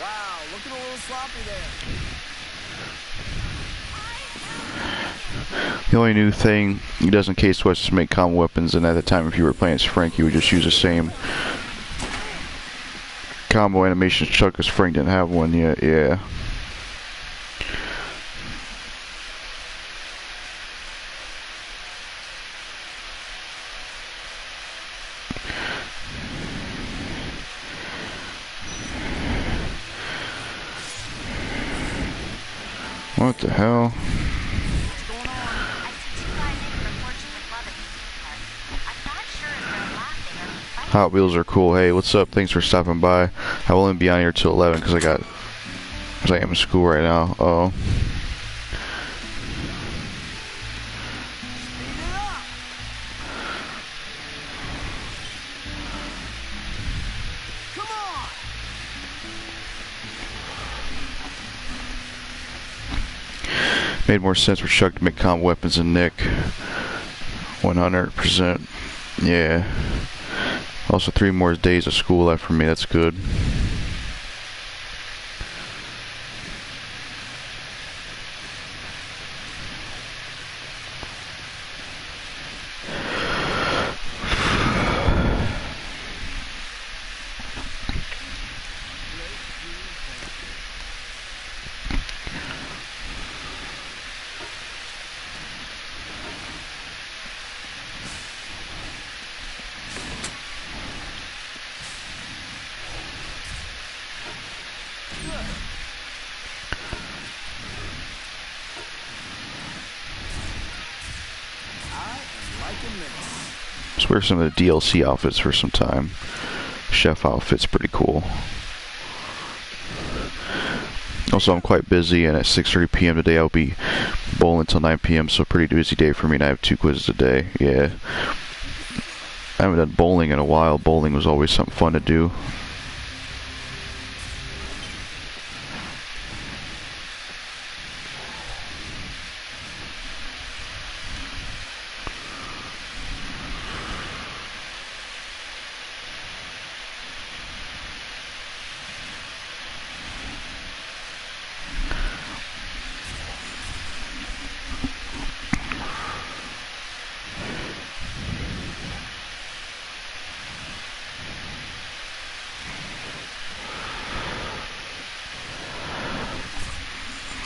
Wow, looking a little sloppy there. The only new thing he does in Case West is to make combo weapons, and at the time if you were playing as Frank, you would just use the same combo animations Chuck, because Frank didn't have one yet. Yeah. What the hell? What's going on? I sent you guys in for Fortune with Love at the theme park. I'm not sure if they're laughing or fighting. Hot Wheels are cool. Hey, what's up? Thanks for stopping by. I will only be on here till 11 because I am in school right now. Oh. Made more sense for Chuck to make combo weapons than Nick. 100%. Yeah. Also 3 more days of school left for me. That's good. Let's wear some of the DLC outfits for some time. Chef outfit's pretty cool. Also, I'm quite busy, and at 6:30 p.m. today I'll be bowling until 9 p.m. So pretty busy day for me, and I have 2 quizzes a day. Yeah. I haven't done bowling in a while. Bowling was always something fun to do.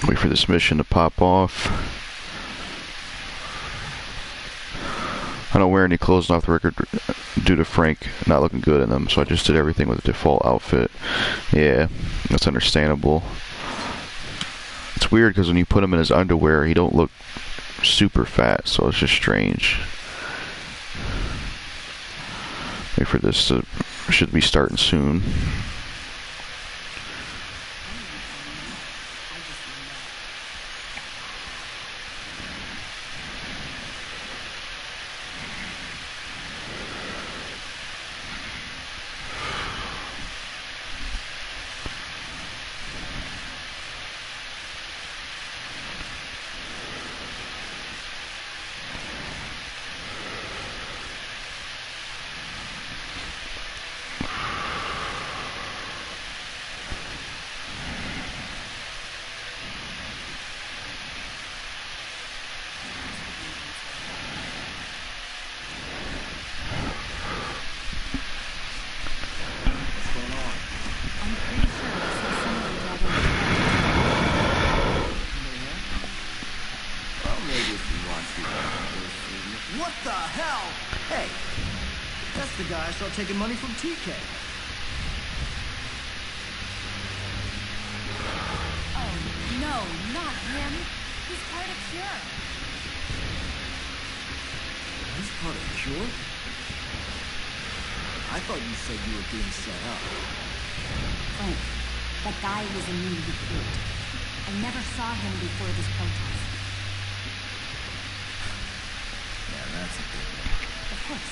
Wait for this mission to pop off. I don't wear any clothes off the record due to Frank not looking good in them, so I just did everything with the default outfit. Yeah, that's understandable. It's weird because when you put him in his underwear, he don't look super fat, so it's just strange. Wait for this to, should be starting soon. What the hell? Hey, that's the guy I saw taking money from TK. Oh, no, not him. He's part of Cure. He's part of Cure? I thought you said you were being set up. Frank, that guy was a new recruit. I never saw him before this protest. Yeah, that's a good one. Of course.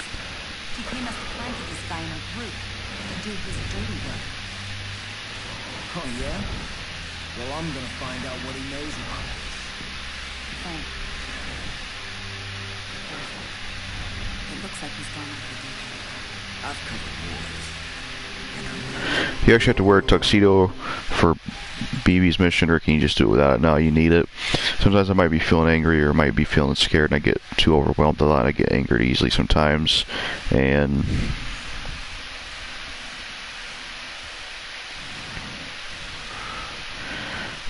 TK must have planted this guy in our group to do his dirty work. Oh, yeah? Well, I'm gonna find out what he knows about this. Frank. It looks like he's gone after DK. I've covered wars. You actually have to wear a tuxedo for BB's mission, or can you just do it without it? No, you need it. Sometimes I might be feeling angry or might be feeling scared and I get too overwhelmed a lot. I get angered easily sometimes, and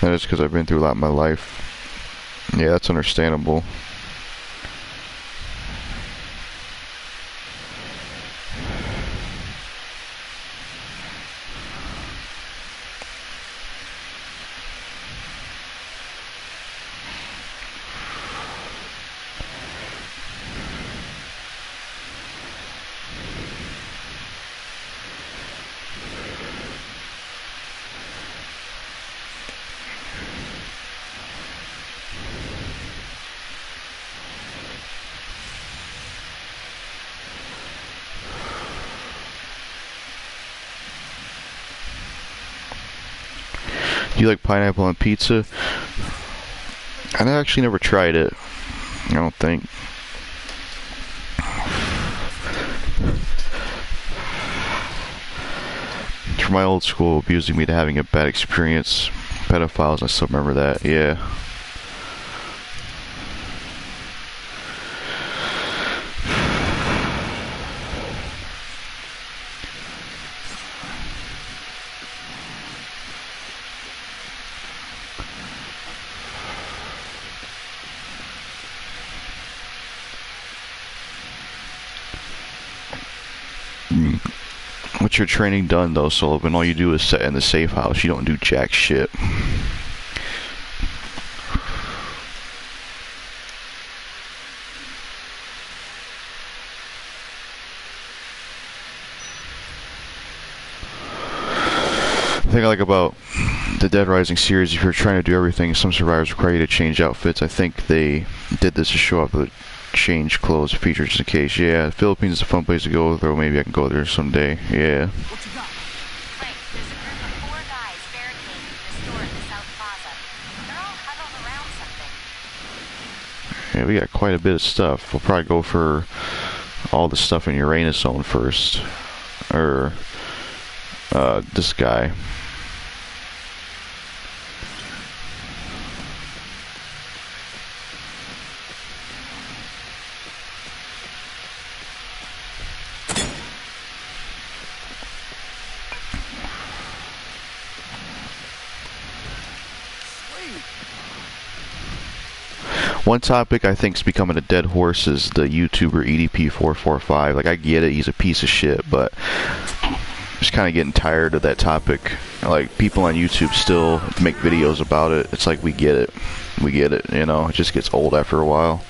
that is because I've been through a lot in my life. Yeah, that's understandable. Do you like pineapple on pizza? I actually never tried it. I don't think. From my old school, abusing me to having a bad experience. Pedophiles, I still remember that. Yeah. What's your training done though, Sullivan? All you do is sit in the safe house. You don't do jack shit. The thing I like about the Dead Rising series, if you're trying to do everything, some survivors require you to change outfits. I think they did this to show off the change clothes feature just in case. Yeah, the Philippines is a fun place to go, though maybe I can go there someday. Yeah. What you got? Frank, there's a group of 4 guys barricaded in the store at the South Plaza. They're all huddled around something. Yeah, we got quite a bit of stuff. We'll probably go for all the stuff in Uranus Zone first. Or, this guy. One topic I think's becoming a dead horse is the YouTuber EDP445. Like, I get it, he's a piece of shit, but I'm just kind of getting tired of that topic. Like, people on YouTube still make videos about it. It's like, we get it. We get it, you know? It just gets old after a while.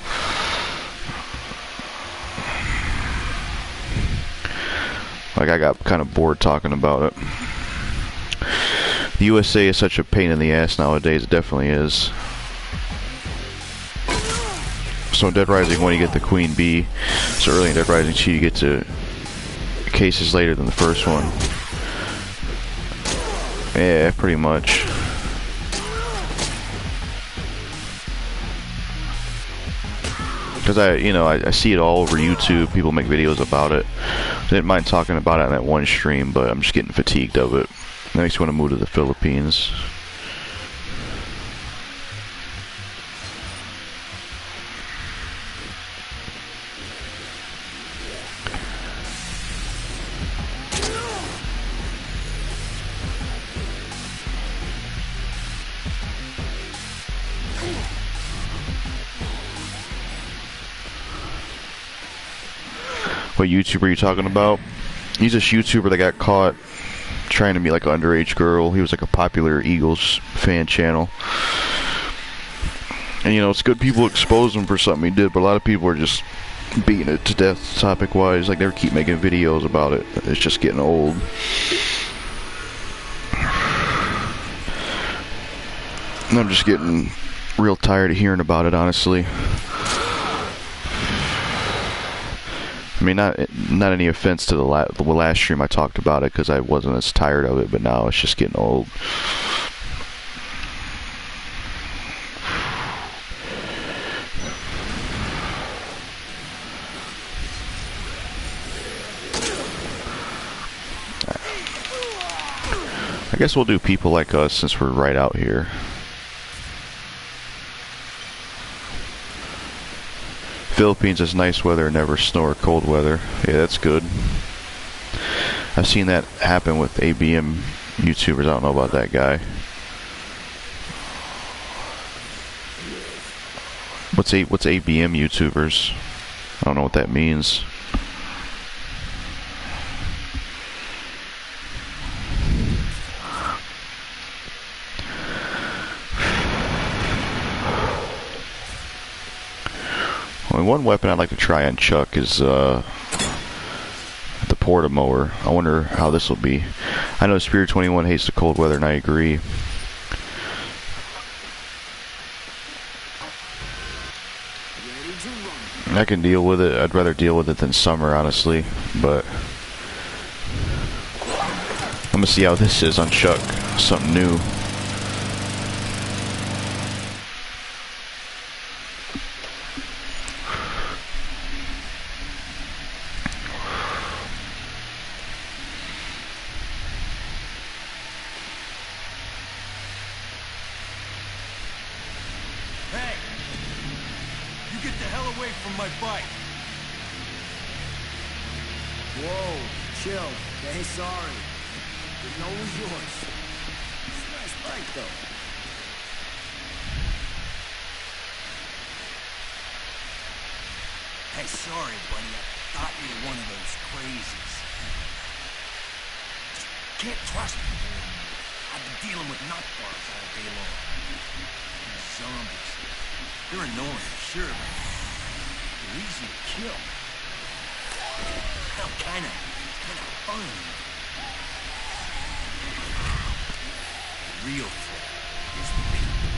Like, I got kind of bored talking about it. The USA is such a pain in the ass nowadays. It definitely is. So in Dead Rising 1 you get the Queen Bee. So early in Dead Rising 2 you get to cases later than the first one. Yeah, pretty much. Because I see it all over YouTube. People make videos about it. I didn't mind talking about it on that one stream, but I'm just getting fatigued of it. It makes me want to move to the Philippines. What YouTuber are you talking about? He's this YouTuber that got caught trying to meet like an underage girl. He was like a popular Eagles fan channel. And it's good people expose him for something he did, but a lot of people are just beating it to death topic wise. Like, they keep making videos about it. It's just getting old. And I'm just getting real tired of hearing about it, honestly. I mean, not any offense to the last stream I talked about it, because I wasn't as tired of it, but now it's just getting old. I guess we'll do people like us since we're right out here. Philippines has nice weather, never snow or cold weather. Yeah, that's good. I've seen that happen with ABM YouTubers. I don't know about that guy. What's ABM YouTubers? I don't know what that means. Only one weapon I'd like to try on Chuck is the Porta-mower. I wonder how this will be. I know Spirit 21 hates the cold weather, and I agree. I can deal with it. I'd rather deal with it than summer, honestly. But I'm gonna see how this is on Chuck. Something new. get the hell away from my bike. Whoa, chill. Okay, sorry. Didn't know it was yours. It's a nice bike, though. Hey, sorry, buddy. I thought you were one of those crazies. Just can't trust people anymore. I've been dealing with nut bars all day long. These zombies. They're annoying, sure, but they're easy to kill. Hell, kinda fun. The real threat is the people.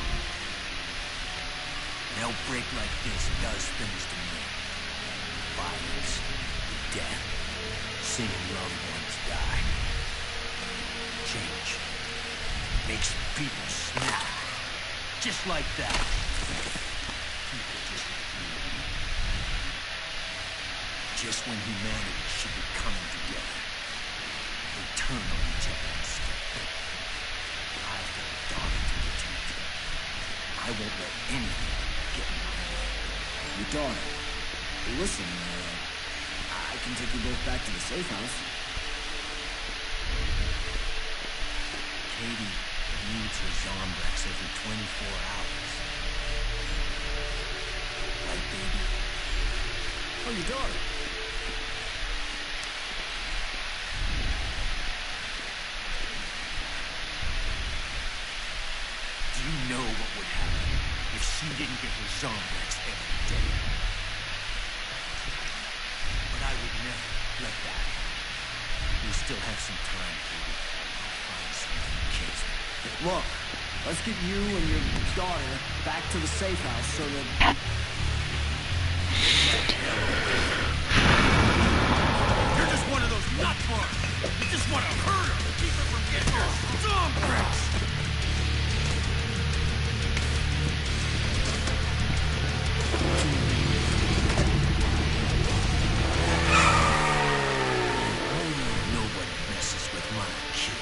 An outbreak like this does things to me. Violence, death, seeing loved ones die. Change. Makes people snap. Just like that. People just like me. Just when humanity should be coming together, they turn on each other instead. I've got a daughter to protect. I won't let anything get in my way. Your daughter. Hey, listen, I can take you both back to the safe house. Katie needs her Zombrex every 24 hours. Right, baby? Oh, your daughter. Do you know what would happen if she didn't get her Zombrex every day? But I would never let that happen. We still have some time, Katie. I'll find something, kids. Look, let's get you and your daughter back to the safe house so that... You're just one of those nut bars. You just want to hurt her to keep her from getting her Zombrex. Nobody messes with my kid.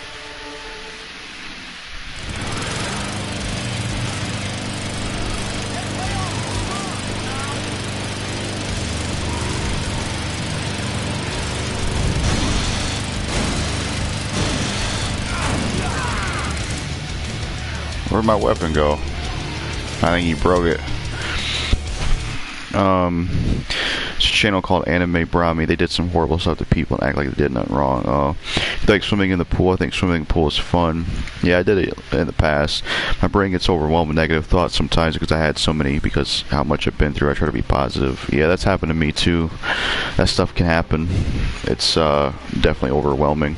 Where'd my weapon go? I think he broke it. It's a channel called Anime Brahmi. They did some horrible stuff to people and act like they did nothing wrong. If you like swimming in the pool, I think swimming in the pool is fun. Yeah, I did it in the past. My brain gets overwhelmed with negative thoughts sometimes because I had so many, because how much I've been through. I try to be positive. Yeah, that's happened to me too. That stuff can happen. It's definitely overwhelming.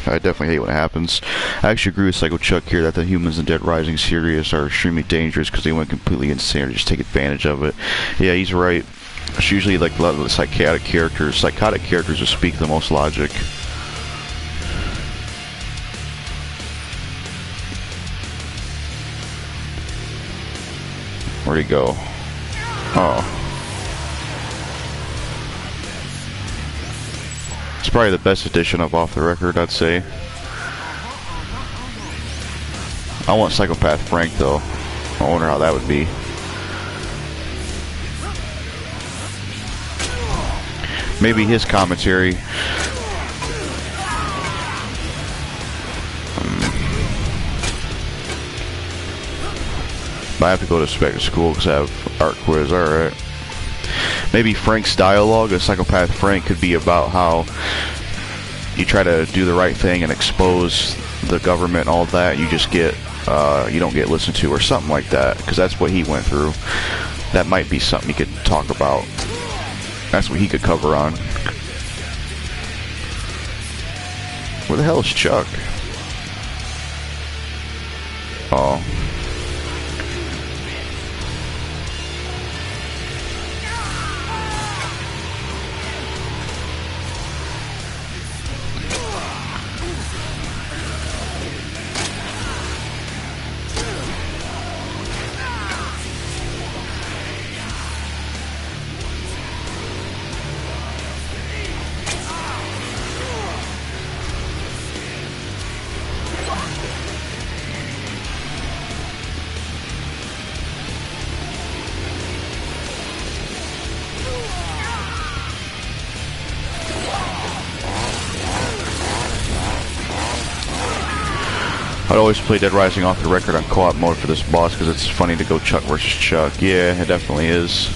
I definitely hate when it happens. I actually agree with Psycho Chuck here that the humans in Dead Rising series are extremely dangerous because they went completely insane or just take advantage of it. Yeah, he's right. It's usually like a lot of the psychotic characters. Psychotic characters just speak the most logic. Where'd he go? Oh. It's probably the best edition of Off the Record, I'd say. I want Psychopath Frank, though. I wonder how that would be. Maybe his commentary. I have to go to spec school because I have art quiz. Alright. Maybe Frank's dialogue as Psychopath Frank could be about how you try to do the right thing and expose the government and all that. You just get, you don't get listened to or something like that. Because that's what he went through. That might be something he could talk about. That's what he could cover on. Where the hell is Chuck? Oh. always play Dead Rising off the record on co-op mode for this boss because it's funny to go Chuck versus Chuck. Yeah, it definitely is.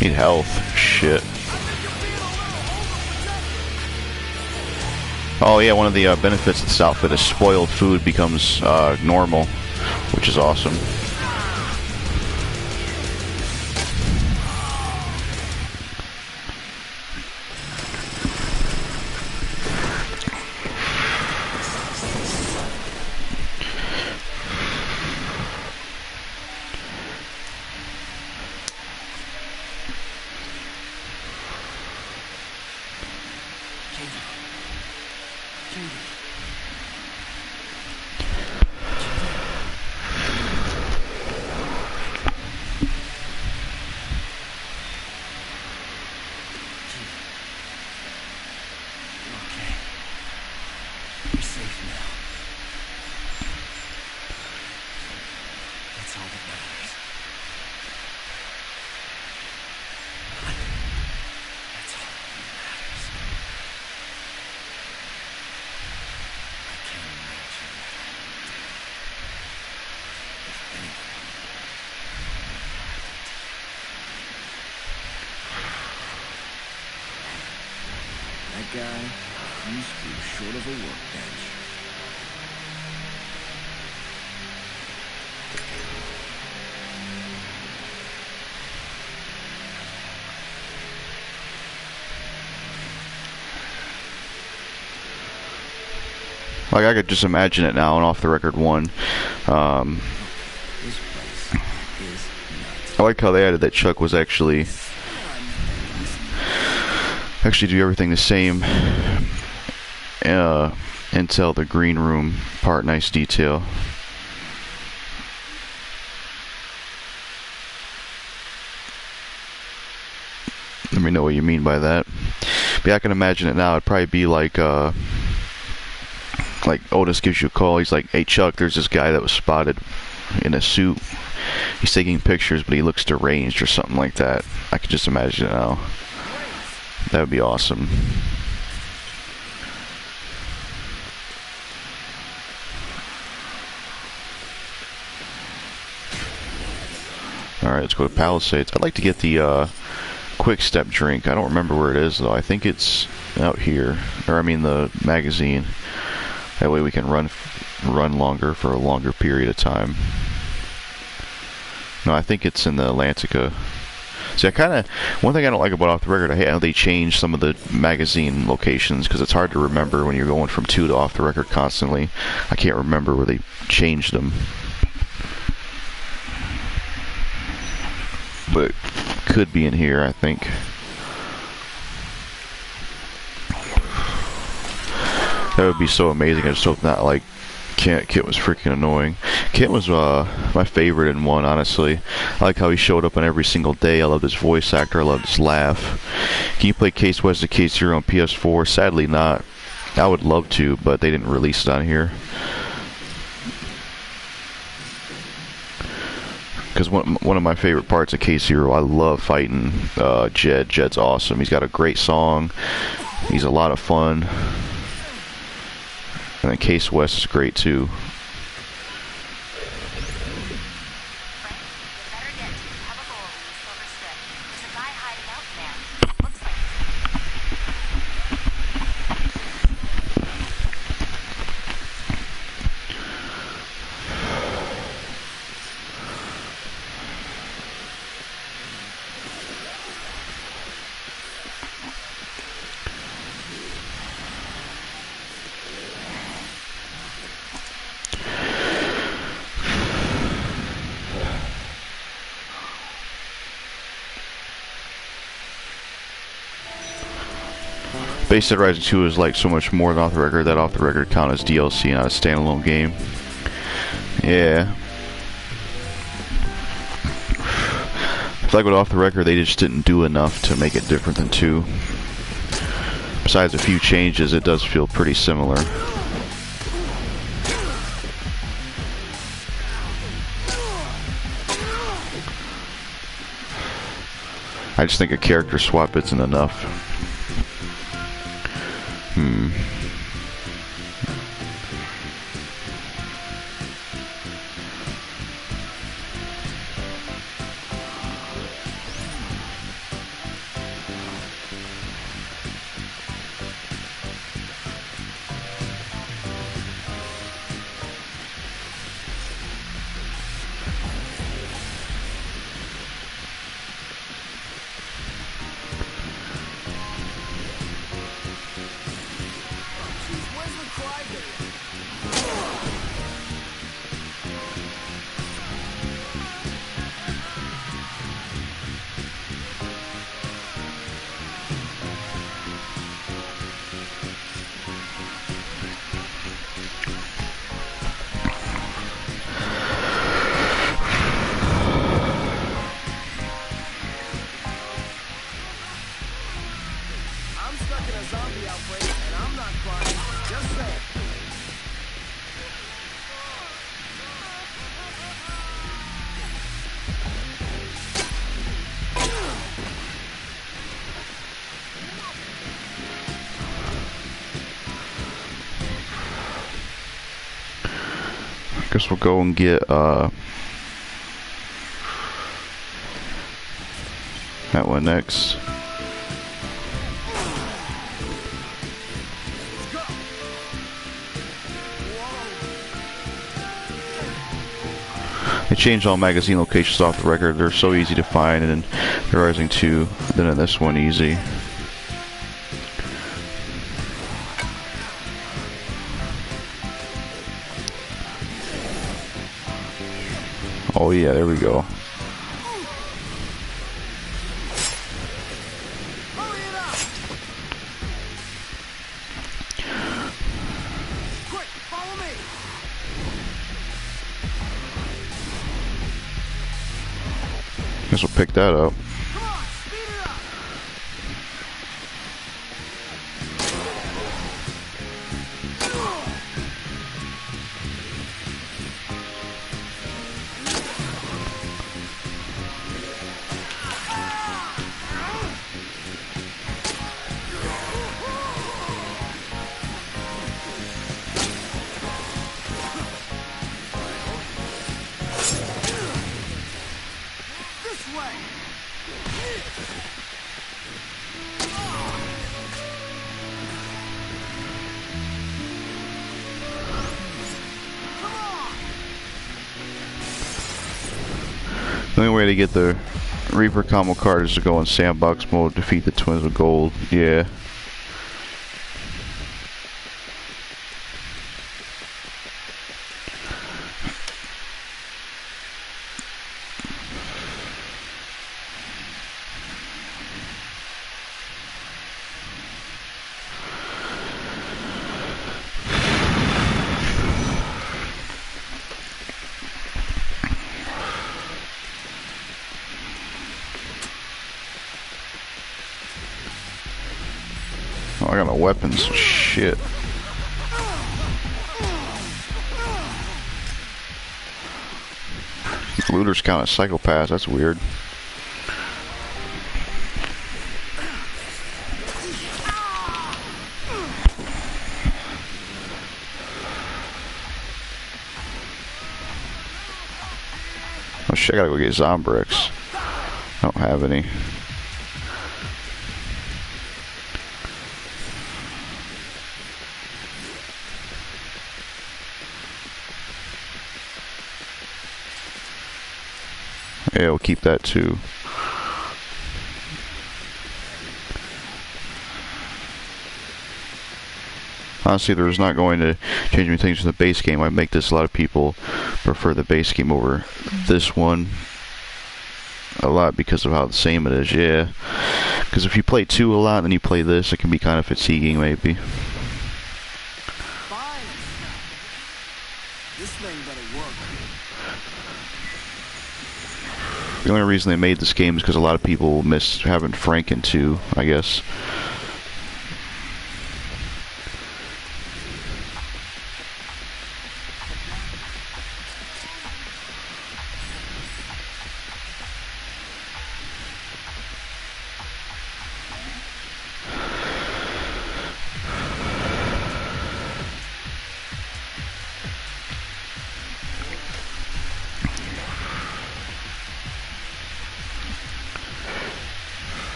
Need health. Shit. Oh yeah, one of the benefits of this outfit is spoiled food becomes normal, which is awesome. That guy used to be short of a workbench. Like, I could just imagine it now, and off the record one. This place is nuts. I like how they added that Chuck was actually do everything the same until the green room part. Nice detail. Let me know what you mean by that. But yeah, I can imagine it now. It'd probably be like Otis gives you a call. He's like, "Hey Chuck, there's this guy that was spotted in a suit. He's taking pictures, but he looks deranged," or something like that. I could just imagine it now. That would be awesome. Alright, let's go to Palisades. I'd like to get the quick step drink. I don't remember where it is though. I think it's out here. Or I mean the magazine. That way we can run longer for a longer period of time. No, I think it's in the Atlantica. See, one thing I don't like about Off the Record, I hate how they change some of the magazine locations, because it's hard to remember when you're going from 2 to Off the Record constantly. I can't remember where they changed them. But it could be in here, I think. That would be so amazing. I just hope not, like, Kit was freaking annoying. Kit was my favorite in 1, honestly. I like how he showed up on every single day. I loved his voice actor. I loved his laugh. Can you play Case West and Case Zero on PS4? Sadly not. I would love to, but they didn't release it on here. Because one of my favorite parts of Case Zero, I love fighting Jed. Jed's awesome. He's got a great song. He's a lot of fun. And then Case West is great too. Base Dead Rising 2 is like so much more than Off the Record. That Off the Record count as DLC, not a standalone game. Yeah. I feel like with Off the Record, they just didn't do enough to make it different than 2. Besides a few changes, it does feel pretty similar. I just think a character swap isn't enough. Jeez, where's the crybaby? I'm stuck in a zombie outbreak, and I'm not crying. Just saying. Guess we'll go and get that one next. They changed all magazine locations off the record. They're so easy to find, and in the Rising 2, then in this one easy. Oh yeah, there we go. Hurry it up! Quick, follow me! Guess we'll pick that up. Come on, speed it up! This way! Come on! The only way to get the Reaper combo card is to go in sandbox mode, defeat the twins with gold. Yeah. Oh, I got no weapons. Shit. Looters count as psychopaths. That's weird. Oh shit, I gotta go get Zombricks. I don't have any. Yeah, we'll keep that too. Honestly, there's not going to change many things from the base game. I make this, a lot of people prefer the base game over this one a lot because of how the same it is, yeah. Because if you play 2 a lot and then you play this, it can be kind of fatiguing maybe. Fine. This thing better work. The only reason they made this game is because a lot of people miss having Frank in 2, I guess.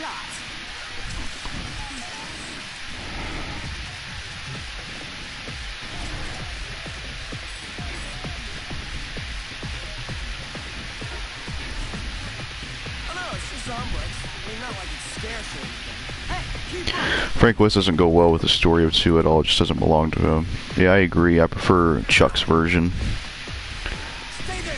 shot. Oh no, it's just omelets. I mean, not like it's scarce or anything. Hey, keep up. Frank West doesn't go well with the story of 2 at all. It just doesn't belong to him. Yeah, I agree. I prefer Chuck's version. Stay there.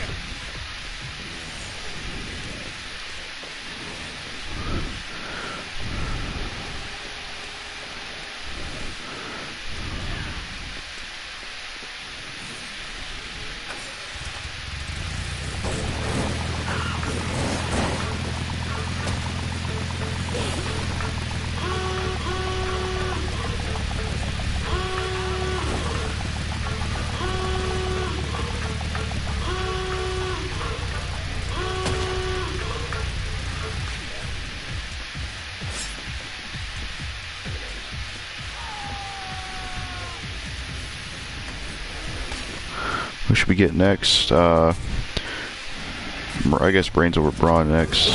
Who should we get next? I guess Brains over Brawn next.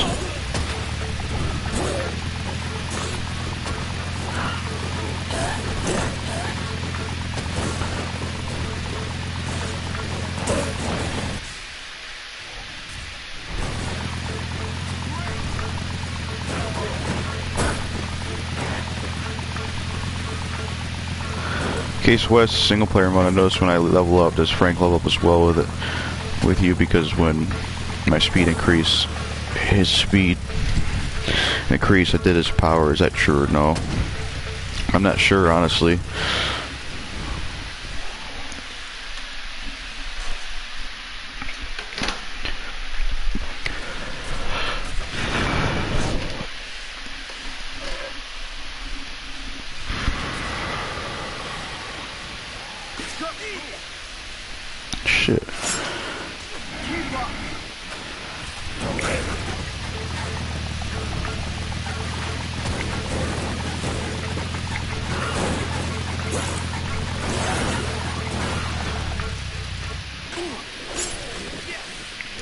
Case West single player mode. I noticed when I level up, does Frank level up as well with you? Because when my speed increased, his speed increased. I did his power. Is that true or no? I'm not sure, honestly. Shit.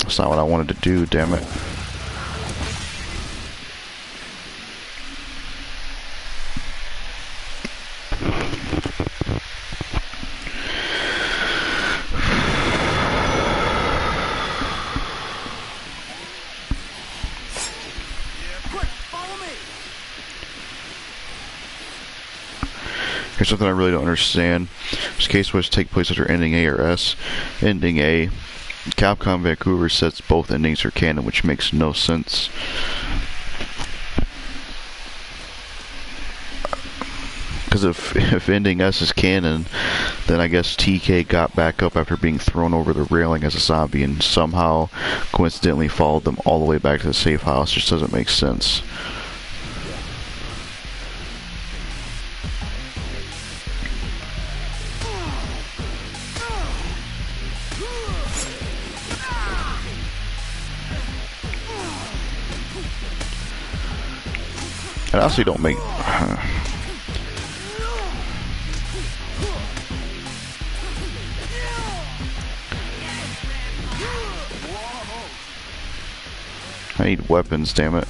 That's not what I wanted to do, damn it. Here's something I really don't understand. This case was take place after ending A or S. Ending A. Capcom Vancouver says both endings are canon, which makes no sense. Because if ending S is canon, then I guess TK got back up after being thrown over the railing as a zombie and somehow coincidentally followed them all the way back to the safe house. Just doesn't make sense. I honestly don't make... I need weapons, damn it.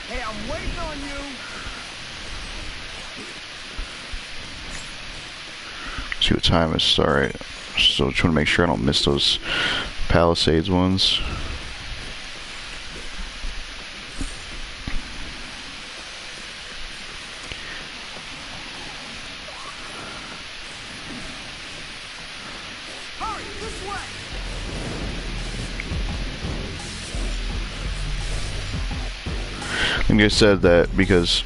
Hey, I'm waiting on you. See what time it's alright. So just want to make sure I don't miss those Palisades ones. Hurry, this way. I think I said that because,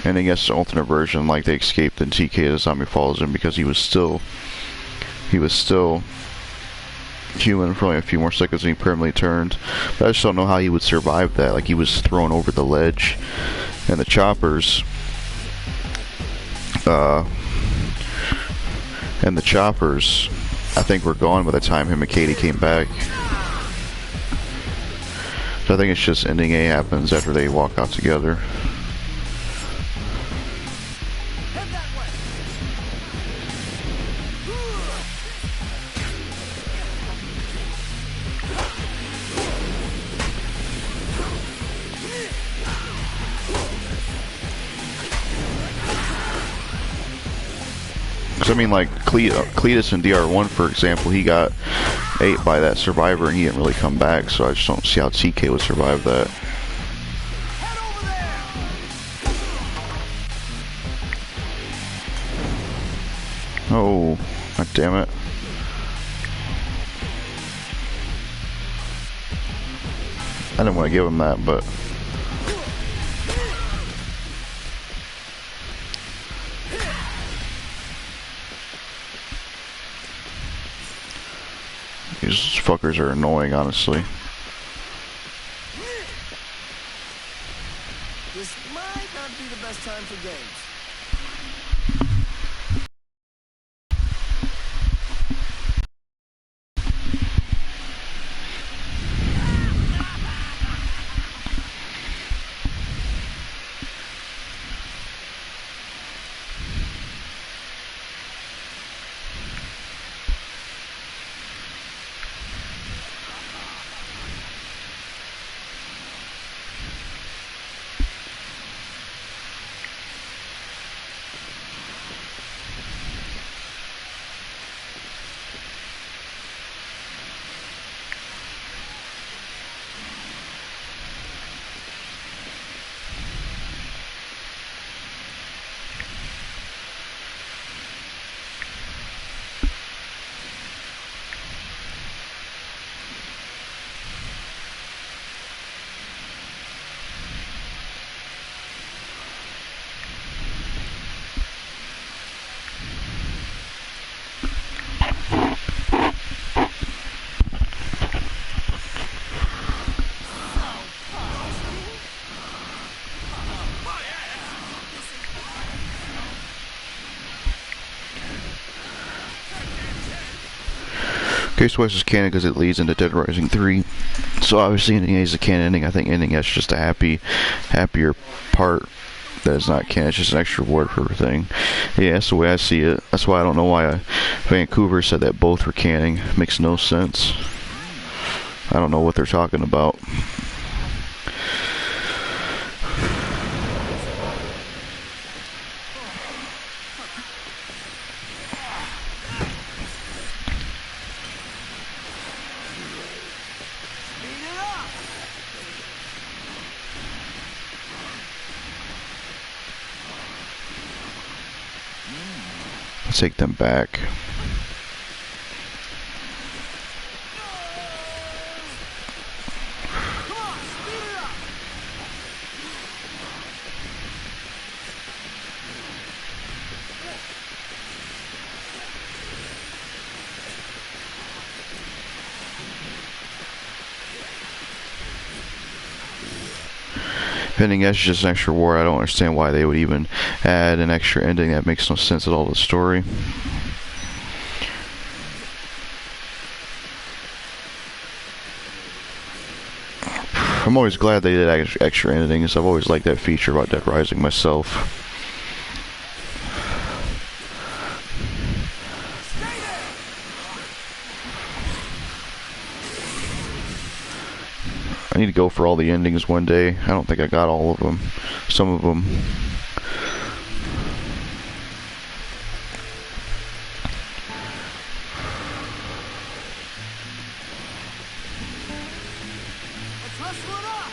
and I guess the alternate version, like they escaped and TK the zombie follows him because he was still human for only a few more seconds and he permanently turned. But I just don't know how he would survive that. Like, he was thrown over the ledge and the choppers I think were gone by the time him and Katie came back. So I think it's just ending A happens after they walk out together. Head that way. Because I mean, like Cletus in DR1, for example, he got ate by that survivor and he didn't really come back. So I just don't see how TK would survive that. Head over there! Oh, god damn it. I didn't want to give him that, but these fuckers are annoying, honestly. This might not be the best time for games. Case West is canon because it leads into Dead Rising 3. So obviously ending A is a canon ending. I think ending S is just a happier part that is not canon. It's just an extra reward for everything. Yeah, that's the way I see it. That's why I don't know why Vancouver said that both were canon. Makes no sense. I don't know what they're talking about. Let's take them back. Ending S is just an extra war. I don't understand why they would even add an extra ending. That makes no sense at all to the story. I'm always glad they did extra endings. I've always liked that feature about Dead Rising myself. I need to go for all the endings one day. I don't think I got all of them. Some of them. Let's hustle it up!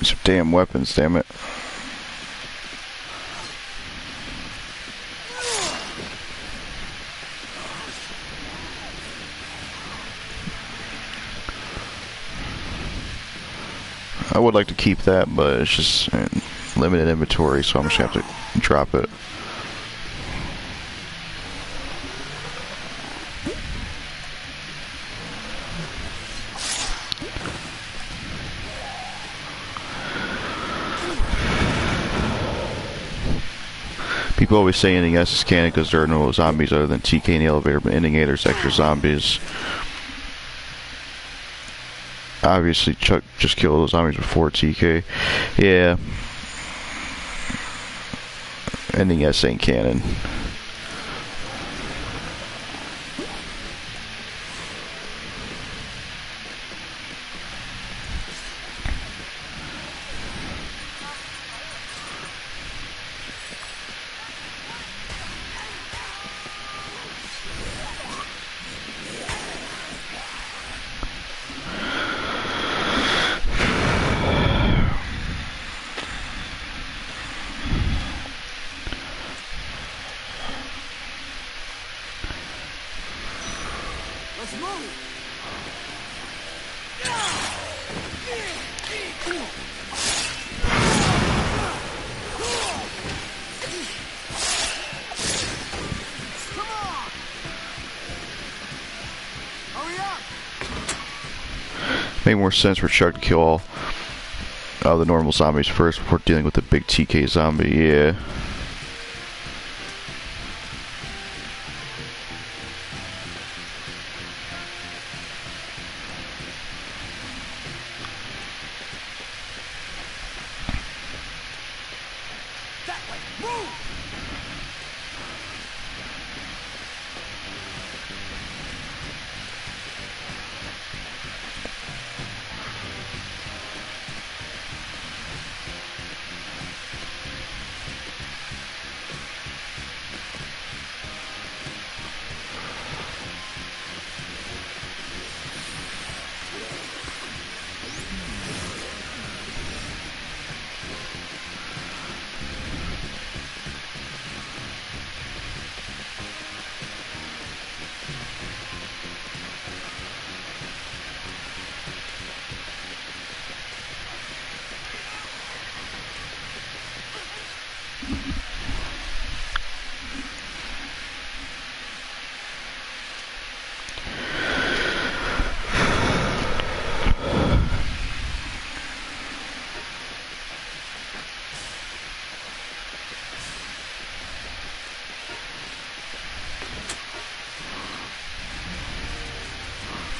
Some damn weapons, damn it. I would like to keep that, but it's just limited inventory, so I'm just gonna have to drop it. People always say ending S is canon because there are no zombies other than TK in the elevator, but ending A there's extra zombies. Obviously, Chuck just killed those zombies before TK. Yeah. Ending S ain't canon. Let's move! Come on! Hurry up! Make more sense for Chuck to kill all the normal zombies first before dealing with the big TK zombie. Yeah. That way! Move!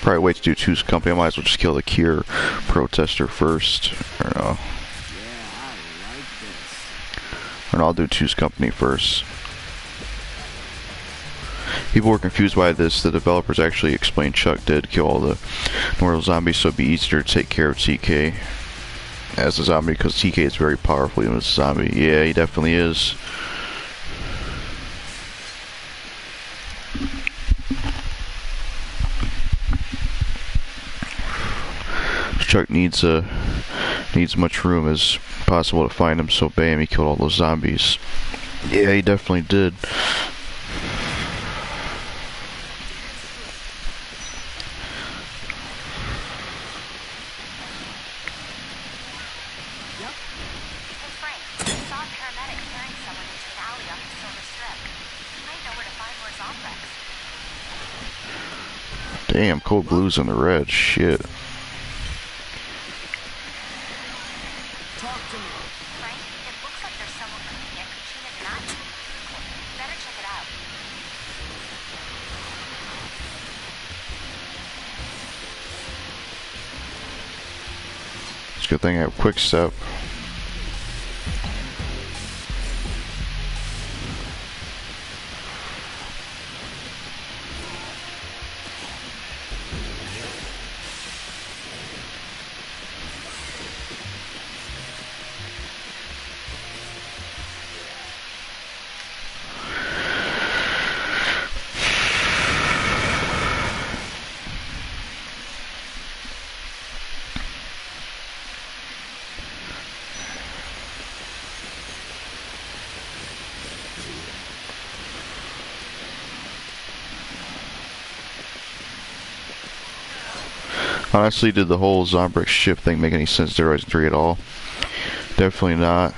Probably wait to do two's company. I might as well just kill the Cure protester first. Or no. Yeah, I like this. Or no, I'll do two's company first. People were confused by this. The developers actually explained Chuck did kill all the normal zombies, so it'd be easier to take care of TK as a zombie, because TK is very powerful even as a zombie. Yeah, he definitely is. Chuck needs much room as possible to find him, so bam, he killed all those zombies. Yeah, he definitely did. Hey Frank, I saw a paramedic carrying someone into an alley off the Silver Strip. You might know where to find more Zombrex. Damn, cold blues in the red. Shit. Talk to me. Frank, it looks like there's someone cleaning at Cucina Donati. Better check it out. It's a good thing I have quick step. Honestly, did the whole Zombrex ship thing make any sense to Horizon 3 at all? Definitely not.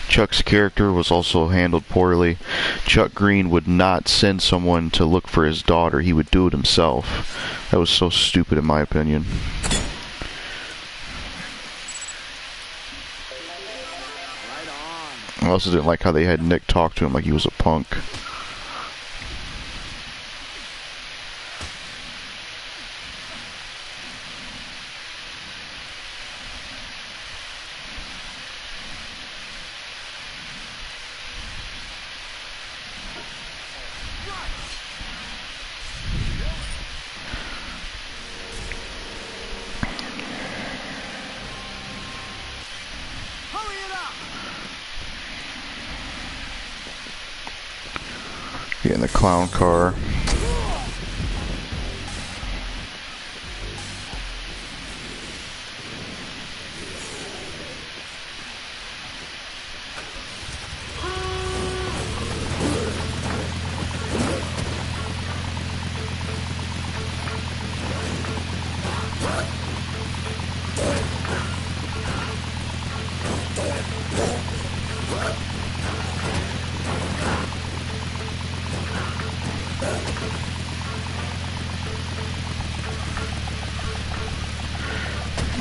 Chuck's character was also handled poorly. Chuck Green would not send someone to look for his daughter. He would do it himself. That was so stupid in my opinion. Right on. I also didn't like how they had Nick talk to him like he was a punk. Get in the clown car.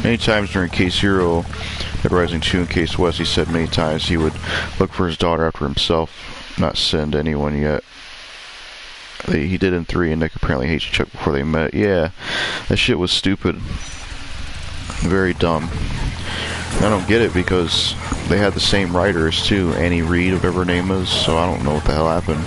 Many times during Case Zero, Dead Rising 2 and Case West, he said many times he would look for his daughter after himself, not send anyone yet. He did in 3, and Nick apparently hates Chuck before they met. Yeah, that shit was stupid. Very dumb. I don't get it because they had the same writers too, Annie Reed, whatever her name is, so I don't know what the hell happened.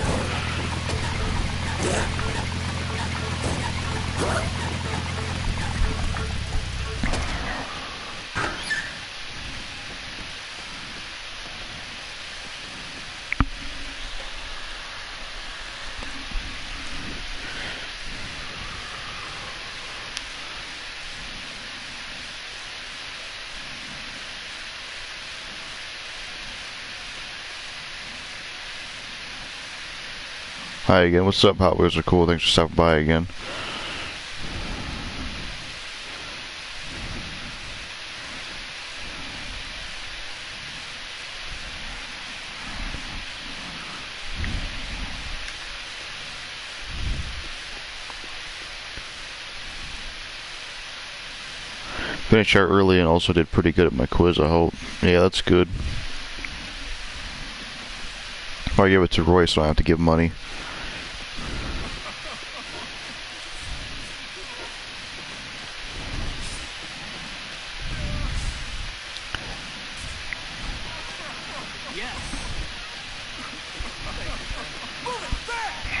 Hi again, what's up, Hot Wheels are cool, thanks for stopping by again. Finished out early and also did pretty good at my quiz, I hope. Yeah, that's good. I'll give it to Roy so I don't have to give money.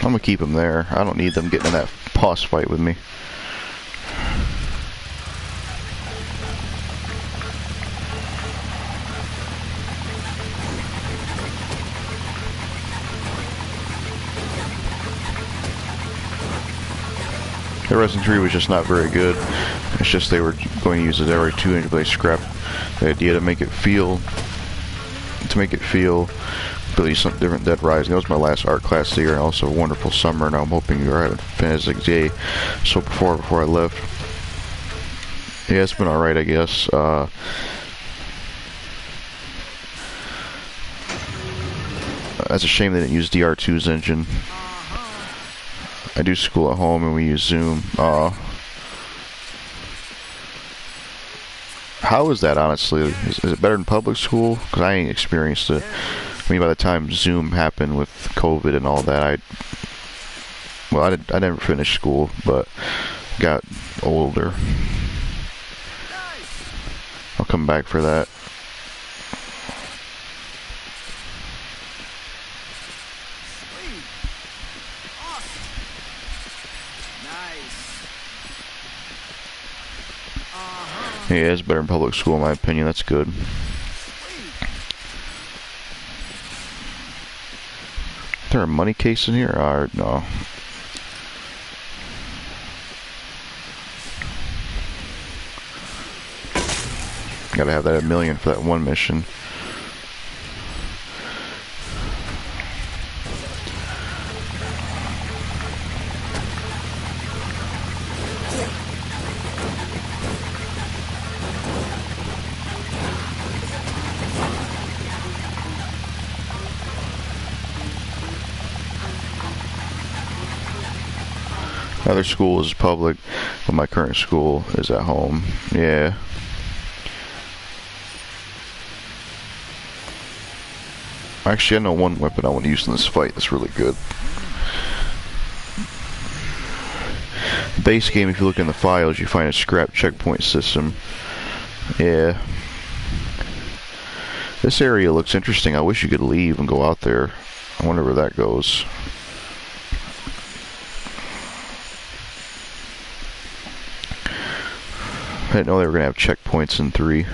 I'm gonna keep him there. I don't need them getting in that boss fight with me. The Resident 3 was just not very good. It's just they were going to use it every 200, but they scrapped the idea to make it feel really something different. Dead Rising. That was my last art class of the year, and also a wonderful summer. And I'm hoping you're having a fantastic day. So before I left, yeah, it's been all right, I guess. That's a shame they didn't use DR2's engine. I do school at home and we use Zoom. How is that, honestly? Is it better than public school? Because I ain't experienced it. I mean, by the time Zoom happened with COVID and all that, I never finished school, but got older. I'll come back for that. Yeah, it's better than public school in my opinion. That's good. Is there a money case in here? Or no. Gotta have that $1 million for that one mission. Other school is public, but my current school is at home. Yeah. Actually, I know one weapon I want to use in this fight that's really good. Base game, if you look in the files, you find a scrap checkpoint system. Yeah. This area looks interesting. I wish you could leave and go out there. I wonder where that goes. I didn't know they were going to have checkpoints in 3.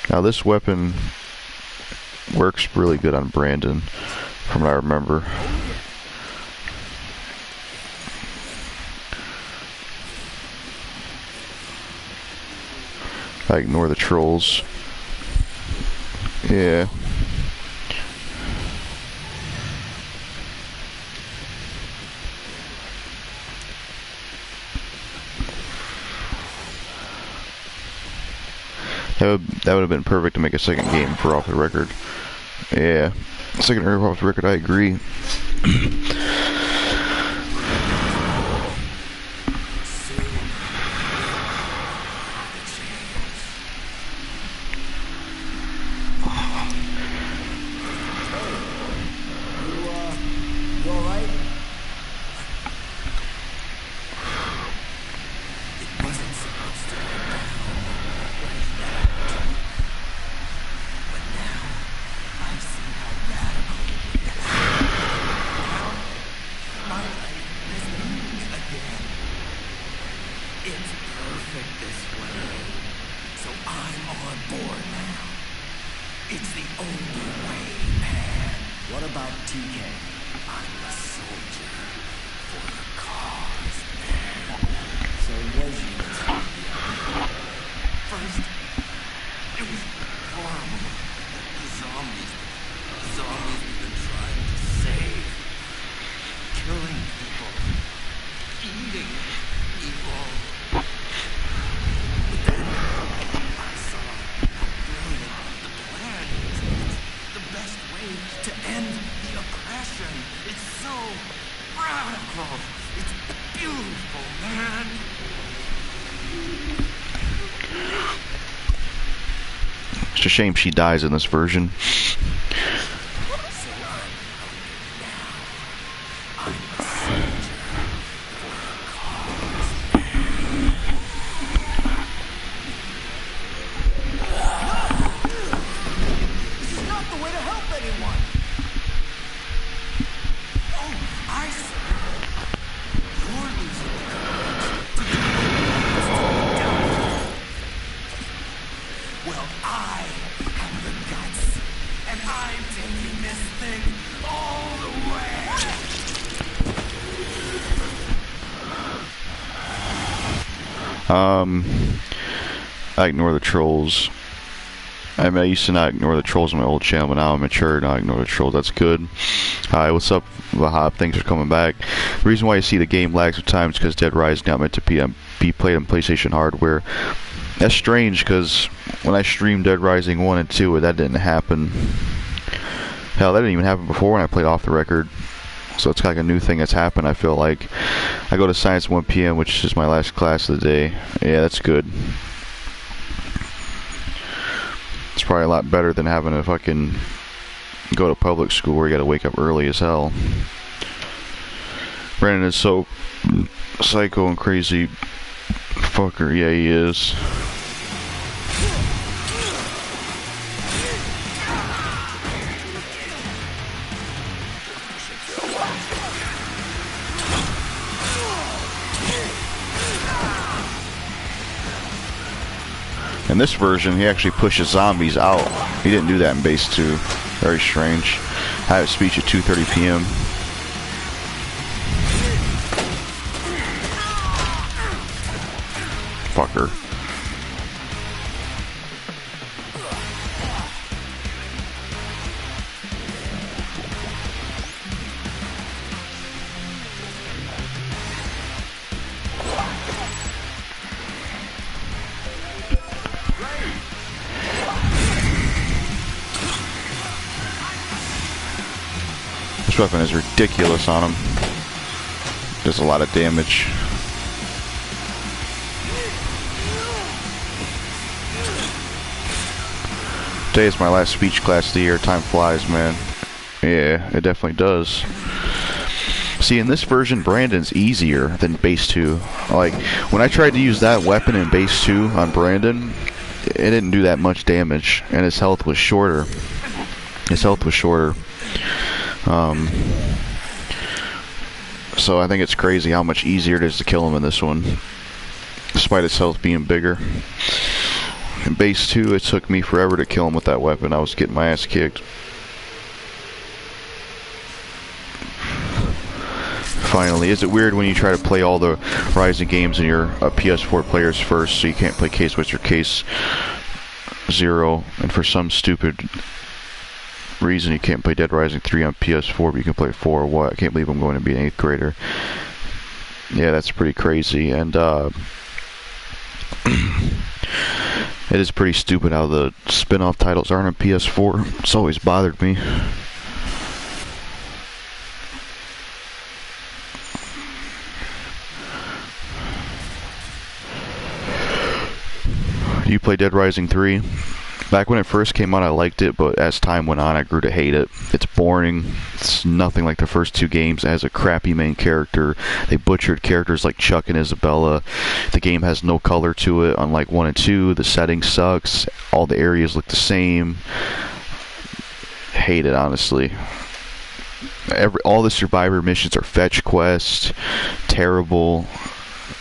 Now this weapon works really good on Brandon, from what I remember. I ignore the trolls. Yeah. That would have been perfect to make a second game for Off the Record. Yeah. Second game Off the Record, I agree. You alright? It wasn't supposed to go down like that. But now, I see how radical it is. Now, my life is moving again. It's perfect this way. So I'm on board now. It's the only way, man. What about TK? I'm a soldier for the cause, man. So where's you? First, it was horrible. The zombies we've been trying to save. Killing people. Eating evil. But then, I saw how brilliant the plan is. It's the best way to end the oppression. It's so radical. It's beautiful, man. It's a shame she dies in this version. This is not the way to help anyone. Oh, I see. You're losing the courage to do what needs to be done. Well, I have the guts, and I'm taking this thing all the way. I ignore the trolls. I mean, I used to not ignore the trolls on my old channel, but now I'm mature and I ignore the trolls. That's good. Hi, what's up, Wahab? Thanks for coming back. The reason why you see the game lag sometimes is because Dead Rise is not meant to be played on PlayStation hardware. That's strange, because when I streamed Dead Rising 1 and 2, that didn't happen. Hell, that didn't even happen before when I played Off the Record. So it's like a new thing that's happened, I feel like. I go to Science 1 p.m., which is my last class of the day. Yeah, that's good. It's probably a lot better than having to fucking go to public school where you gotta wake up early as hell. Brandon is so psycho and crazy. Fucker, yeah, he is. In this version, he actually pushes zombies out. He didn't do that in base 2. Very strange. I have speech at 2:30 p.m. Fucker. This weapon is ridiculous on him. Does a lot of damage. Today is my last speech class of the year. Time flies, man. Yeah, it definitely does. See, in this version, Brandon's easier than base 2. Like, when I tried to use that weapon in base 2 on Brandon, it didn't do that much damage, and his health was shorter. So I think it's crazy how much easier it is to kill him in this one, despite his health being bigger. In base 2, it took me forever to kill him with that weapon. I was getting my ass kicked. finally. Is it weird when you try to play all the Rising games and you're PS4 players first, so you can't play Case Western Case 0, and for some stupid reason you can't play Dead Rising 3 on PS4, but you can play 4 or what? I can't believe I'm going to be an 8th grader. Yeah, that's pretty crazy, and it is pretty stupid how the spin-off titles aren't on PS4. It's always bothered me. Do you play Dead Rising 3? Back when it first came out, I liked it, but as time went on, I grew to hate it. It's boring. It's nothing like the first 2 games. It has a crappy main character. They butchered characters like Chuck and Isabella. The game has no color to it, unlike 1 and 2. The setting sucks. All the areas look the same. Hate it, honestly. All the survivor missions are fetch quests. Terrible.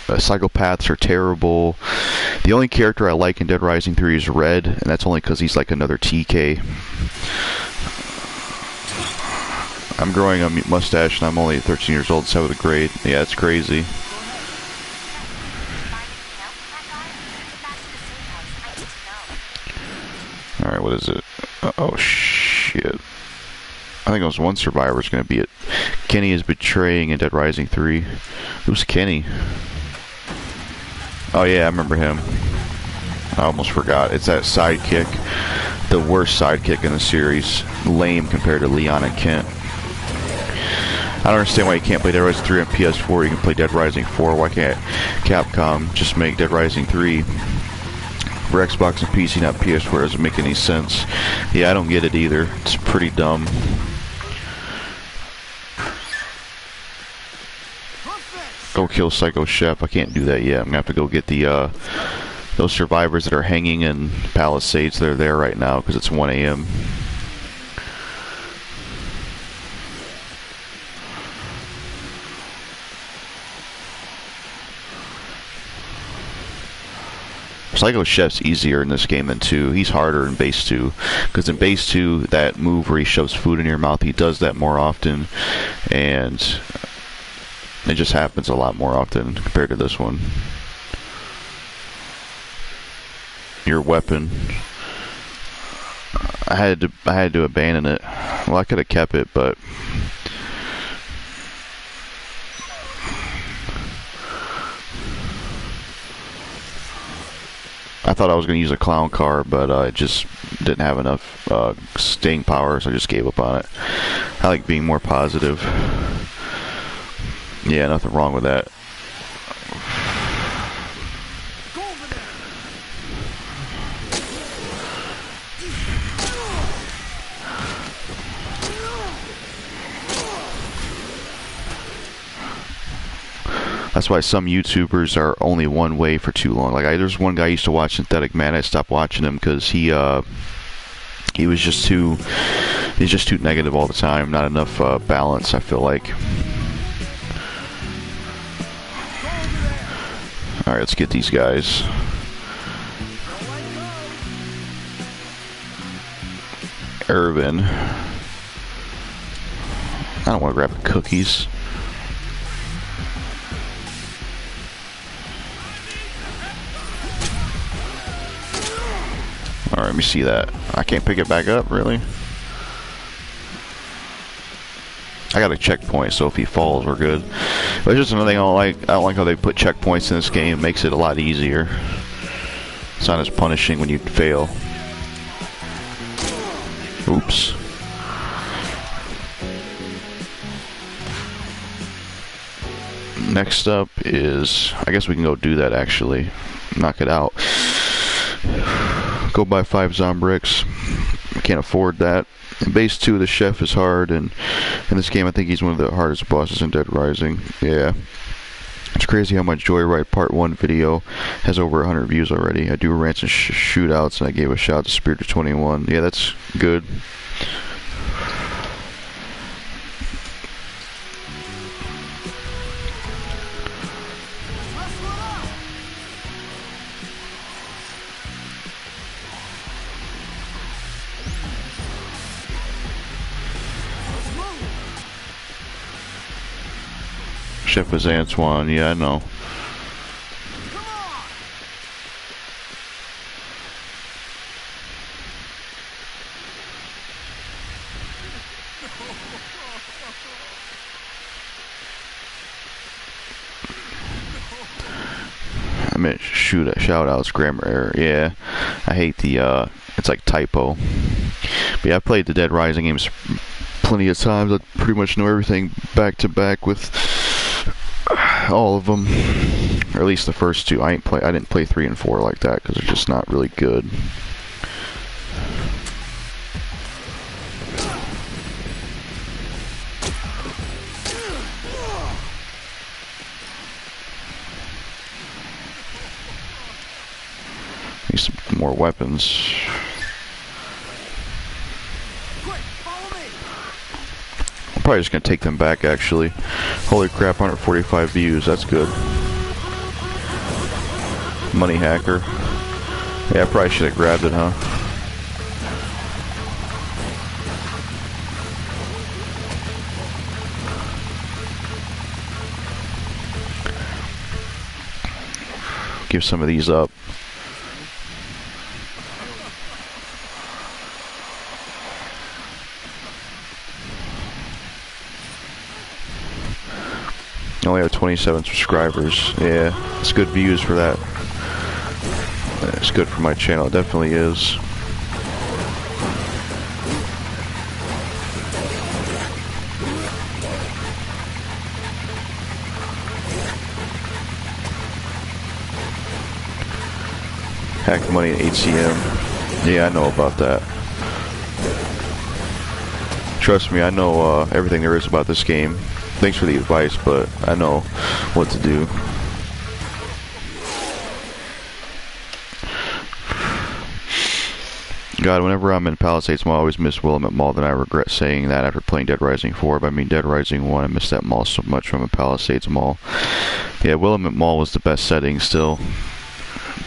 Psychopaths are terrible. The only character I like in Dead Rising 3 is Red, and that's only because he's like another TK. I'm growing a mustache and I'm only 13 years old, 7th grade. Yeah, it's crazy. Alright, what is it? Oh, shit. I think it was one survivor's gonna be it. Kenny is betraying in Dead Rising 3. Who's Kenny? Oh yeah, I remember him. I almost forgot. It's that sidekick. The worst sidekick in the series. Lame compared to Leon and Kent. I don't understand why you can't play Dead Rising 3 on PS4. You can play Dead Rising 4. Why can't Capcom just make Dead Rising 3 for Xbox and PC, not PS4? It doesn't make any sense. Yeah, I don't get it either. It's pretty dumb. Go kill Psycho Chef. I can't do that yet. I'm gonna have to go get the those survivors that are hanging in Palisades. They're there right now because it's 1 a.m. Psycho Chef's easier in this game than 2. He's harder in base 2. Because in base 2, that move where he shoves food in your mouth, he does that more often. And it just happens a lot more often compared to this one. Your weapon. I had to abandon it. Well, I could have kept it, but I thought I was going to use a clown car, but I just didn't have enough staying power, so I just gave up on it. I like being more positive. Yeah, nothing wrong with that. That's why some YouTubers are only one way for too long. Like there's one guy I used to watch, Synthetic Man. I stopped watching him because he was just too negative all the time. Not enough balance, I feel like. All right, let's get these guys. Irvin. I don't want to grab the cookies. Alright, let me see that. I can't pick it back up, really? I got a checkpoint, so if he falls, we're good. But it's just another thing I don't like. I don't like how they put checkpoints in this game. It makes it a lot easier. It's not as punishing when you fail. Oops. Next up is... I guess we can go do that, actually. Knock it out. Go buy 5 Zombricks. I can't afford that. In base 2, the chef is hard, and in this game, I think he's one of the hardest bosses in Dead Rising. Yeah. It's crazy how much Joyride Part 1 video has over 100 views already. I do rants and shootouts, and I gave a shout out to Spirit 21. Yeah, that's good. Chef is Antoine. Yeah, I know. Come on! I meant shout outs, grammar error. Yeah, I hate the it's like typo. But yeah, I played the Dead Rising games plenty of times. I pretty much know everything back to back with all of them, or at least the first two. I didn't play 3 and 4 like that because they're just not really good. Need some more weapons. Quick, follow me! I'm probably just gonna take them back actually. Holy crap, 145 views, that's good. Money hacker. Yeah, I probably should have grabbed it, huh? Give some of these up. I only have 27 subscribers. Yeah, it's good views for that. It's good for my channel. It definitely is. Hack money at ATM. Yeah, I know about that. Trust me, I know everything there is about this game. Thanks for the advice, but I know what to do. God, whenever I'm in Palisades Mall, I always miss Willamette Mall. Then I regret saying that after playing Dead Rising 4. But I mean, Dead Rising 1, I miss that mall so much from a Palisades Mall. Yeah, Willamette Mall was the best setting still.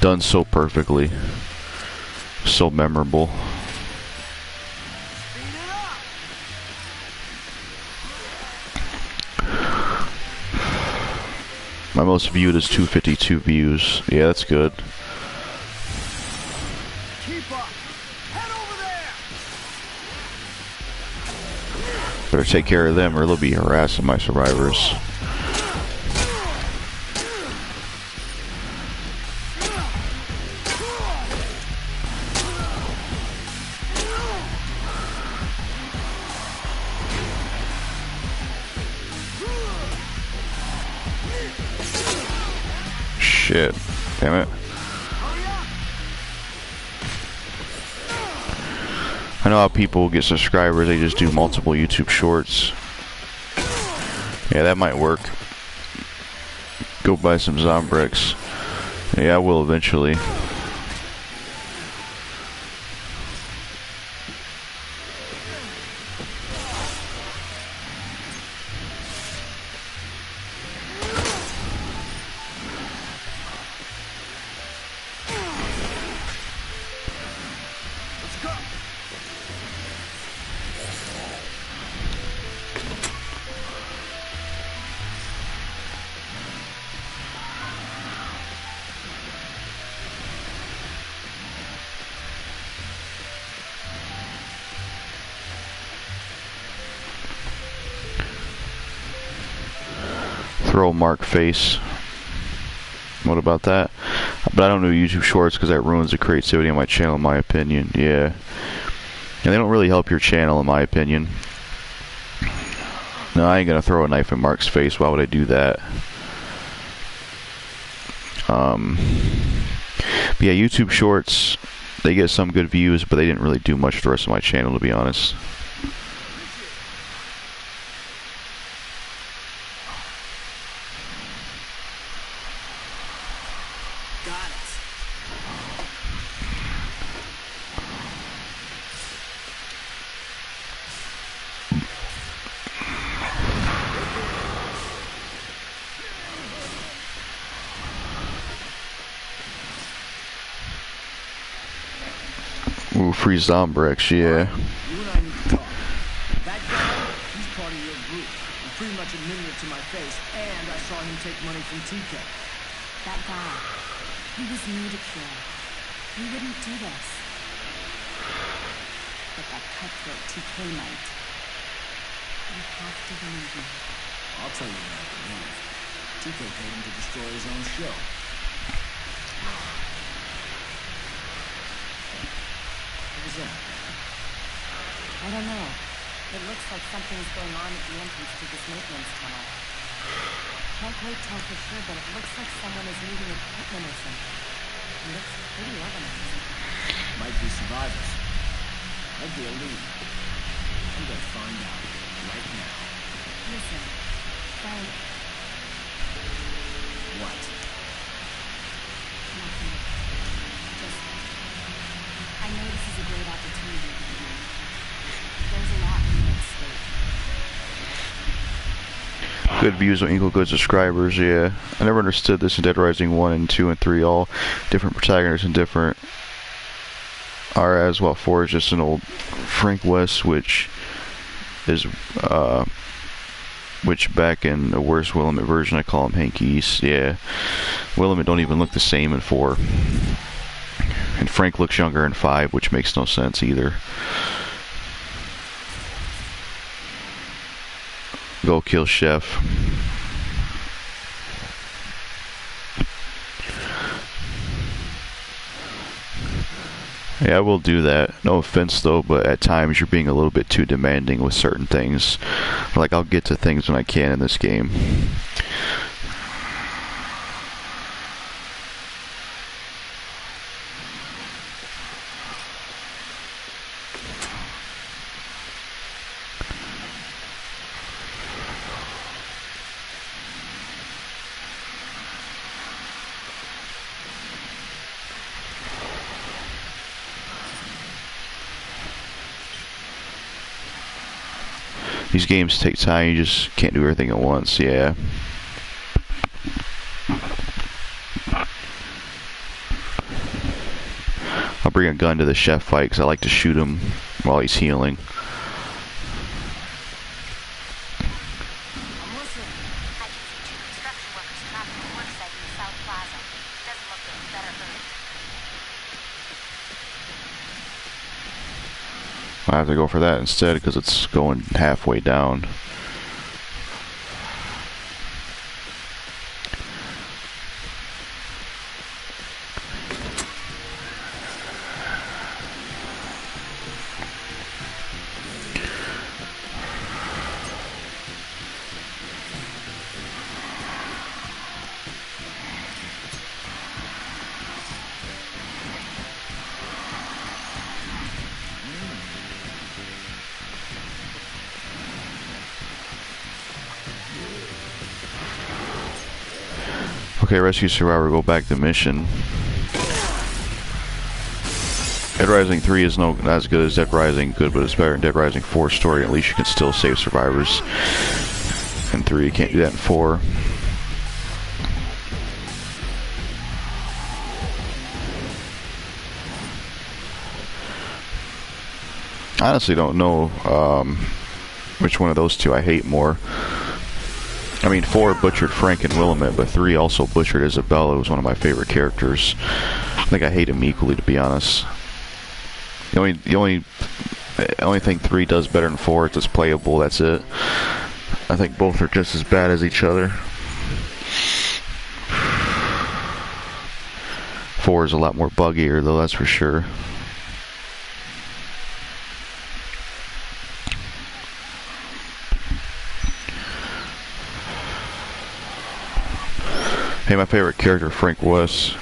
Done so perfectly. So memorable. My most viewed is 252 views. Yeah, that's good. Keep up! Head over there! Better take care of them or they'll be harassing my survivors. Shit. Damn it. I know how people get subscribers, they just do multiple YouTube shorts. Yeah, that might work. Go buy some Zombrex. Yeah, I will eventually. Throw mark face. What about that? But I don't do YouTube shorts because that ruins the creativity of my channel in my opinion. Yeah. And they don't really help your channel in my opinion. No, I ain't gonna throw a knife in Mark's face. Why would I do that? But yeah, YouTube shorts, they get some good views, but they didn't really do much for the rest of my channel, to be honest. Got it. Ooh, free Zombrex, yeah. You and I need to talk. That guy, he's part of your group. You pretty much admitted it to my face, and I money from TK. That guy, he was new to Cure. He wouldn't do this. But that cutthroat TK might. You have to believe me. I'll tell you what I believe. TK paid him to destroy his own show. What was that? I don't know. It looks like something's going on at the entrance to this maintenance tunnel. Can't quite tell for sure, but it looks like someone is moving equipment or something. It looks pretty organized. Might be survivors. Might be a lead. I'm gonna find out right now. Listen, Frank, What? nothing. Just, I know this is a great opportunity for you. There's a lot more at stake. Good views will equal good subscribers, yeah. I never understood this in Dead Rising 1 and 2 and 3, all different protagonists and different RAs, while 4 is just an old Frank West, which is, which back in the worst Willamette version, I call him Hank East, yeah. Willamette don't even look the same in 4. And Frank looks younger in 5, which makes no sense either. Go kill Chef. Yeah, I will do that. No offense though, but at times you're being a little bit too demanding with certain things. Like, I'll get to things when I can in this game. These games take time, you just can't do everything at once, yeah. I'll bring a gun to the chef fight because I like to shoot him while he's healing. I'm listening. I can see 2 construction workers trapped in the work site in the South Plaza. Doesn't look good. Better hurry. I have to go for that instead because it's going halfway down. Okay, rescue survivor, go back to mission. Dead Rising 3 is not as good as Dead Rising, good, but it's better than Dead Rising 4 story. At least you can still save survivors. In 3, you can't do that in 4. I honestly don't know which one of those two I hate more. I mean, 4 butchered Frank and Willamette, but 3 also butchered Isabella, who was one of my favorite characters. I think I hate him equally, to be honest. The only thing 3 does better than 4 is it's playable, that's it. I think both are just as bad as each other. 4 is a lot more buggier, though, that's for sure. Hey, my favorite character, Frank West.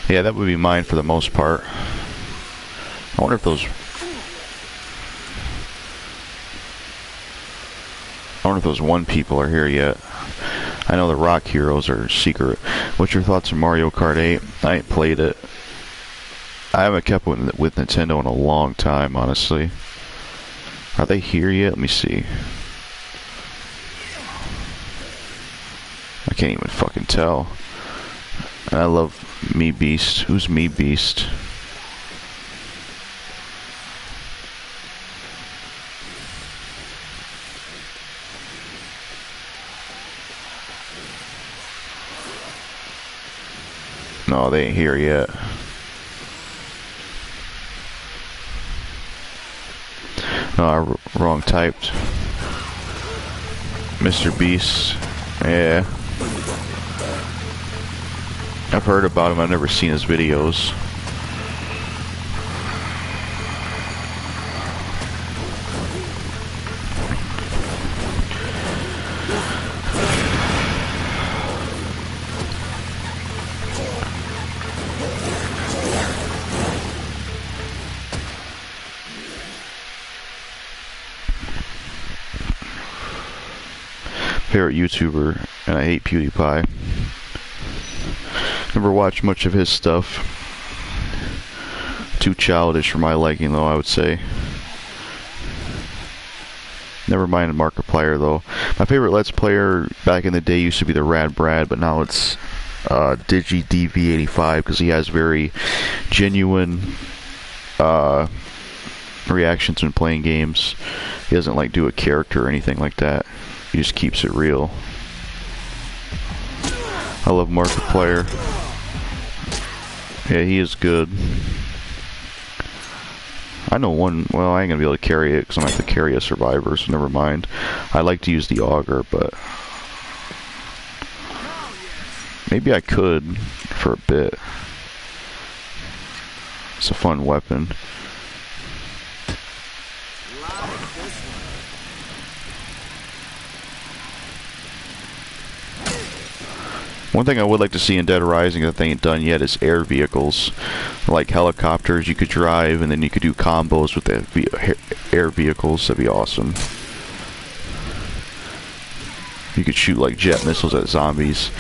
Yeah, that would be mine for the most part. I wonder if those one people are here yet. I know the Rock Heroes are secret. What's your thoughts on Mario Kart 8? I ain't played it. I haven't kept with Nintendo in a long time, honestly. Are they here yet? Let me see. I can't even fucking tell. I love Me Beast. Who's Me Beast? No, they ain't here yet. No, wrong typed. Mr. Beast. Yeah. I've heard about him. I've never seen his videos. Favorite YouTuber, and I hate PewDiePie. Never watched much of his stuff. Too childish for my liking, though, I would say. Never minded Markiplier, though. My favorite Let's Player back in the day used to be the Rad Brad, but now it's DigiDV85 because he has very genuine reactions when playing games. He doesn't like do a character or anything like that. He just keeps it real. I love Markiplier. Yeah, he is good. I know one. Well, I ain't gonna be able to carry it because I'm gonna have to carry a survivor, so never mind. I like to use the auger, but maybe I could for a bit. It's a fun weapon. One thing I would like to see in Dead Rising that they ain't done yet is air vehicles. Like helicopters you could drive, and then you could do combos with the air vehicles. That'd be awesome. You could shoot like jet missiles at zombies.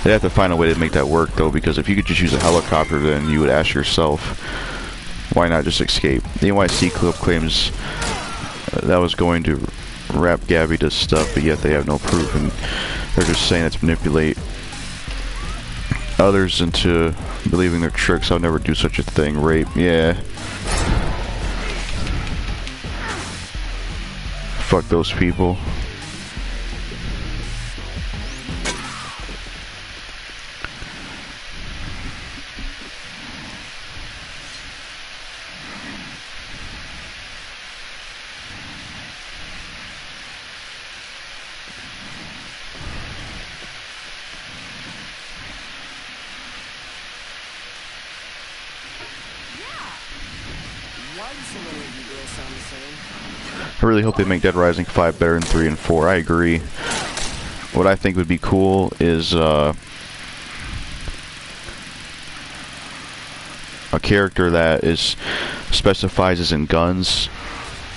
They'd have to find a way to make that work though, because if you could just use a helicopter, then you would ask yourself, why not just escape? The NYC clip claims that was going to wrap Gabby to stuff, but yet they have no proof, and they're just saying it's manipulate others into believing their tricks. I'll never do such a thing. Rape, yeah. Fuck those people. Why do so many of you girls sound the same? I really hope they make Dead Rising 5 better than 3 and 4. I agree. What I think would be cool is a character that is specifies as in guns.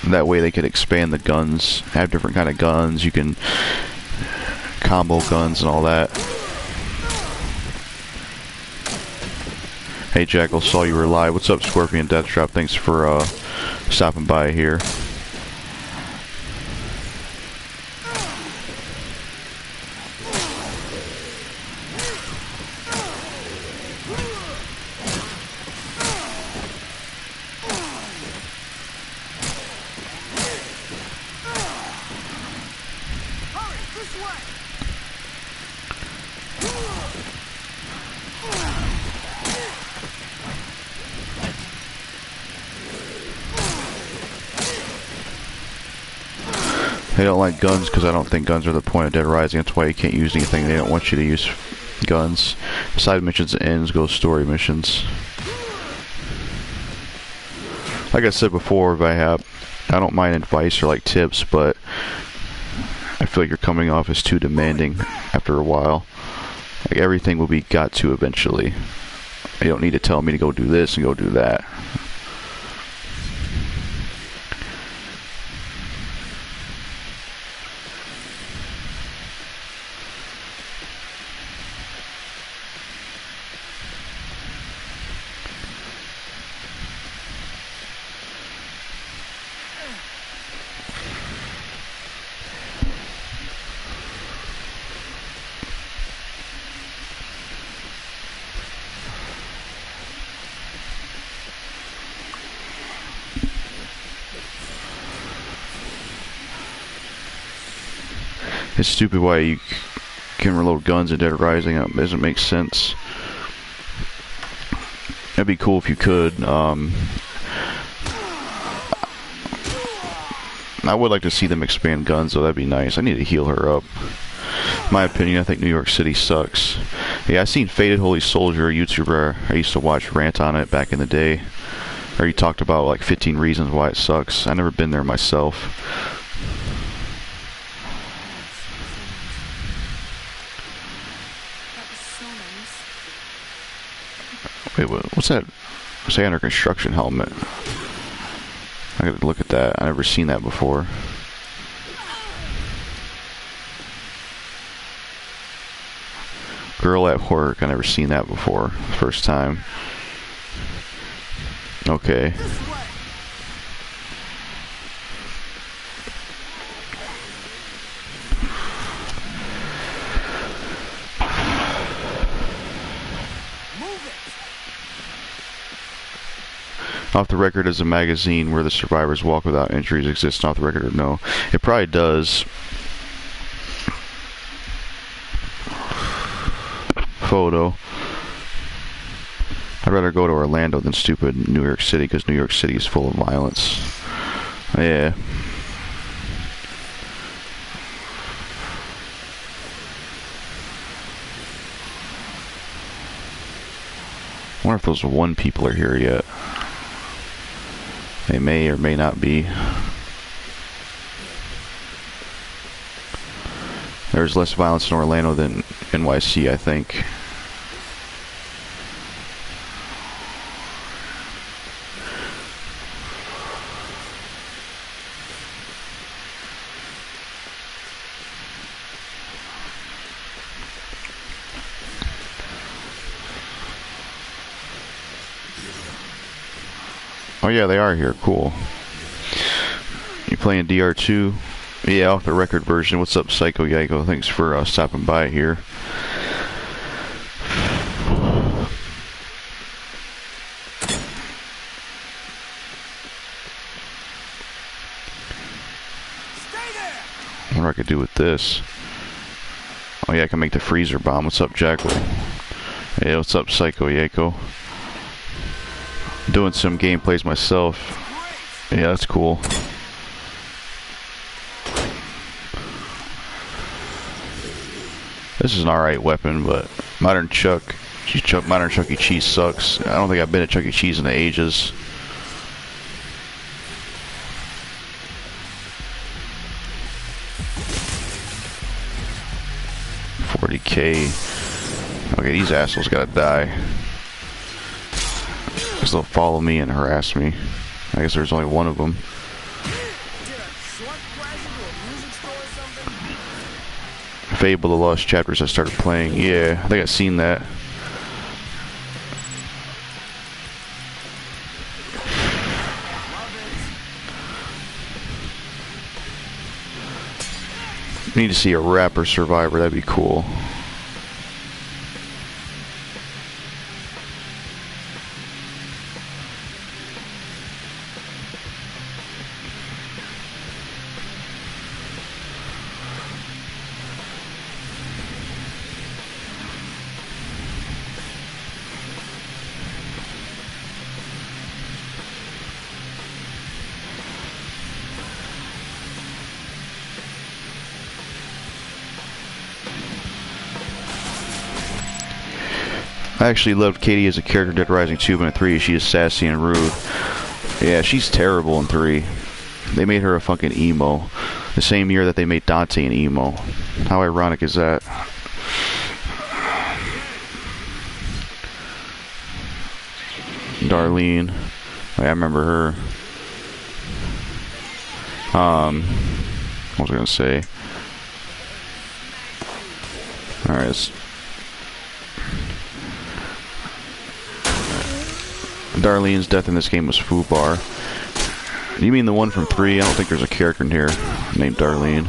That way they could expand the guns, have different kind of guns. You can combo guns and all that. Hey Jackal, saw you were live. What's up, Scorpion Deathtrap? Thanks for stopping by here. They don't like guns because I don't think guns are the point of Dead Rising. That's why you can't use anything. They don't want you to use guns. Side missions and ends go story missions. Like I said before, I don't mind advice or like tips, but I feel like you're coming off as too demanding after a while. Like everything will be got to eventually. You don't need to tell me to go do this and go do that. It's stupid why you can reload guns in Dead Rising. It doesn't make sense. That'd be cool if you could. I would like to see them expand guns, though. That'd be nice. I need to heal her up. My opinion, I think New York City sucks. Yeah, I seen Faded Holy Soldier, a YouTuber I used to watch, rant on it back in the day. Or he talked about like 15 reasons why it sucks. I never been there myself. That was so nice. Wait, what's that? Say under construction helmet. I gotta look at that. I never seen that before. Girl at work. I never seen that before. First time. Okay. Off the Record is a magazine where the survivors walk without injuries. Exists off the record or no? It probably does. Photo. I'd rather go to Orlando than stupid New York City because New York City is full of violence. Yeah. I wonder if those one people are here yet. They may or may not be. There's less violence in Orlando than NYC, I think. Oh yeah, they are here. Cool. You playing DR2? Yeah, off the record version. What's up, Psycho Yago? Thanks for stopping by here. What I could do with this? Oh yeah, I can make the freezer bomb. What's up, Jackal? Hey, what's up, Psycho Yago? Doing some gameplays myself. Yeah, that's cool. This is an alright weapon, but Modern Chuck E. Cheese sucks. I don't think I've been at Chuck E. Cheese in the ages. $40K. Okay, these assholes gotta die. Because they'll follow me and harass me. I guess there's only one of them. Fable the Lost Chapters I started playing. Yeah, I think I've seen that. Need to see a rapper survivor, that'd be cool. I actually loved Katie as a character in Dead Rising 2, but in 3 she is sassy and rude. Yeah, she's terrible in 3. They made her a fucking emo. The same year that they made Dante an emo. How ironic is that? Darlene. I remember her. What was I gonna say? Alright, Darlene's death in this game was Fubar. You mean the one from 3? I don't think there's a character in here named Darlene.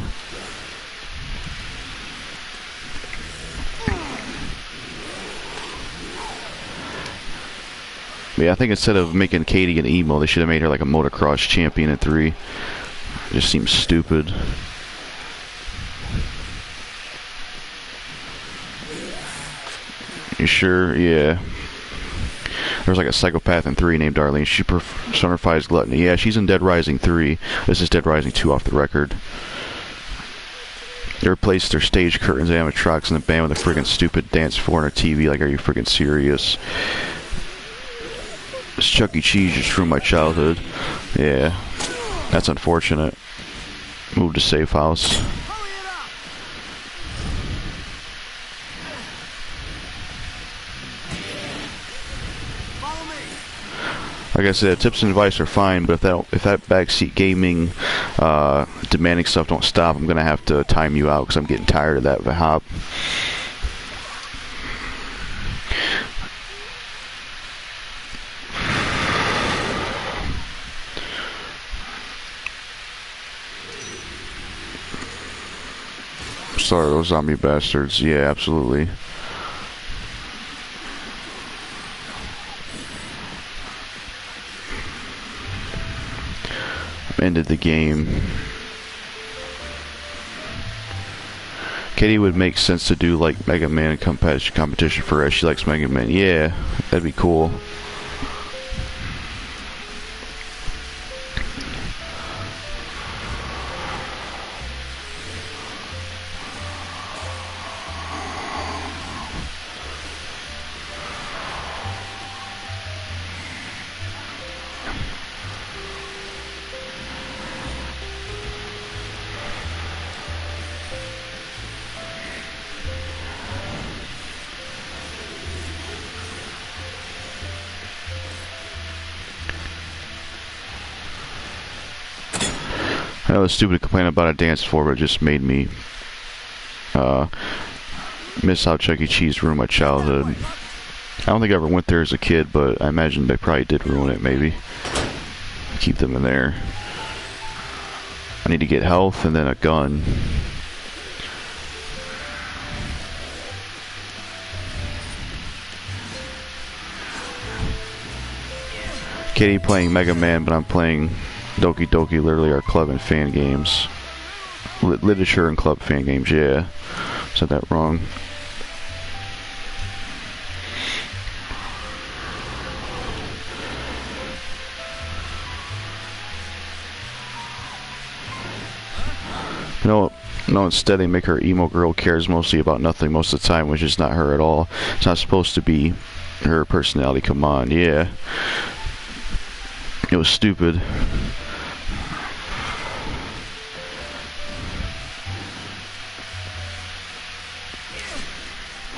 But yeah, I think instead of making Katie an emo, they should have made her like a motocross champion in 3. It just seems stupid. You sure? Yeah. There's like a psychopath in 3 named Darlene. She personifies gluttony. Yeah, she's in Dead Rising 3. This is Dead Rising 2 off the record. They replaced their stage curtains and animatronics in the band with a friggin' stupid dance floor on a TV. Like, are you friggin' serious? This Chuck E. Cheese just ruined my childhood. Yeah, that's unfortunate. Move to safe house. Like I said, tips and advice are fine, but if that backseat gaming, demanding stuff don't stop, I'm gonna have to time you out because I'm getting tired of that hop. Sorry, those zombie bastards. Yeah, absolutely. Ended the game. Katie would make sense to do like Mega Man competition for her. She likes Mega Man. Yeah, that'd be cool. I know it's stupid to complain about a dance floor, but it just made me miss how Chuck E. Cheese ruined my childhood. I don't think I ever went there as a kid, but I imagine they probably did ruin it, maybe. Keep them in there. I need to get health and then a gun. Katie playing Mega Man, but I'm playing Doki Doki, literally our club and fan games. Literature and club fan games, yeah. Said that wrong. No, instead they make her emo girl cares mostly about nothing most of the time, which is not her at all. It's not supposed to be her personality, come on, yeah. It was stupid.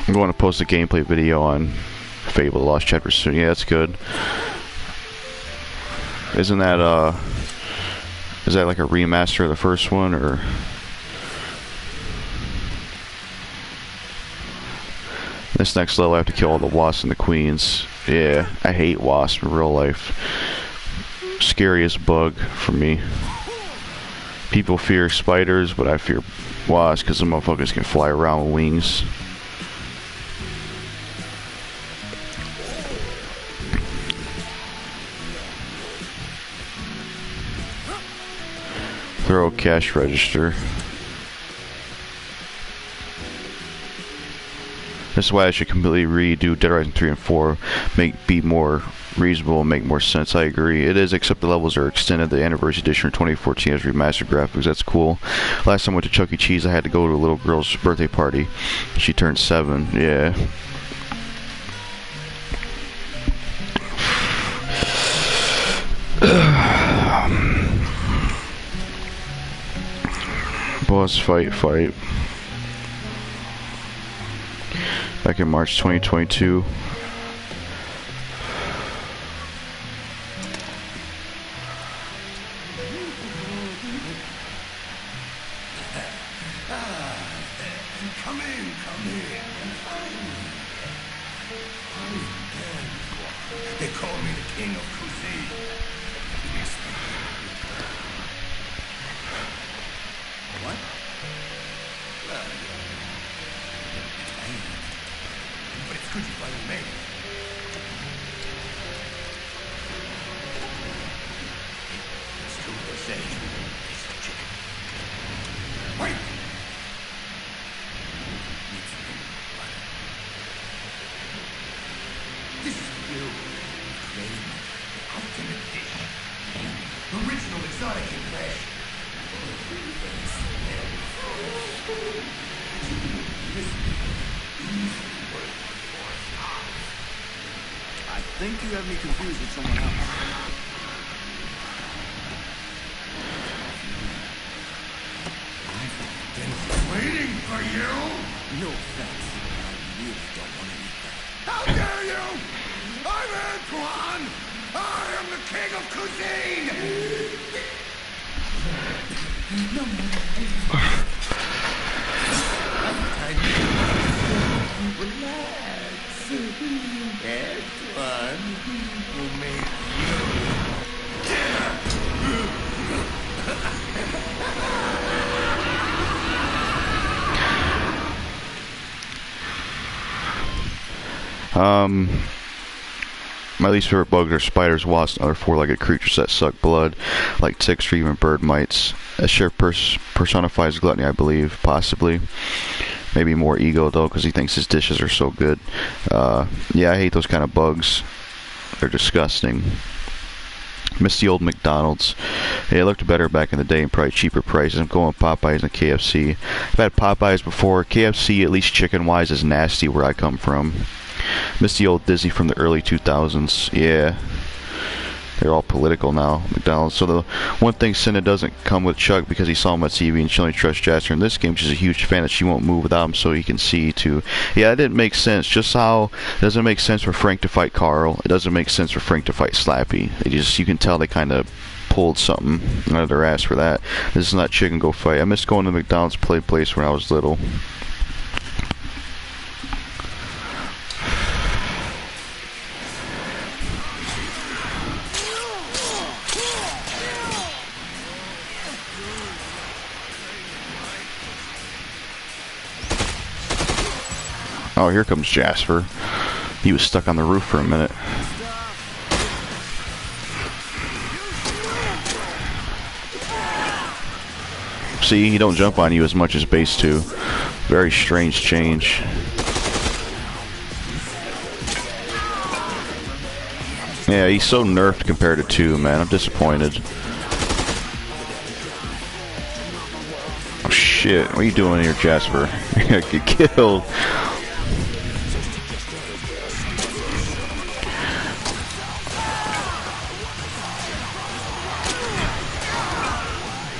I'm going to post a gameplay video on Fable The Lost Chapter soon. Yeah, that's good. Isn't that, is that like a remaster of the first one, or? This next level I have to kill all the wasps and the queens. Yeah, I hate wasps in real life. Scariest bug for me. People fear spiders, but I fear wasps because the motherfuckers can fly around with wings. Throw a cash register. That's why I should completely redo Dead Rising 3 and 4. Be more reasonable and make more sense. I agree. It is, except the levels are extended. The Anniversary Edition 2014 has remastered graphics. That's cool. Last time I went to Chuck E. Cheese, I had to go to a little girl's birthday party. She turned 7. Yeah. Boss fight. Back in March 2022. Come in. They call me the king of cuisine. What? Well, it's bad. But it's good you finally made it. I think you have me confused with someone else. Waiting for you? No offense, but I really don't want to eat that. How dare you! I'm Antoine! I am the king of cuisine! My least favorite bugs are spiders, wasps, and other four-legged creatures that suck blood, like ticks or even bird mites. A sheriff personifies gluttony, I believe, possibly. Maybe more ego, though, because he thinks his dishes are so good. Yeah, I hate those kind of bugs. They're disgusting. Miss the old McDonald's. Hey, it looked better back in the day and probably cheaper prices. I'm going with Popeyes and KFC. I've had Popeyes before. KFC, at least chicken-wise, is nasty where I come from. Miss the old Disney from the early 2000s. Yeah. They're all political now, McDonald's. So the one thing Cinna doesn't come with Chuck because he saw him on TV and she only trusts Jasper in this game. She's a huge fan that she won't move without him so he can see too. Yeah, that didn't make sense. Just how it doesn't make sense for Frank to fight Carl. It doesn't make sense for Frank to fight Slappy. You can tell they kind of pulled something out of their ass for that. This is not chicken go fight. I missed going to McDonald's place when I was little. Oh, here comes Jasper. He was stuck on the roof for a minute. See, he don't jump on you as much as base 2. Very strange change. Yeah, he's so nerfed compared to 2, man. I'm disappointed. Oh shit, what are you doing here, Jasper? You're gonna get killed.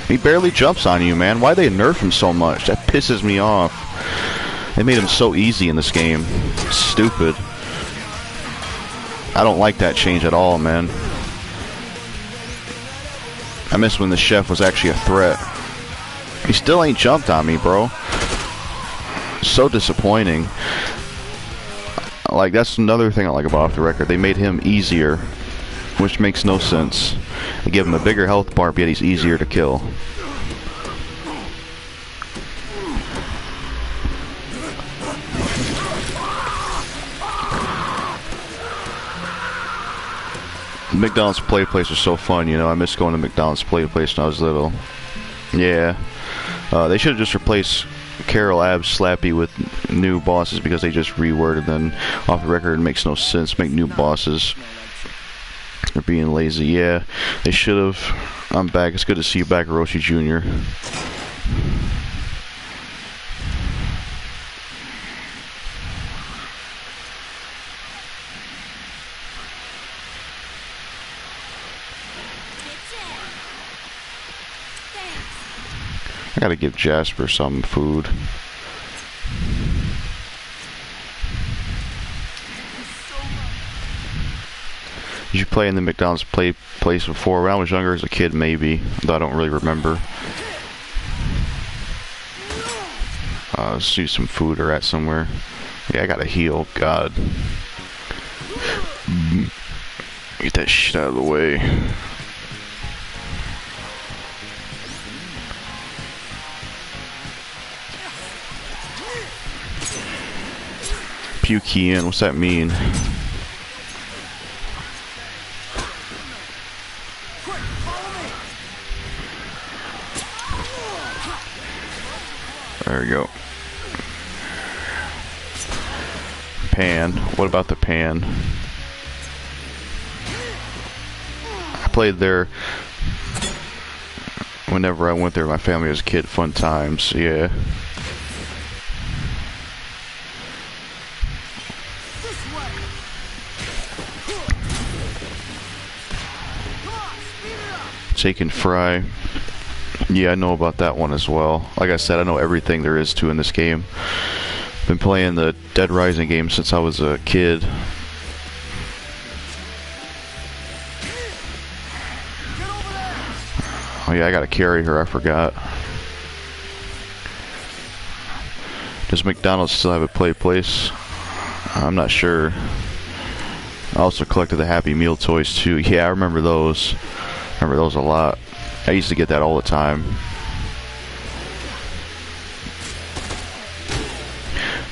He barely jumps on you, man. Why they nerf him so much? That pisses me off. They made him so easy in this game. It's stupid. I don't like that change at all, man. I miss when the chef was actually a threat. He still ain't jumped on me, bro. So disappointing. Like, that's another thing I like about Off the Record. They made him easier, which makes no sense. They give him a bigger health bar, yet he's easier to kill. McDonald's play place was so fun, you know. I miss going to McDonald's play place when I was little. Yeah. They should have just replaced Carol, Abs, Slappy with new bosses because they just reworded them. Off the Record, it makes no sense. Make new bosses. They're being lazy. Yeah, they should have. I'm back. It's good to see you back, Roshi Jr. I gotta give Jasper some food. Did you play in the McDonald's place before? When I was younger as a kid, maybe. Though I don't really remember. Let's see some food or at somewhere. Yeah, I gotta heal. God. Get that shit out of the way. Puke in. What's that mean? There we go. Pan. What about the pan? I played their Whenever I went there, my family as a kid, fun times. Yeah. This way. Come on, speed it up. Taking Fry. Yeah, I know about that one as well. Like I said, I know everything there is to in this game. Been playing the Dead Rising game since I was a kid. Get over there. Oh yeah, I gotta carry her, I forgot. Does McDonald's still have a play place? I'm not sure. I also collected the Happy Meal toys too. Yeah, I remember those. I remember those a lot. I used to get that all the time.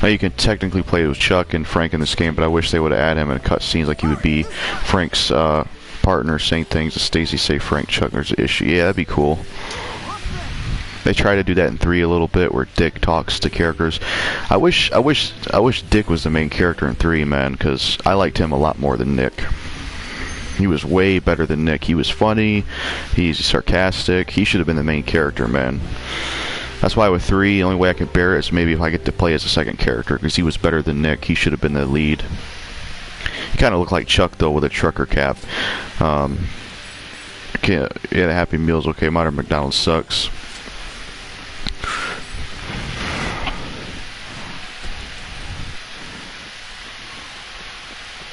Now you can technically play with Chuck and Frank in this game, but I wish they would have added him in cutscenes like he would be Frank's partner saying things to Stacy, say Frank, Chuck, there's an issue. Yeah, that'd be cool. They try to do that in 3 a little bit, where Dick talks to characters. I wish Dick was the main character in 3, man, because I liked him a lot more than Nick. He was way better than Nick. He was funny. He's sarcastic. He should have been the main character, man. That's why with 3, the only way I could bear it is maybe if I get to play as a second character, because he was better than Nick. He should have been the lead. He kind of looked like Chuck, though, with a trucker cap. Yeah, the Happy Meal's okay. Modern McDonald's sucks.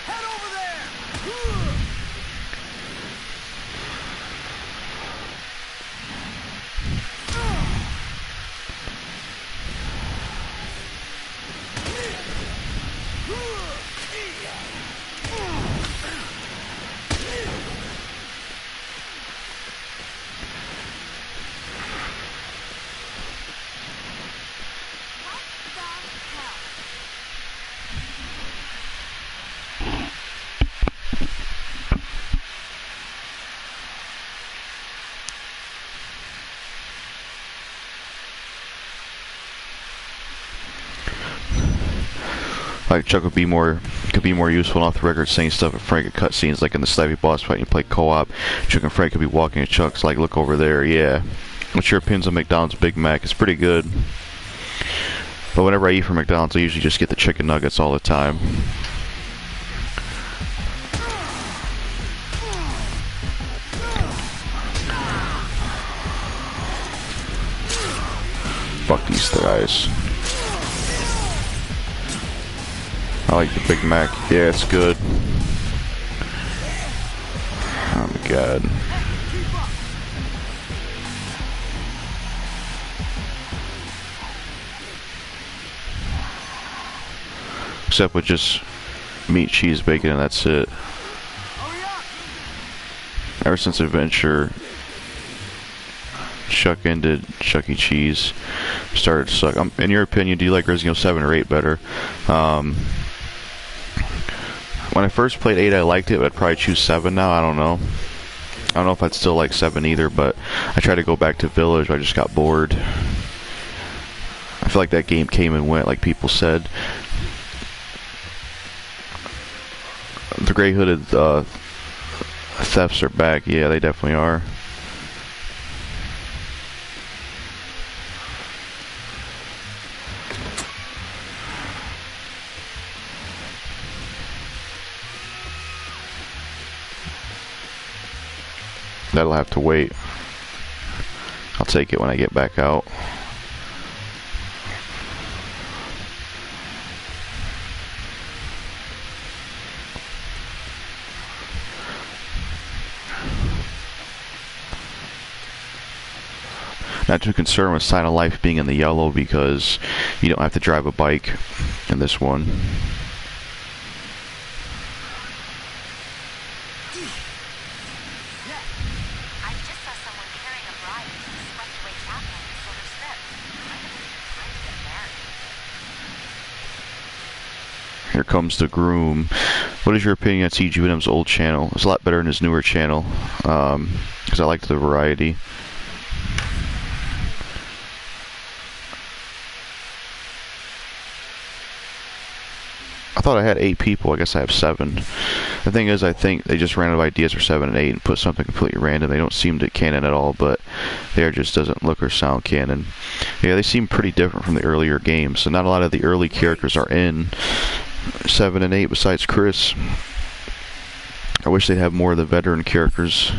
Head over there. What the hell? Like Chuck could be more useful and off the record saying stuff at Frank at cutscenes, like in the Snivy boss fight. You play co-op. Chuck and Frank could be walking at Chuck's like, look over there. Yeah. What's your opinions on McDonald's Big Mac? It's pretty good. But whenever I eat from McDonald's, I usually just get the chicken nuggets all the time. Fuck these guys. I like the Big Mac. Yeah, it's good. Oh my god. Except with just meat, cheese, bacon, and that's it. Ever since Adventure, Chuck ended, Chuck E. Cheese started to suck. In your opinion, do you like Resident Evil 7 or 8 better? When I first played 8, I liked it, but I'd probably choose 7 now. I don't know. I don't know if I'd still like 7 either, but I tried to go back to Village, but I just got bored. I feel like that game came and went, like people said. The gray hooded thefts are back. Yeah, they definitely are. That'll have to wait. I'll take it when I get back out. Not too concerned with Sign of Life being in the yellow because you don't have to drive a bike in this one. I just saw someone carrying a bride to the swept away chapel in Silver Strip. Time to get married. Here comes the groom. What is your opinion on CG Venom's old channel? It's a lot better than his newer channel because I liked the variety. I thought I had 8 people. I guess I have 7. The thing is, I think they just ran out of ideas for 7 and 8 and put something completely random. They don't seem to canon at all, but there just doesn't look or sound canon. Yeah, they seem pretty different from the earlier games. So not a lot of the early characters are in 7 and 8 besides Chris. I wish they'd have more of the veteran characters.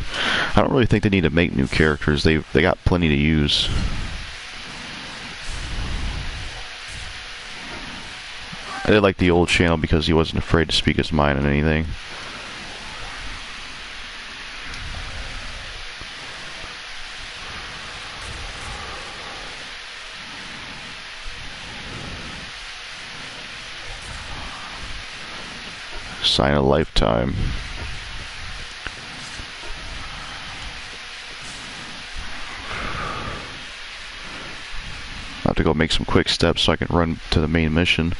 I don't really think they need to make new characters. They got plenty to use. I did like the old channel because he wasn't afraid to speak his mind on anything. Sign a lifetime. I have to go make some quick steps so I can run to the main mission.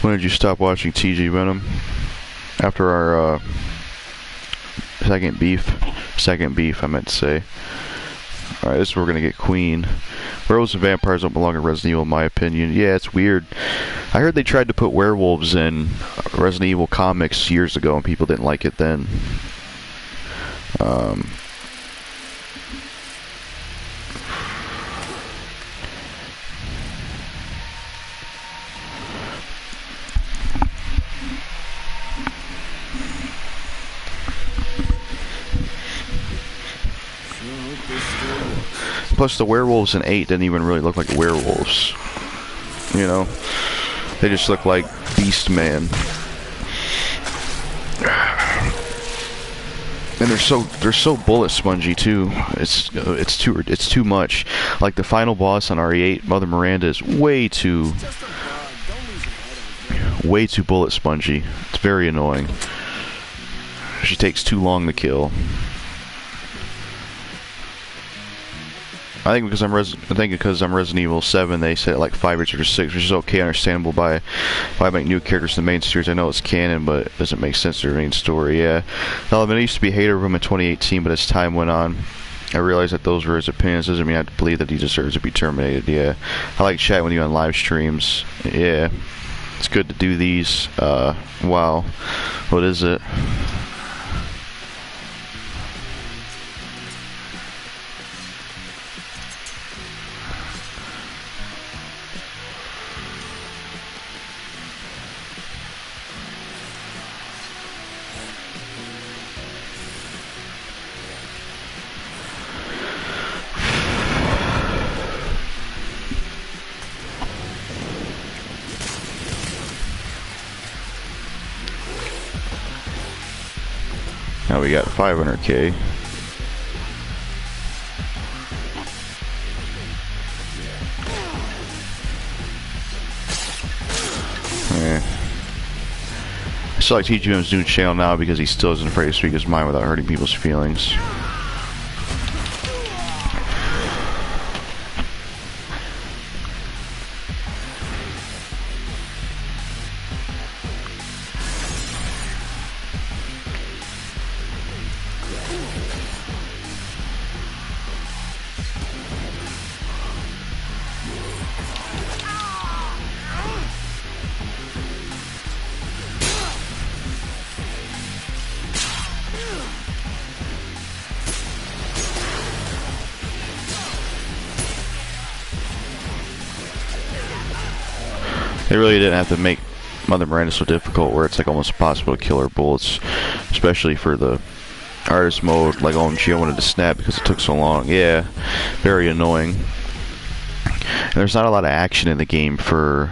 When did you stop watching TG Venom? After our second beef, I meant to say. Alright, this is where we're gonna get Queen. Werewolves and vampires don't belong in Resident Evil, in my opinion. Yeah, it's weird. I heard they tried to put werewolves in Resident Evil comics years ago, and people didn't like it then. Plus, the werewolves in 8 didn't even really look like werewolves. You know? They just look like Beast Man. And they're so bullet spongy too. It's too much. Like the final boss on RE8, Mother Miranda is way too bullet spongy. It's very annoying. She takes too long to kill. I think because I'm Resident Evil 7, they set it like 5 or 6, which is okay, understandable by why I make new characters in the main series. I know it's canon, but it doesn't make sense to the main story. Yeah, now, I mean, I used to be a hater of him in 2018, but as time went on, I realized that those were his opinions. Doesn't mean I have to believe that he deserves to be terminated. Yeah, I like chatting with you on live streams. Yeah, it's good to do these. Wow, what is it? Now we got 500k. Yeah. I still like TGM's new channel now because he still isn't afraid to speak his mind without hurting people's feelings. They really didn't have to make Mother Miranda so difficult where it's like almost impossible to kill her bullets, especially for the artist mode. Like, OMG, I wanted to snap because it took so long. Yeah, very annoying. And there's not a lot of action in the game for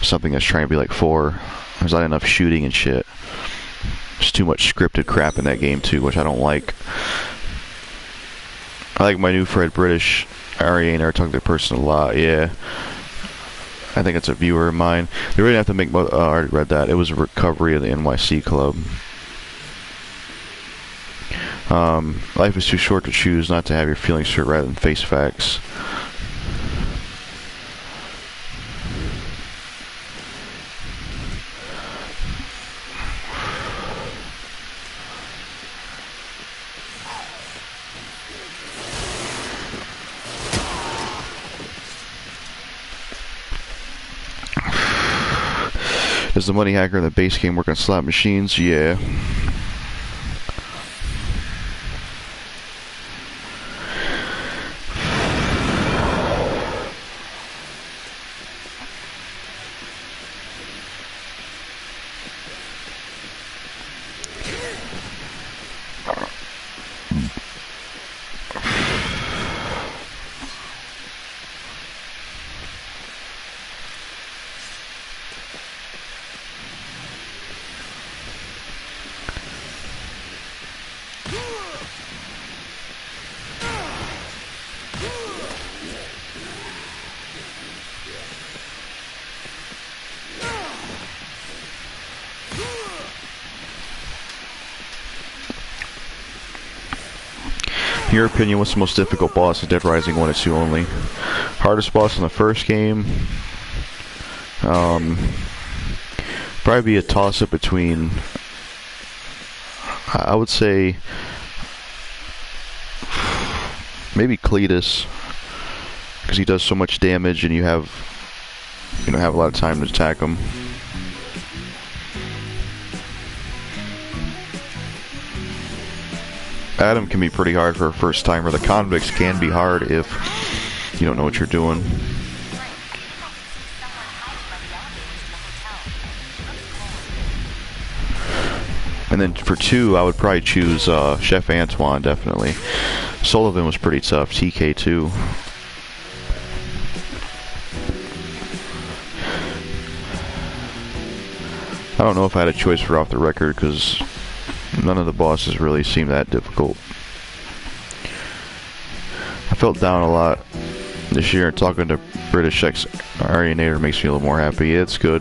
something that's trying to be like 4. There's not enough shooting and shit. There's too much scripted crap in that game too, which I don't like. I like my new Fred British. I already ain't ever talked to that person a lot. Yeah, I think it's a viewer of mine. They really have to make. I already read that. It was a recovery of the NYC Club. Life is too short to choose not to have your feelings hurt rather than face facts. Is the money hacker in the base game work on slot machines? Yeah. In your opinion, what's the most difficult boss in Dead Rising 1 and 2 only? Hardest boss in the first game? Probably be a toss-up between, I would say, maybe Cletus, because he does so much damage and you have a lot of time to attack him. Adam can be pretty hard for a first timer. The convicts can be hard if you don't know what you're doing. And then for 2, I would probably choose Chef Antoine, definitely. Sullivan was pretty tough. TK too. I don't know if I had a choice for off the record because none of the bosses really seem that difficult. I felt down a lot this year, and talking to British ex-Arionator makes me a little more happy. Yeah, it's good.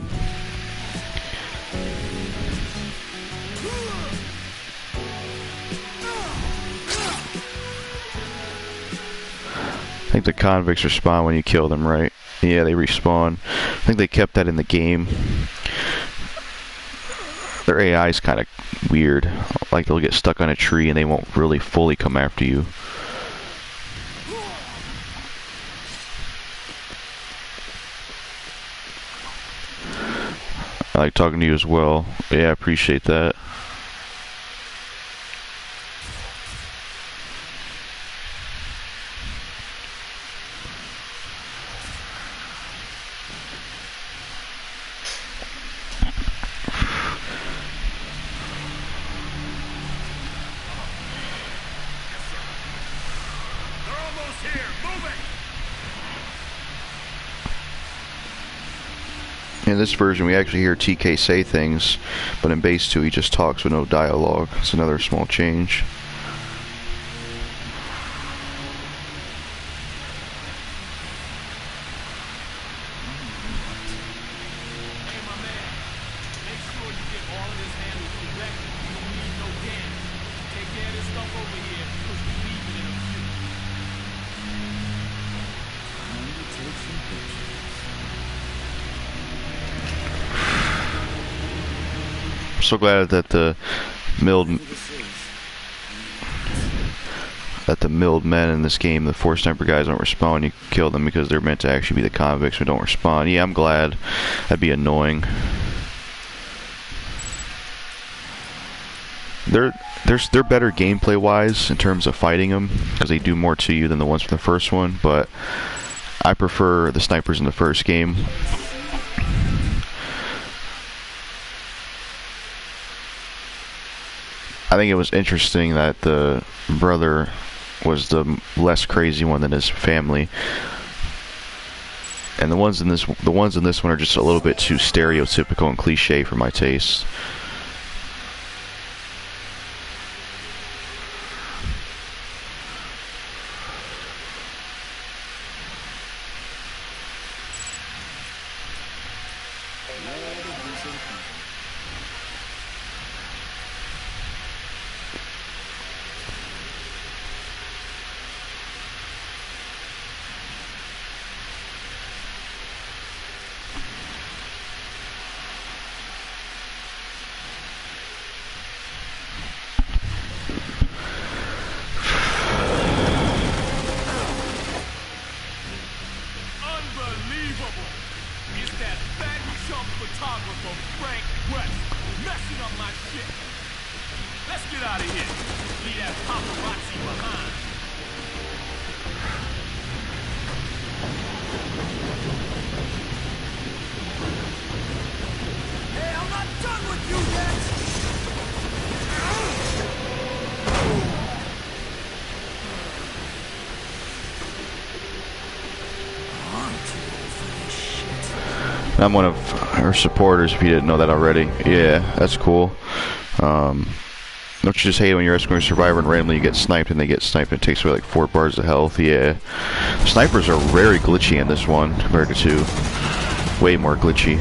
I think the convicts respawn when you kill them, right? Yeah, they respawn. I think they kept that in the game. Their AI is kind of weird. Like they'll get stuck on a tree and they won't really fully come after you. I like talking to you as well. Yeah, I appreciate that. In this version, we actually hear TK say things, but in base 2, he just talks with no dialogue. It's another small change. Hey, my man, make sure you get all of this handled correctly. We don't need no damage. Take care of this stuff over here, because we leave it in a few. Time to take some pictures. I'm so glad that the milled men in this game, the 4 sniper guys, don't respawn. You kill them because they're meant to actually be the convicts who don't respawn. Yeah, I'm glad. That'd be annoying. They're better gameplay wise in terms of fighting them because they do more to you than the ones from the first one. But I prefer the snipers in the first game. I think it was interesting that the brother was the less crazy one than his family, and the ones in this one are just a little bit too stereotypical and cliche for my taste. out of here. Leave that paparazzi behind. Hey, I'm not done with you yet! I'm too old for this shit. I'm one of her supporters, if you didn't know that already. Yeah, that's cool. Don't you just hate it when you're rescuing a survivor and randomly you get sniped and they get sniped and it takes away like 4 bars of health? Yeah. Snipers are very glitchy in this one compared to 2. Way more glitchy.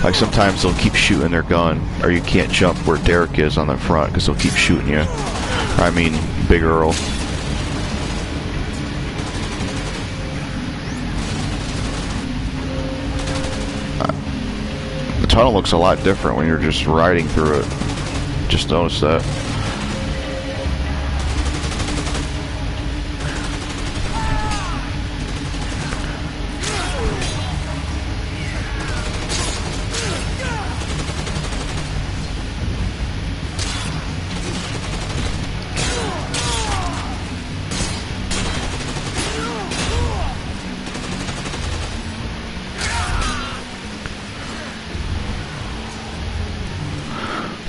Like sometimes they'll keep shooting their gun, or you can't jump where Derek is on the front because they'll keep shooting you. I mean, Big Earl. The tunnel looks a lot different when you're just riding through it. Just noticed that.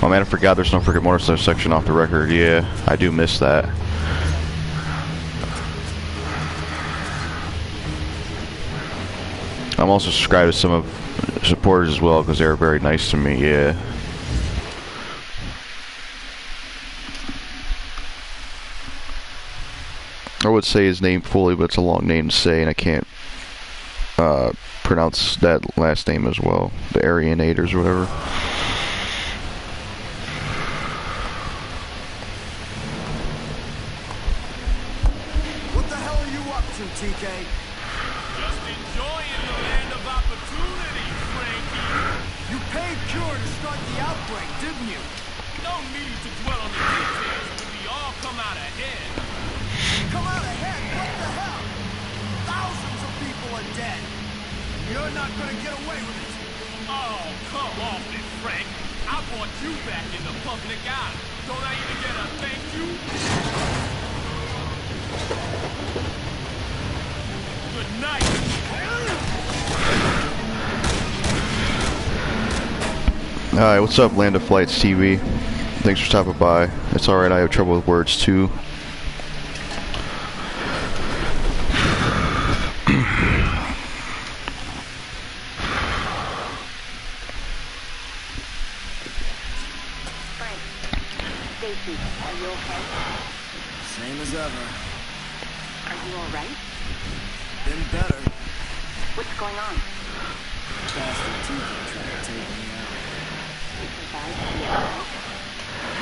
Oh man, I forgot there's no freaking motorcycle section off the record. Yeah, I do miss that. I'm also subscribed to some of the supporters as well because they're very nice to me. Yeah. I would say his name fully, but it's a long name to say, and I can't pronounce that last name as well. The Arianators or whatever. What the hell are you up to, TK? Just enjoying the land of opportunity, Frankie. You paid Cure to start the outbreak, didn't you? No need to dwell on the details, but we all come out ahead. Come out ahead, what the hell? Thousands of people are dead. You're not gonna get away with it. Oh, come off it, Frank. I want you back in the public eye. Don't I even get a thank you? Good night. Alright, what's up, Land of Flights TV? Thanks for stopping by. It's alright, I have trouble with words too. Frank. Stacy, are you okay? Same as ever. Are you alright? Been better. What's going on? Bastard TK tried to take me out. You survived the attack?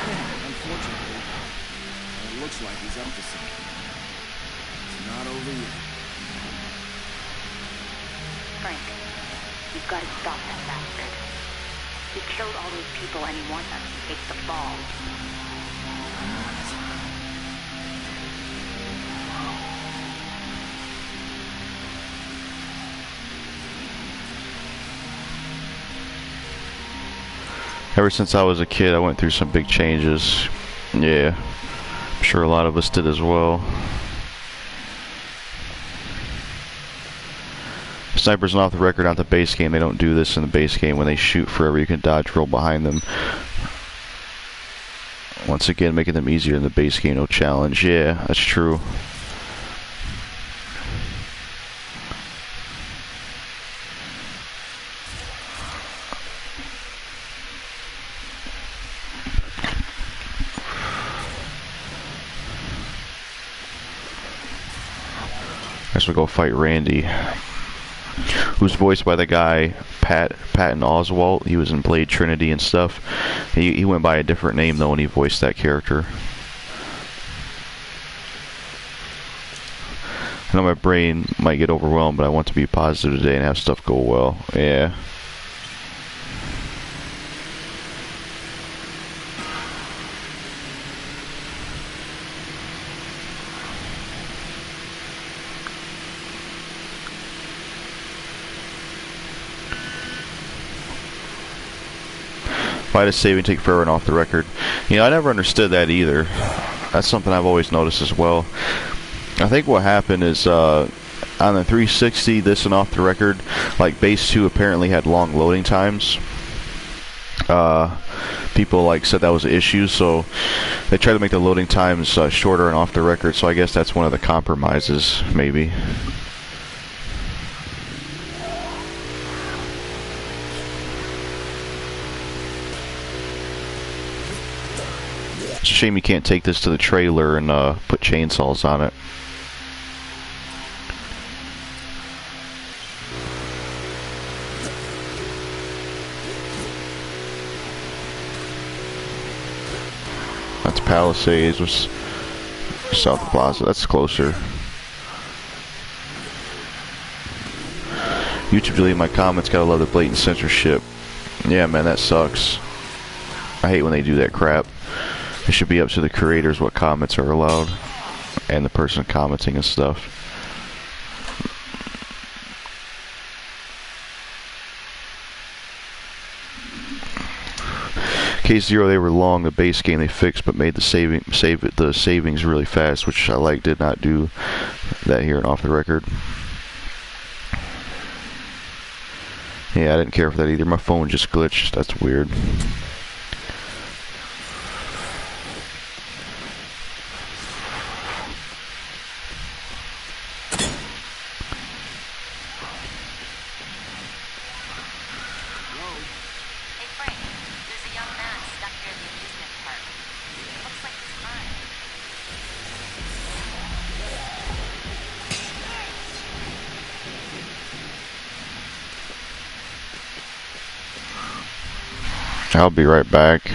Yeah, unfortunately. It looks like he's up to something. It's not over yet. Frank, you've got to stop that bastard. He killed all those people and he wants us to take the fall. Ever since I was a kid, I went through some big changes. Yeah, I'm sure a lot of us did as well. Snipers and off the record, not the base game. They don't do this in the base game. When they shoot forever, you can dodge roll behind them. Once again, making them easier in the base game, no challenge. Yeah, that's true. I guess we'll go fight Randy, who's voiced by the guy Patton Oswalt. He was in Blade Trinity and stuff. He went by a different name though when he voiced that character. I know my brain might get overwhelmed, but I want to be positive today and have stuff go well. Yeah. Why does saving take forever and off the record? You know, I never understood that either. That's something I've always noticed as well. I think what happened is on the 360, this and off the record, like base 2 apparently had long loading times. People like said that was an issue, so they tried to make the loading times shorter and off the record. So I guess that's one of the compromises, maybe. It's a shame you can't take this to the trailer and put chainsaws on it. That's Palisades, was South Plaza. That's closer. YouTube deleted my comments. Gotta love the blatant censorship. Yeah, man, that sucks. I hate when they do that crap. It should be up to the creators what comments are allowed, and the person commenting and stuff. K0, they were long. The base game they fixed, but made the savings really fast, which I like. Did not do that here and off the record. Yeah, I didn't care for that either. My phone just glitched. That's weird. I'll be right back.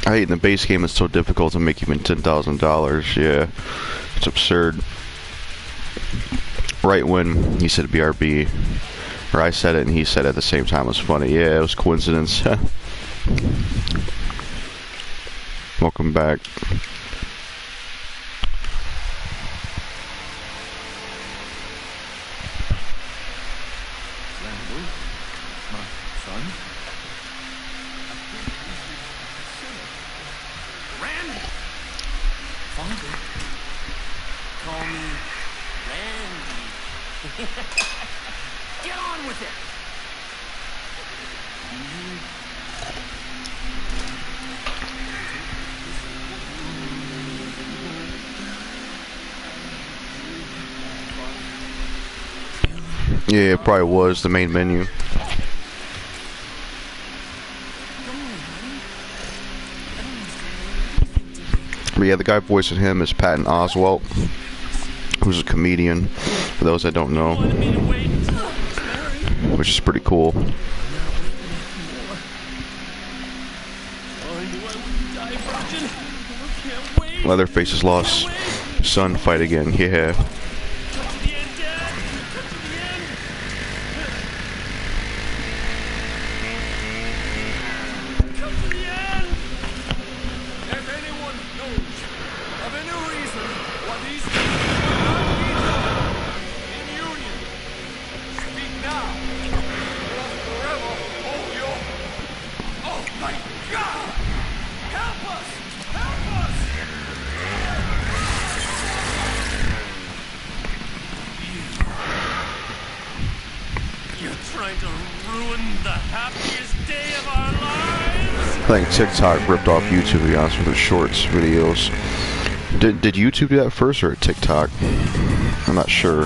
I hate in the base game it's so difficult to make even $10,000. Yeah, it's absurd. Right when he said BRB, or I said it and he said it at the same time, it was funny. Yeah, it was coincidence. Welcome back. Randall, my son. Randy! Father. Call me Randy. Get on with it! Yeah, it probably was the main menu. But yeah, the guy voicing him is Patton Oswalt, who's a comedian, for those that don't know, Wanted me to wait until I was married. which is pretty cool. I knew I wouldn't die virgin. I can't wait. Leatherface's lost son fight again, yeah. Cut to the end, Dad. Cut to the end. Cut to the end. If anyone knows of any reason why these things cannot be done in union, speak now. Or forever hold your... Oh my God! Help us! Help us! You're trying to ruin the happiest day of our lives? I think TikTok ripped off YouTube, to be honest, with their shorts videos. Did YouTube do that first or TikTok? I'm not sure.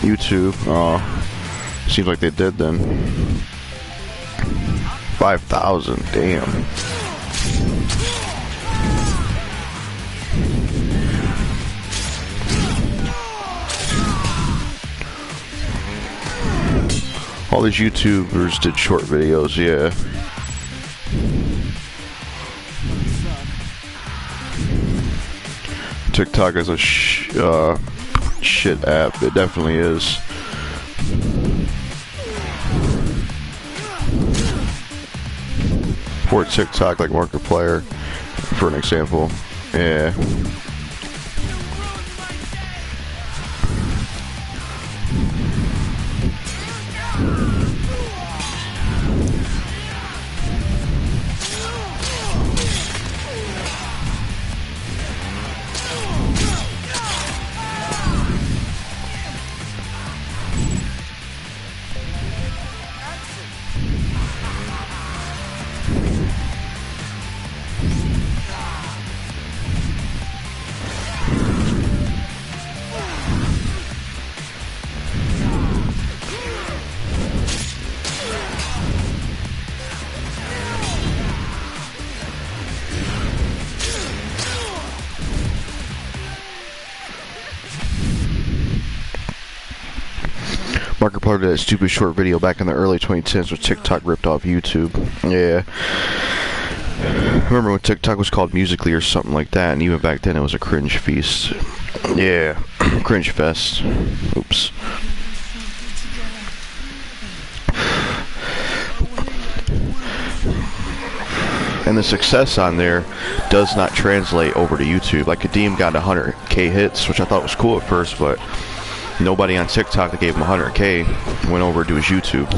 YouTube. Oh, seems like they did then. 5,000. Damn. All these YouTubers did short videos, yeah. TikTok is a shit app. It definitely is. For TikTok, like Markiplier, for an example. Yeah. Markiplier did that stupid short video back in the early 2010s where TikTok ripped off YouTube. Yeah. I remember when TikTok was called Musical.ly or something like that, and even back then it was a cringe feast. Yeah. Cringe fest. Oops. And the success on there does not translate over to YouTube. Like Kadeem got 100k hits, which I thought was cool at first, but nobody on TikTok that gave him 100k went over to his YouTube.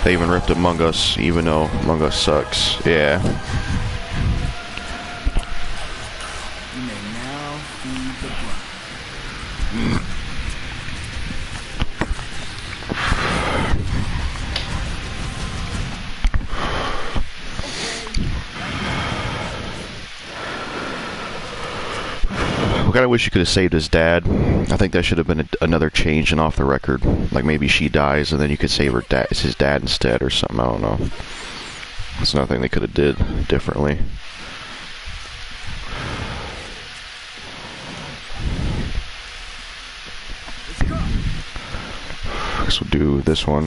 They even ripped Among Us, even though Among Us sucks. Yeah. You may now feed the bride. I kind of wish you could have saved his dad. I think that should have been another change in off the record. Like maybe she dies and then you could save her dad, his dad instead or something. I don't know. That's nothing they could have did differently. guess we'll do this one.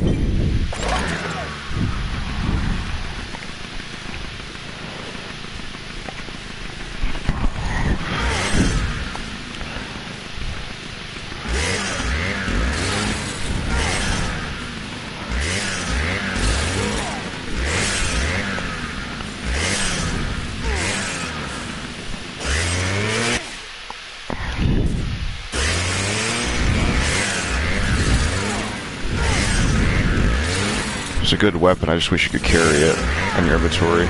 It's a good weapon, I just wish you could carry it in your inventory.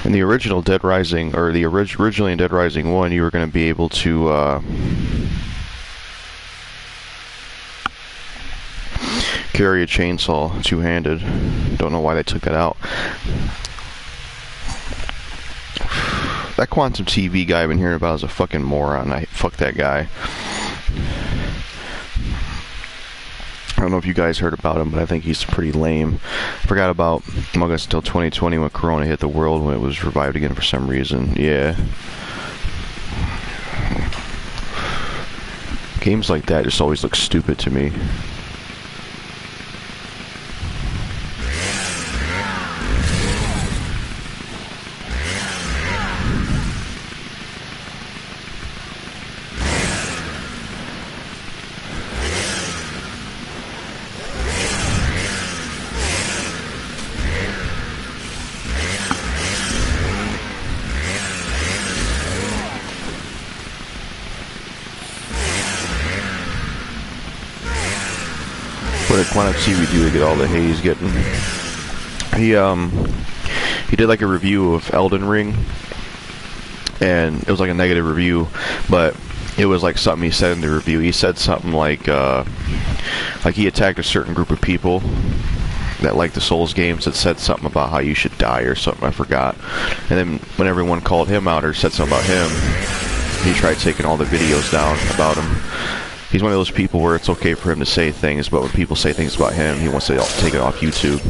In the original Dead Rising, or the originally in Dead Rising 1, you were going to be able to carry a chainsaw two-handed. Don't know why they took that out. That Quantum TV guy I've been hearing about is a fucking moron. Fuck that guy. I don't know if you guys heard about him, but I think he's pretty lame. Forgot about Among Us until 2020 when Corona hit the world, when it was revived again for some reason. Yeah. Games like that just always look stupid to me. What did Quantum TV do to get all the hate he's getting? He did like a review of Elden Ring, and it was like a negative review, but it was like something he said in the review. He said something like he attacked a certain group of people that like the Souls games, that said something about how you should die or something, I forgot. And then when everyone called him out or said something about him, he tried taking all the videos down about him. He's one of those people where it's okay for him to say things, but when people say things about him, he wants to take it off YouTube.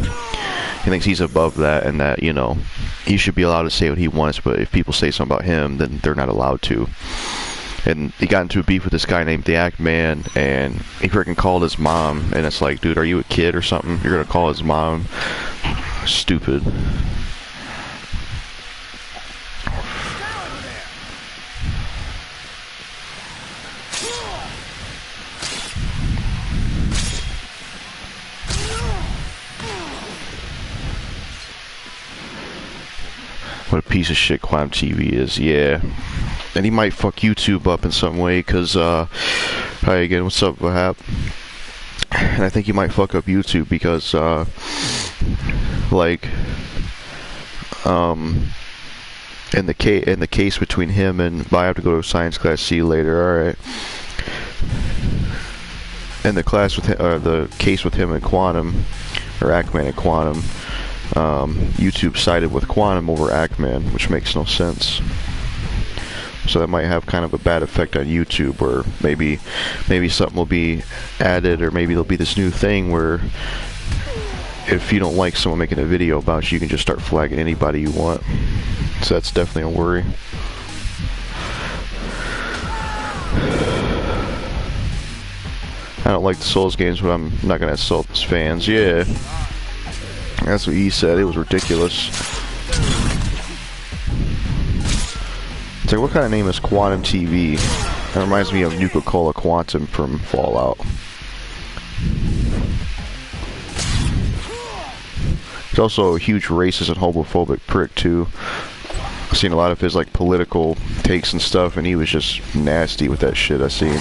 He thinks he's above that, and that, you know, he should be allowed to say what he wants, but if people say something about him, then they're not allowed to. And he got into a beef with this guy named the Act Man, and he freaking called his mom, and it's like, dude, are you a kid or something? You're gonna call his mom? Stupid. What a piece of shit Quantum TV is, yeah. And he might fuck YouTube up in some way, cause, hi again, what's up, Wahab? And I think he might fuck up YouTube because, like, in the case between him and, I have to go to science class, see you later, alright. In the class with him, the case with him and Quantum, or Ackman and Quantum, YouTube sided with Quantum over Ackman, which makes no sense. So that might have kind of a bad effect on YouTube, where maybe something will be added, or maybe there'll be this new thing where if you don't like someone making a video about you, you can just start flagging anybody you want. So that's definitely a worry. I don't like the Souls games, but I'm not gonna insult his fans. Yeah. That's what he said. It was ridiculous. It's like, what kind of name is Quantum TV? That reminds me of Nuka-Cola Quantum from Fallout. He's also a huge racist and homophobic prick, too. I've seen a lot of his, like, political takes and stuff, and he was just nasty with that shit I seen.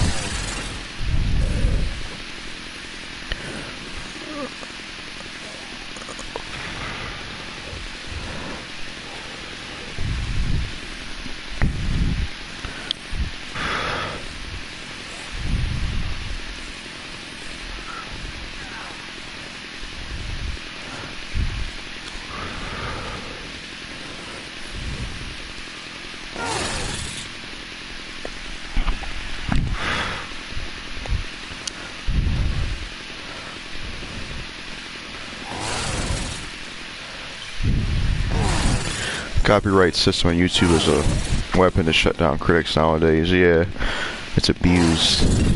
Copyright system on YouTube is a weapon to shut down critics nowadays. Yeah, it's abused.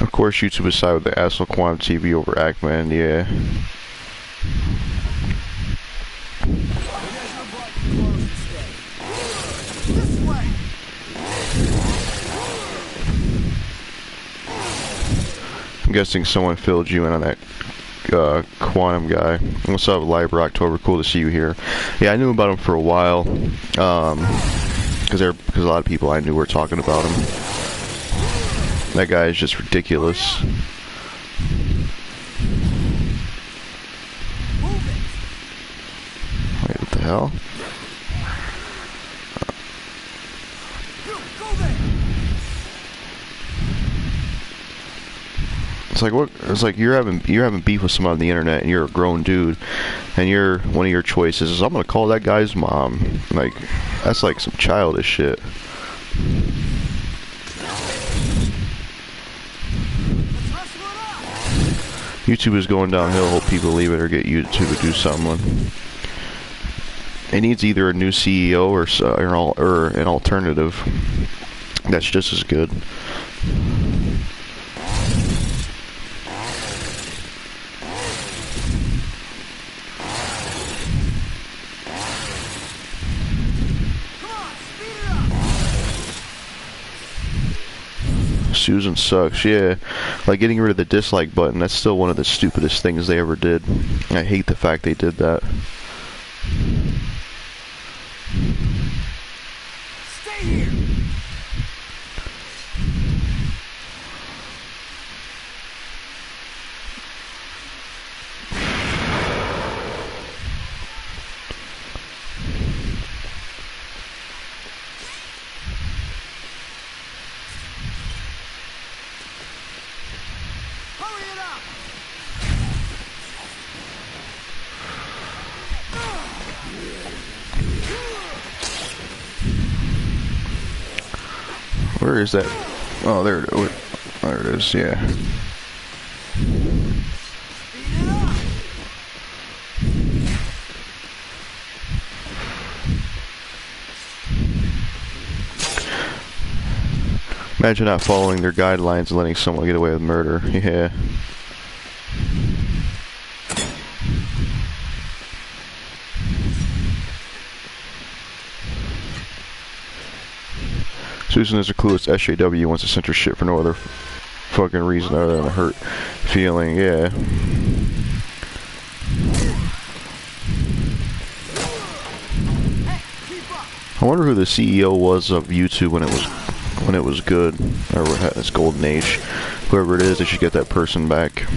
Of course, YouTube is side with the asshole Quantum TV over Ackman, yeah. I'm guessing someone filled you in on that Quantum guy. What's up, Liber October? Cool to see you here. Yeah, I knew about him for a while, because a lot of people I knew were talking about him. That guy is just ridiculous. Wait, what the hell? It's like what? It's like you're having beef with someone on the internet, and you're a grown dude, and one of your choices is I'm gonna call that guy's mom. Like that's like some childish shit. YouTube is going downhill. Hope people leave it or get YouTube to do something. It needs either a new CEO or an alternative that's just as good. Susan sucks, yeah. Like getting rid of the dislike button, that's still one of the stupidest things they ever did. I hate the fact they did that. Stay here. Hurry it up. Where is that? Oh, there it is, yeah. Imagine not following their guidelines and letting someone get away with murder. Yeah. Susan is a clueless SJW wants to censor shit for no other fucking reason other than a hurt feeling. Yeah. I wonder who the CEO was of YouTube when it was good, or had its golden age. Whoever it is, they should get that person back.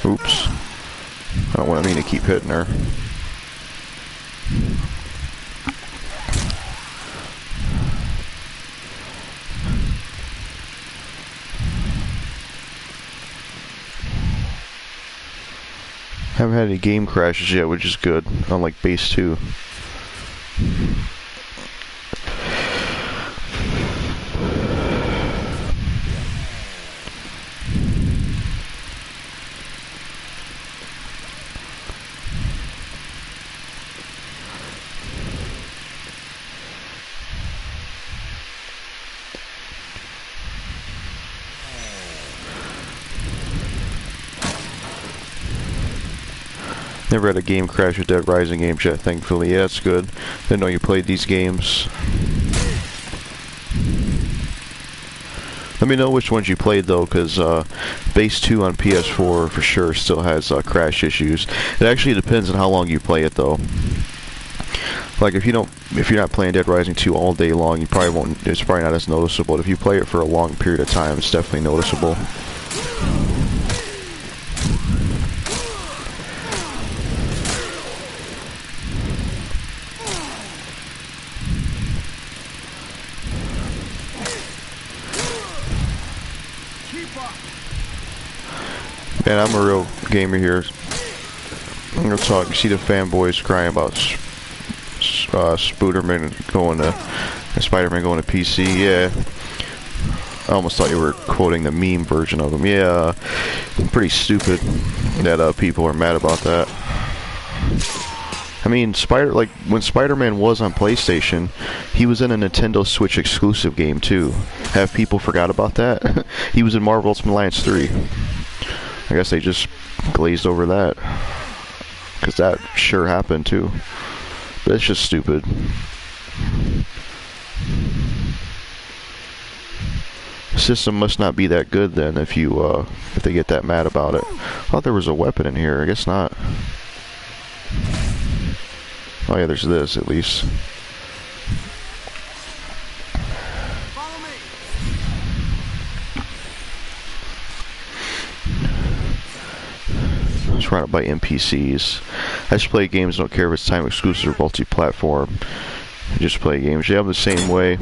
Oops. I don't want me to keep hitting her. Haven't had any game crashes yet, which is good, unlike Base 2. Never had a game crash with Dead Rising games yet, thankfully. Yeah, that's good. Didn't know you played these games. Let me know which ones you played though, because Base 2 on PS4 for sure still has crash issues. It actually depends on how long you play it though. Like if you're not playing Dead Rising 2 all day long, you probably won't. It's probably not as noticeable. But if you play it for a long period of time, it's definitely noticeable. Man, I'm a real gamer here. I'm gonna talk. You see the fanboys crying about Spider-Man going to PC. Yeah, I almost thought you were quoting the meme version of them. Yeah, pretty stupid that people are mad about that. I mean, when Spider-Man was on PlayStation, he was in a Nintendo Switch exclusive game too. Have people forgot about that? He was in Marvel Ultimate Alliance 3. I guess they just glazed over that. Because that sure happened too. But it's just stupid. The system must not be that good then if they get that mad about it. I thought there was a weapon in here. I guess not. Oh yeah, there's this at least. Surrounded by NPCs. I just play games, don't care if it's time exclusive or multi-platform. I just play games. Yeah, I'm the same way.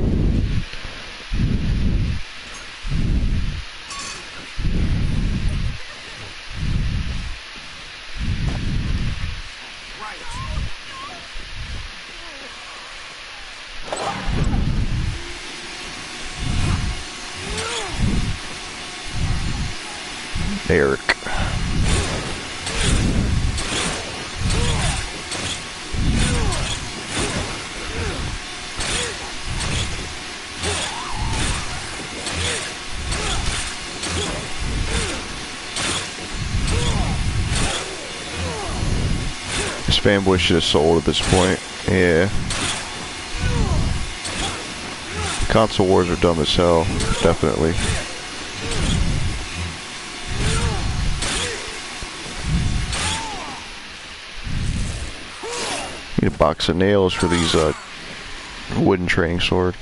Eric. This fanboy should have sold at this point. Yeah. Console wars are dumb as hell. Definitely. Need a box of nails for these wooden training sword.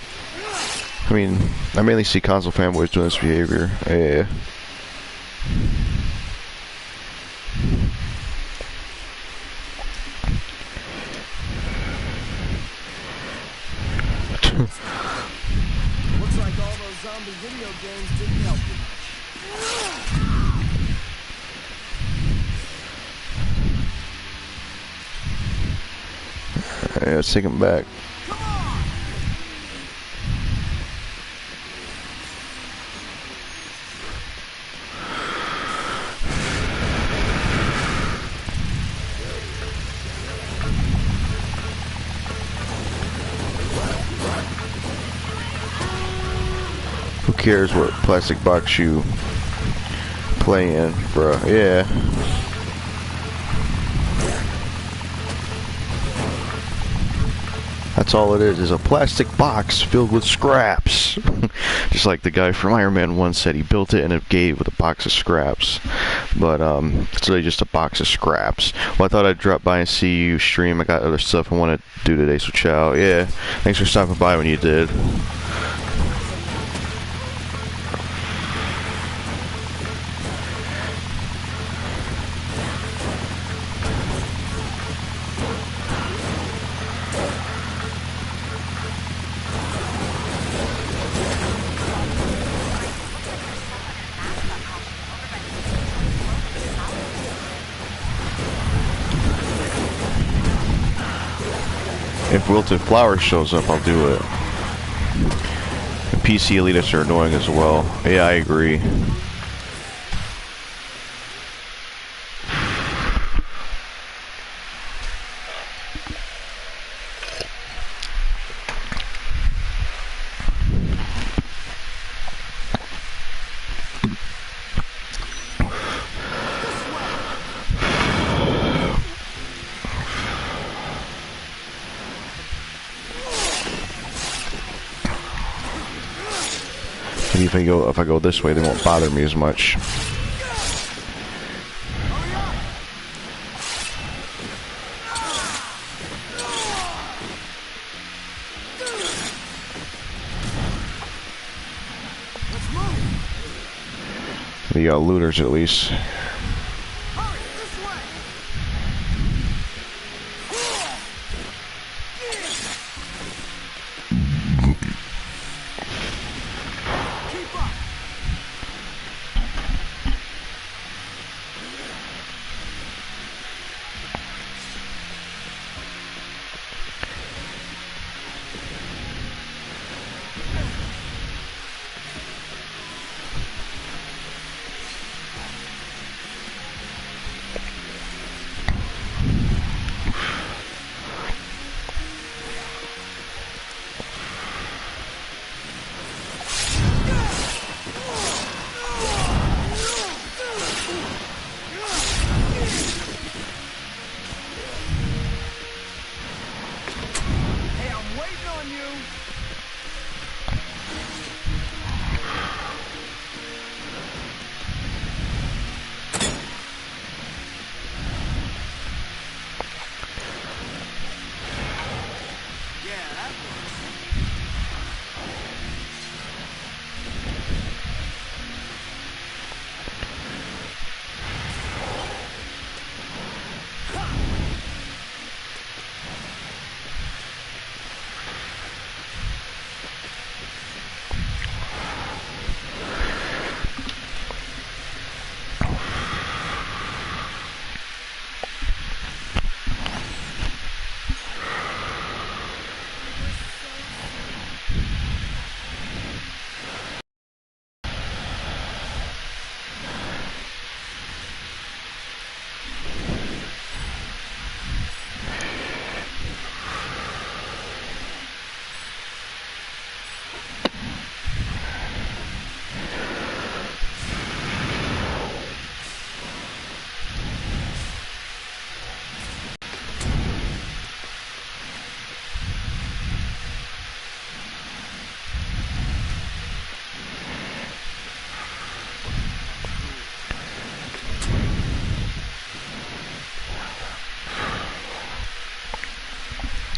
I mean, I mainly see console fanboys doing this behavior. Yeah. Looks like all those zombie video games didn't help you much. Yeah, let's take him back. Who cares what plastic box you play in, bruh? Yeah. That's all it is a plastic box filled with scraps. Just like the guy from Iron Man 1 said, he built it in a cave with a box of scraps. But it's really just a box of scraps. Well, I thought I'd drop by and see you stream. I got other stuff I want to do today, so ciao. Yeah, thanks for stopping by when you did. If Wilted Flowers shows up, I'll do it. The PC elitists are annoying as well. Yeah, I agree. Maybe if I go this way, they won't bother me as much. The looters, at least. Hurry, this way! Keep up! Hey, I'm waiting on you! Yeah, that works.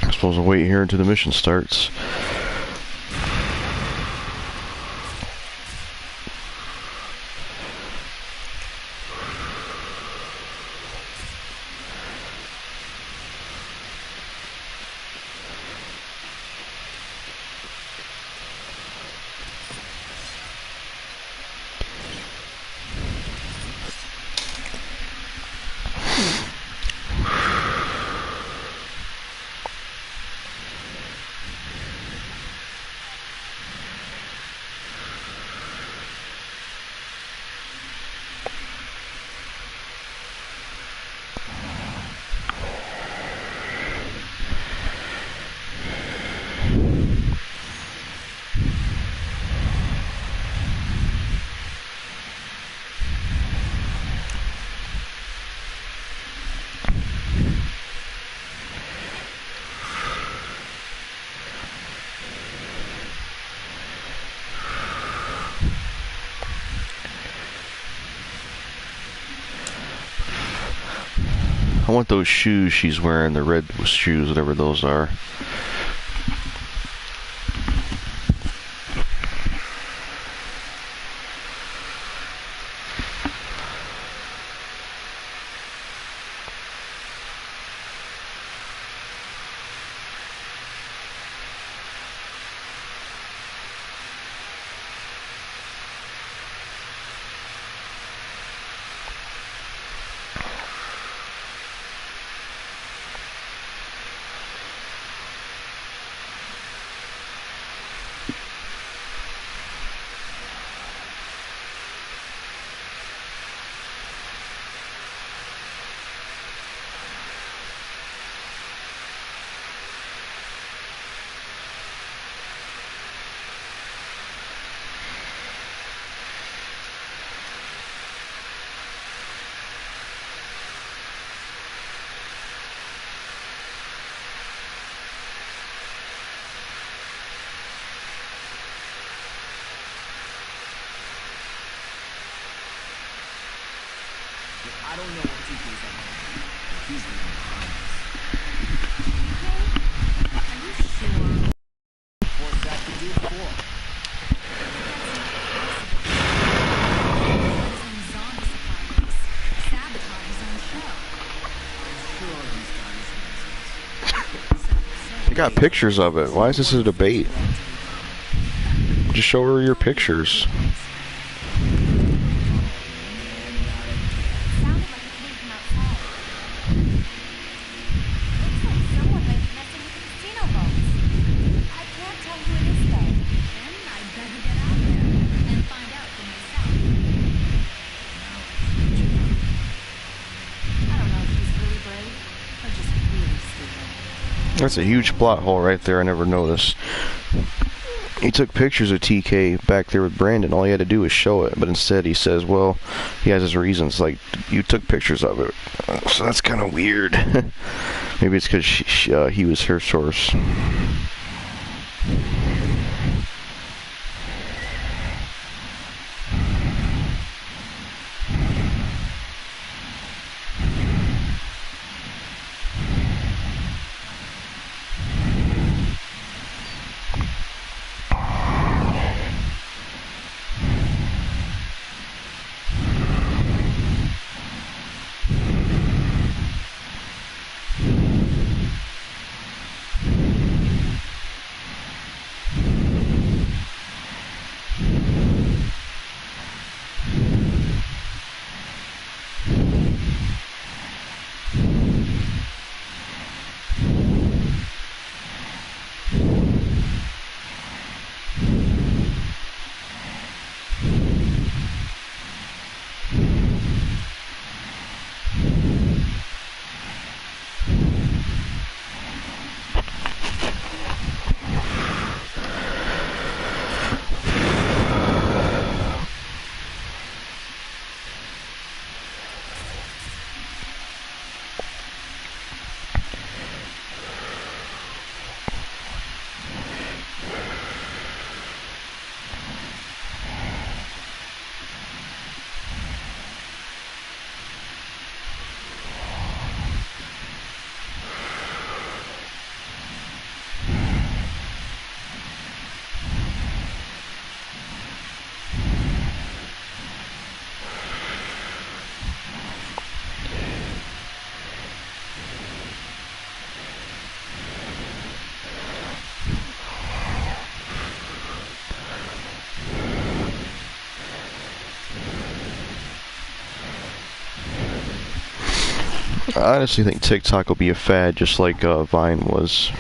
I'm supposed to wait here until the mission starts. I want those shoes she's wearing, the red shoes, whatever those are. I don't know what TK's up to. He's the one behind Are you sure? this. Force that to do before. That's impossible. That is got pictures of it. Why is this a debate? Just show her your pictures. Sounded like it came from outside. Looks like someone might be messing with the casino vaults. I can't tell who it is though. Then I'd better get out there and find out for myself. I don't know if he's really brave or just really stupid. That's a huge plot hole right there. I never noticed. He took pictures of TK back there with Brandon. All he had to do was show it, but instead he says, well, he has his reasons. Like, you took pictures of it. So that's kind of weird. Maybe it's because he was her source. I honestly think TikTok will be a fad just like Vine was.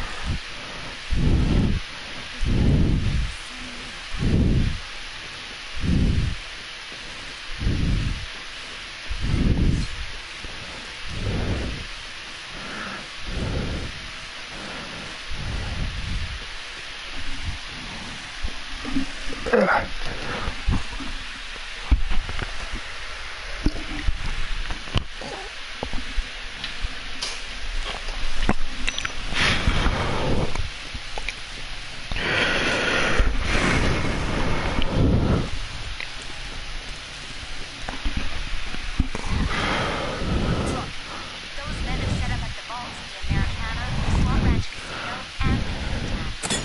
Those men have set up at the vaults, the Americana, the Swamp Ranch Casino, and the Newtown.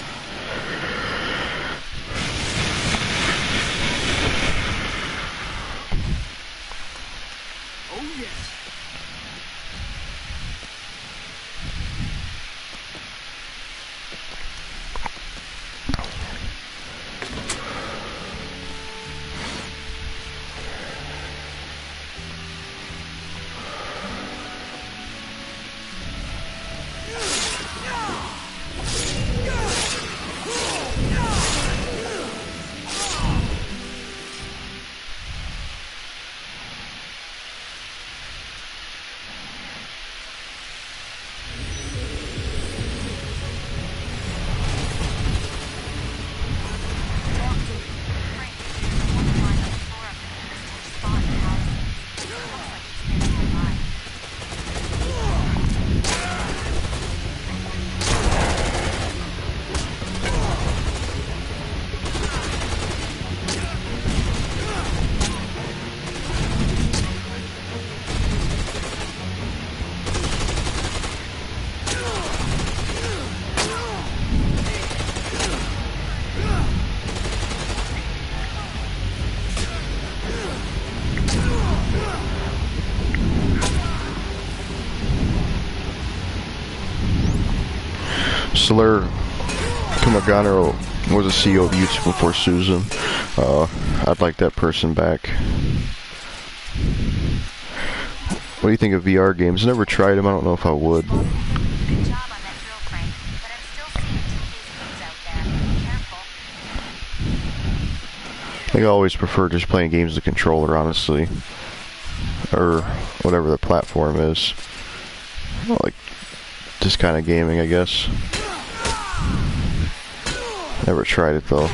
Kumagano was a CEO of YouTube before Susan. I'd like that person back. What do you think of VR games? Never tried them. I don't know if I would. Good job on that drill, Frank, but I'm still seeing TK's moves out there. Be careful. I think I always prefer just playing games with a controller, honestly. Or whatever the platform is. Like this kind of gaming, I guess. Never tried it though.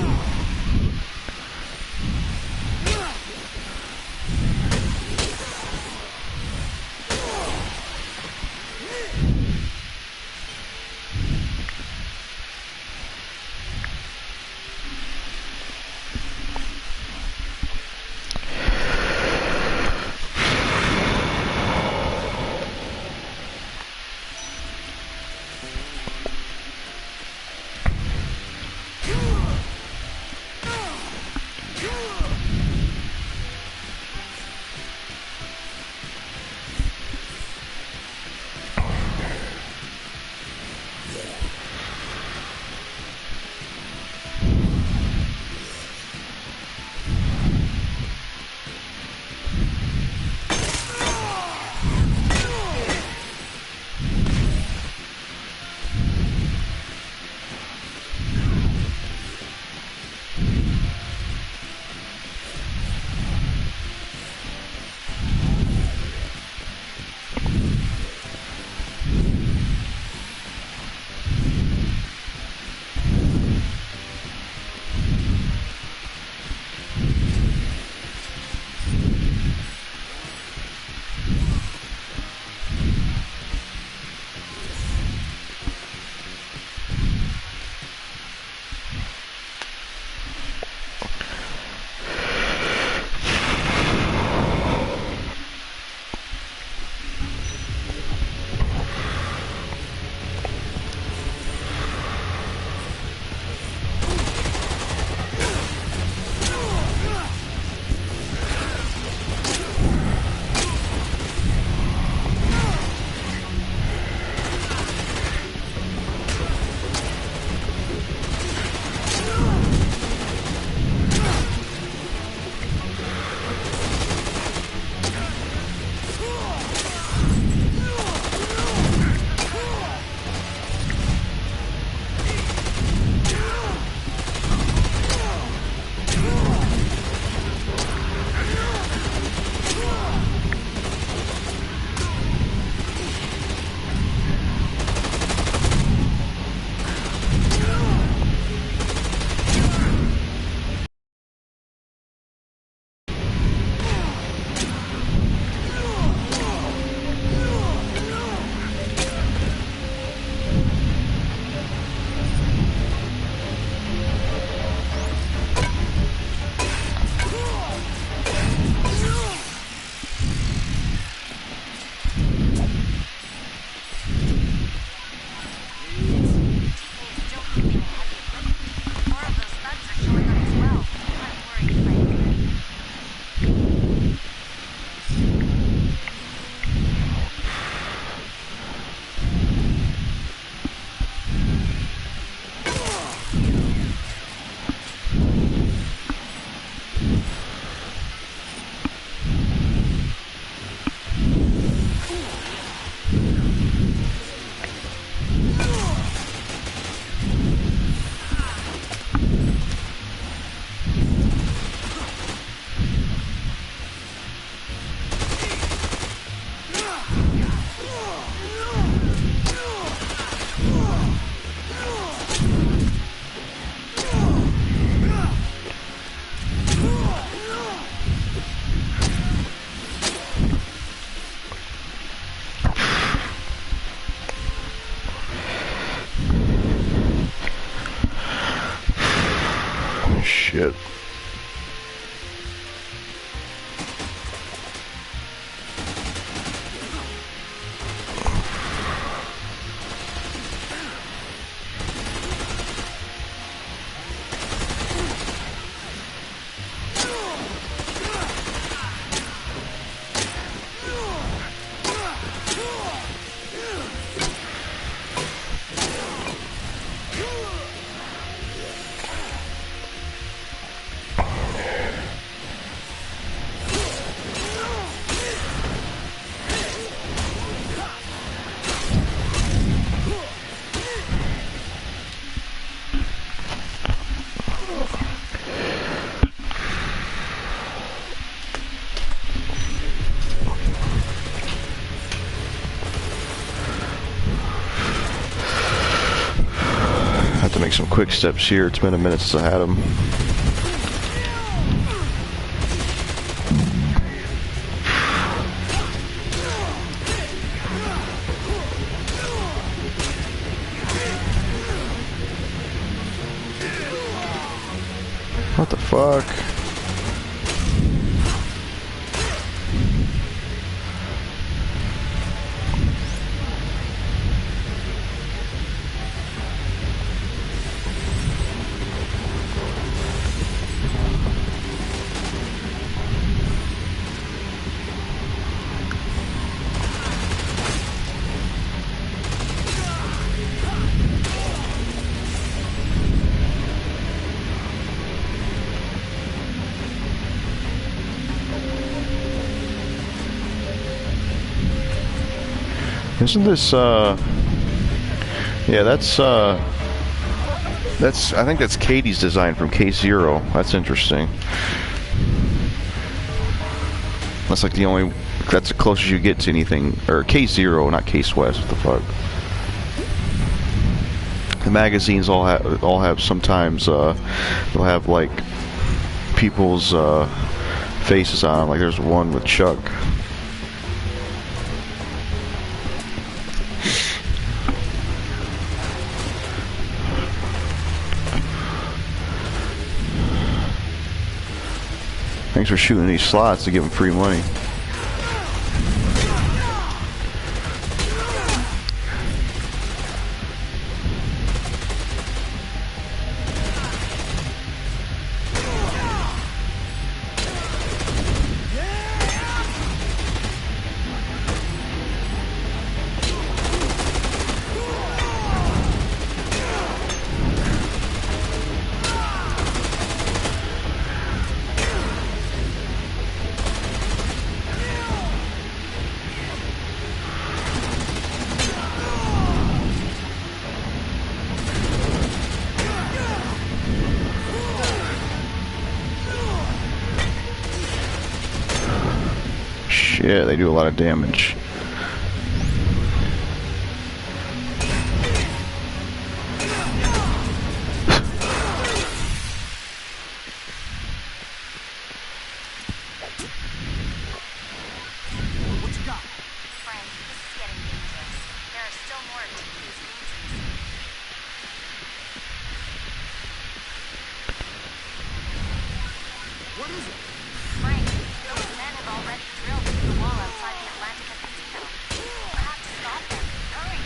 make some quick steps here. It's been a minute since I had them. What the fuck? Isn't this, yeah, I think that's Katie's design from Case Zero. That's interesting. That's like the only, that's the closest you get to anything, or Case Zero, not Case West, what the fuck. The magazines all have sometimes, they'll have like people's, faces on them, like there's one with Chuck. Thanks for shooting these slots to give them free money. Shit, they do a lot of damage. What you got? Frank, this is getting dangerous. There are still more of TK's goons in the city. What is it? Frank, those men have already drilled through the wall outside the Atlantica casino. We'll have to stop them. Hurry!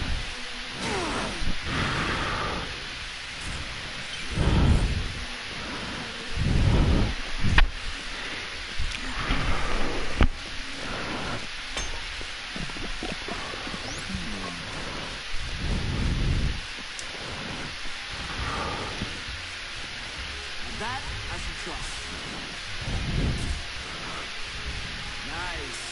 That I should trust. Nice.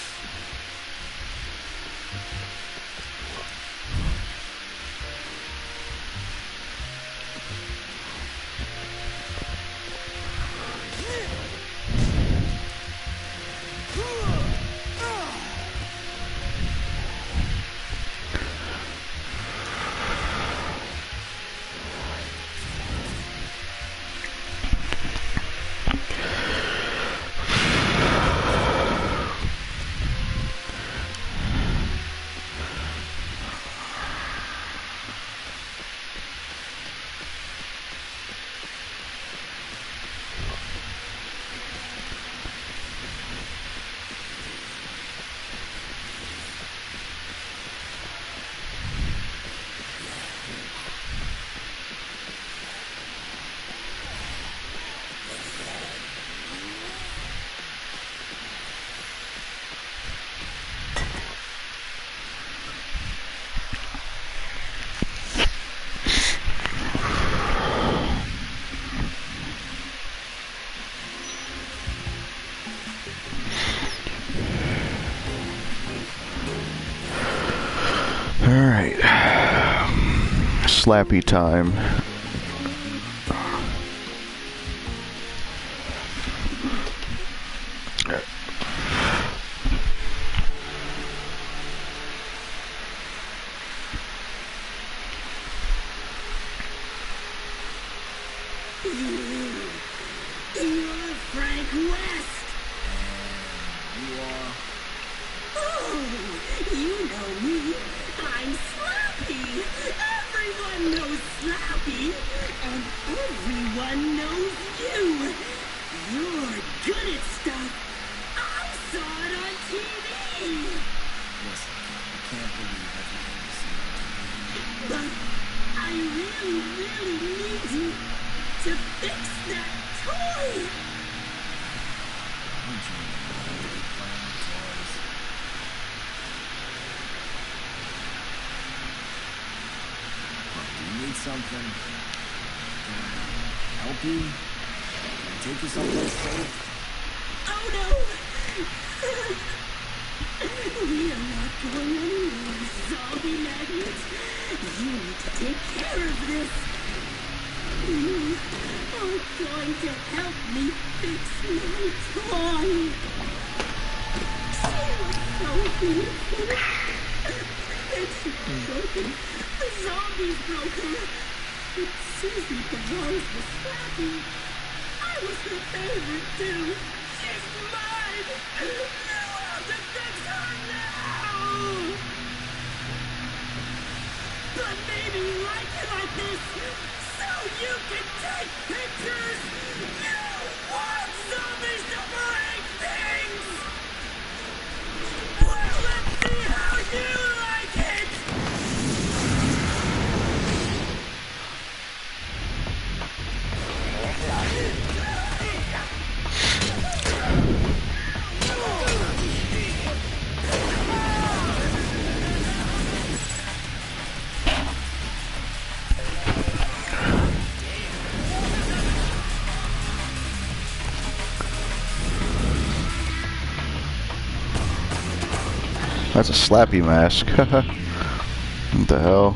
Alright. Slappy time. quest. You are... Oh, you know me. I'm Slappy. Everyone knows Slappy. And everyone knows you. You're good at stuff. I saw it on TV. Listen, I can't believe everything you see on TV. But I really, really need you to fix that toy. Aren't you really playing with toys? Look, do you need something? Can I help you? Can I take you someplace safe? Oh no! We are not going anywhere, zombie magnet. You need to take care of this. You are going to help me fix my toy. She was so beautiful. And she's broken. The zombies broke her. But Susie belongs with Slappy. I was her favorite too. She's mine. You have to fix her now. But maybe you like it like this, so you can take pictures. You want zombies to break things. Well, let's see how you like it. That's a Slappy mask. What the hell?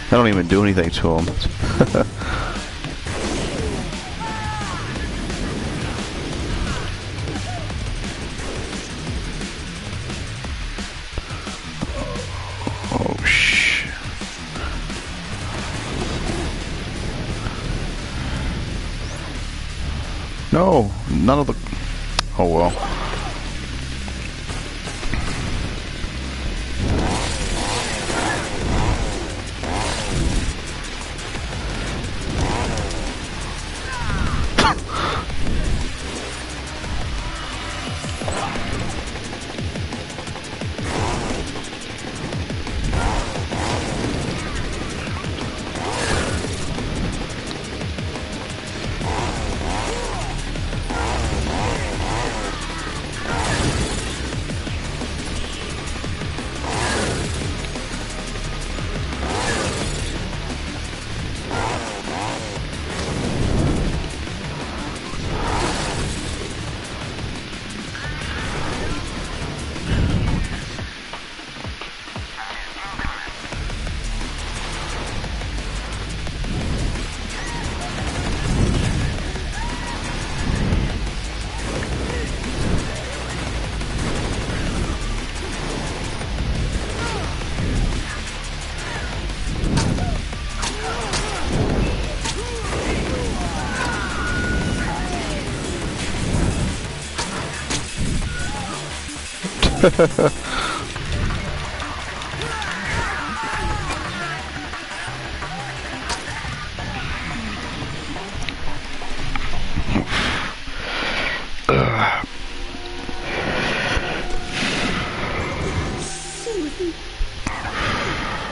I don't even do anything to him. Oh, shh. No, none of the... Oh, well.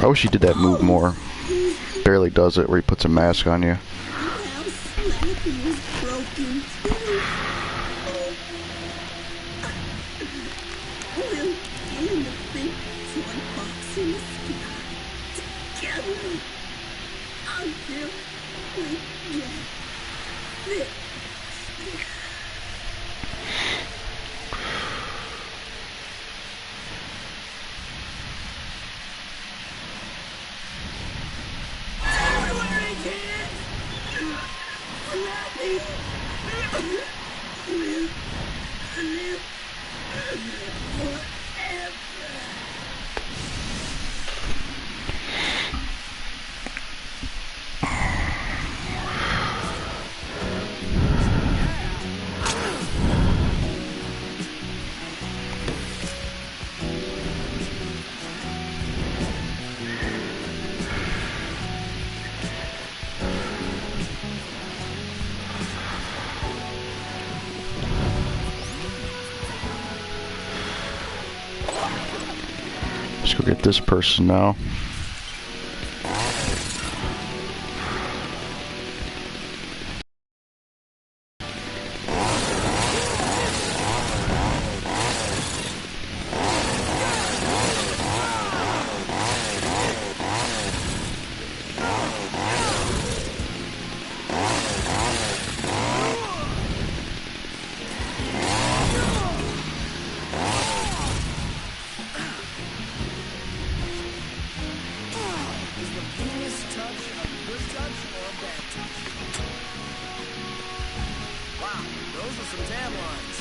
I wish he did that move more. Barely does it where he puts a mask on you. Now Slappy was broken too. We'll get in the big toy box in the sky together until we get fixed. Don't worry, kids. Slappy Let's go get this person now. Is the penis touch a good touch or a bad touch? Wow, those are some tan lines.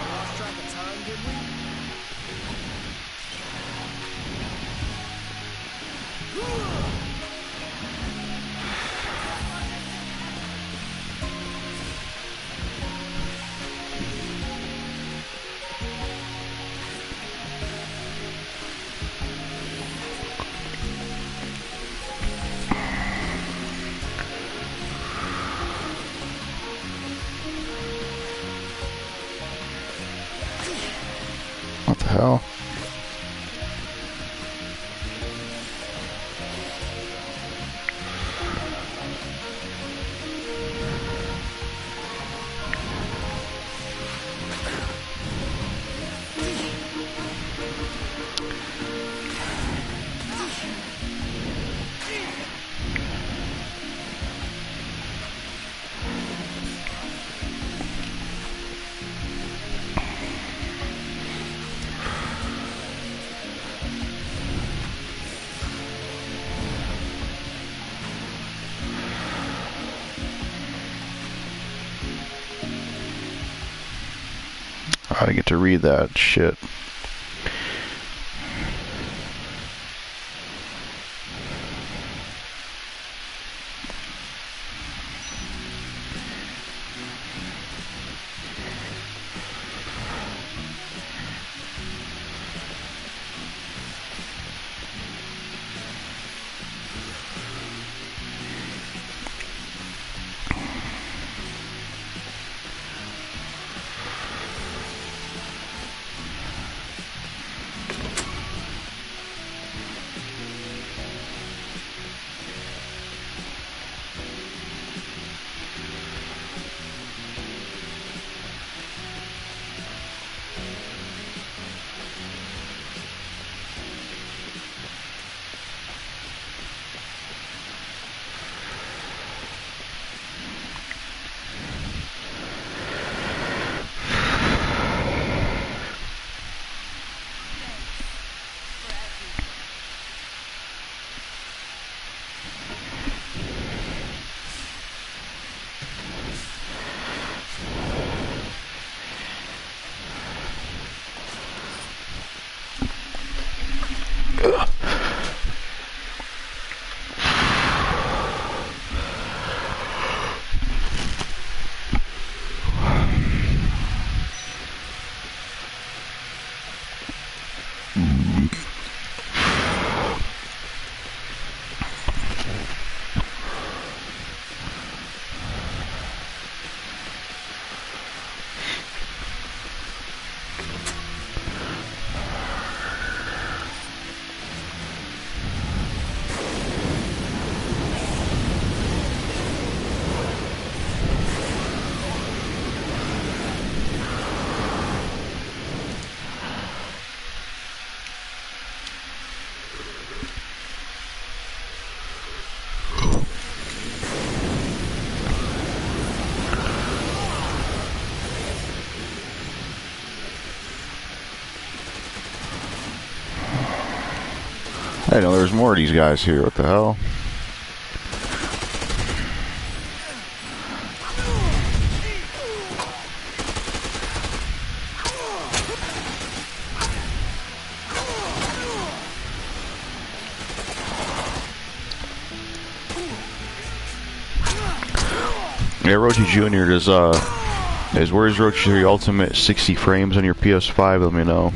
Lost track of time, did we? What the hell? I didn't get to read that shit. I didn't know there was more of these guys here. What the hell? Yeah, Roji Jr. is Is where's Roach 3 Ultimate 60 frames on your PS5? Let me know.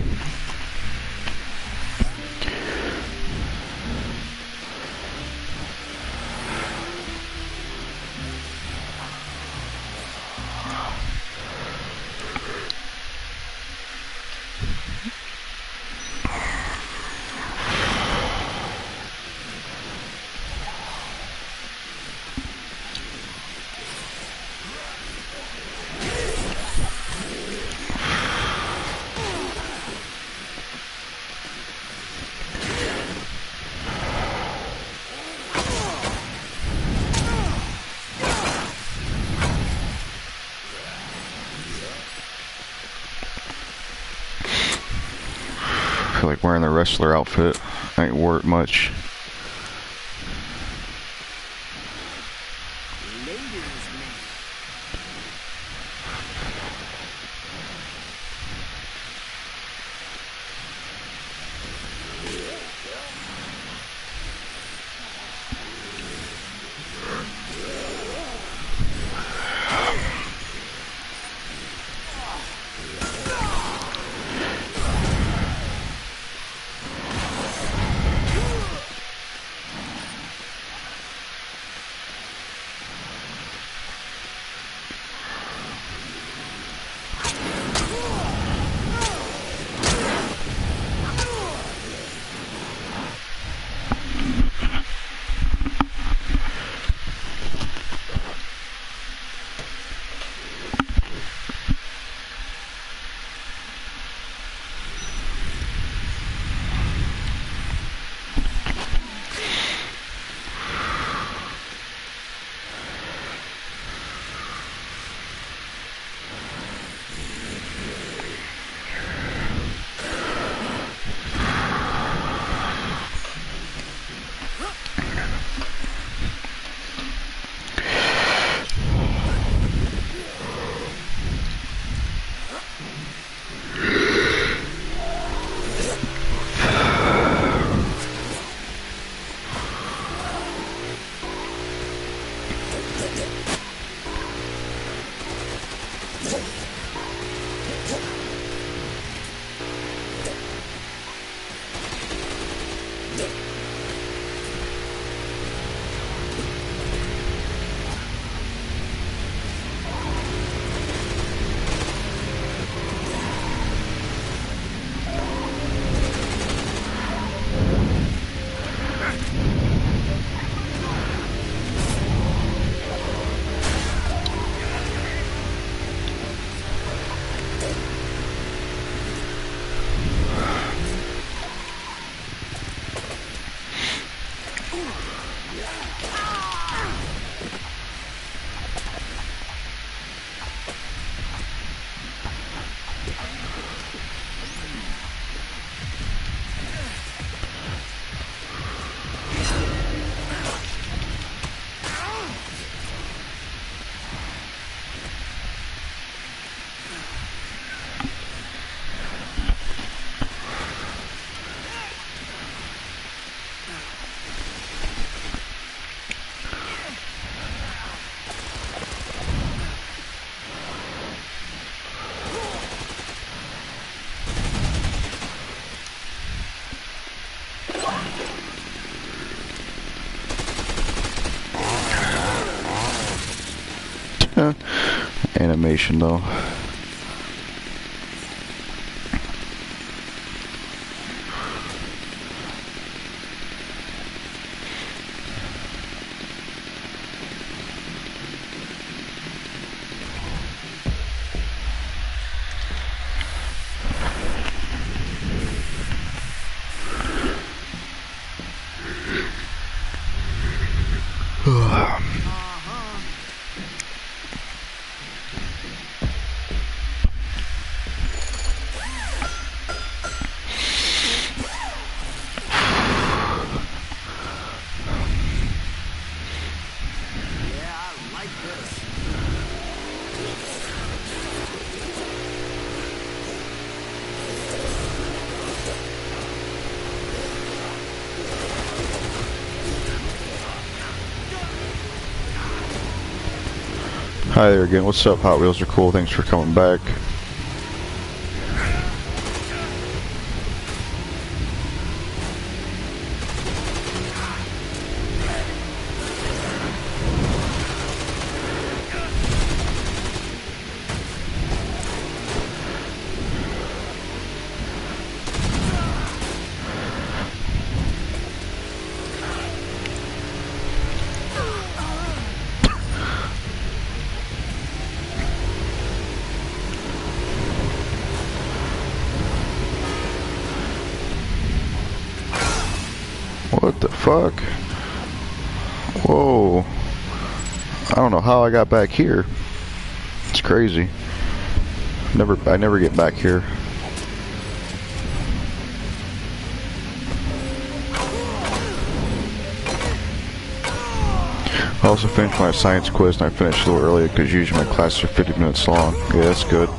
I feel like wearing the wrestler outfit ain't wore it much. Animation though. Hi there again. What's up, Hot Wheels are cool. Thanks for coming back. What the fuck? Whoa. I don't know how I got back here. It's crazy. I never get back here. I also finished my science quiz and I finished a little early because usually my classes are 50 minutes long. Yeah, that's good.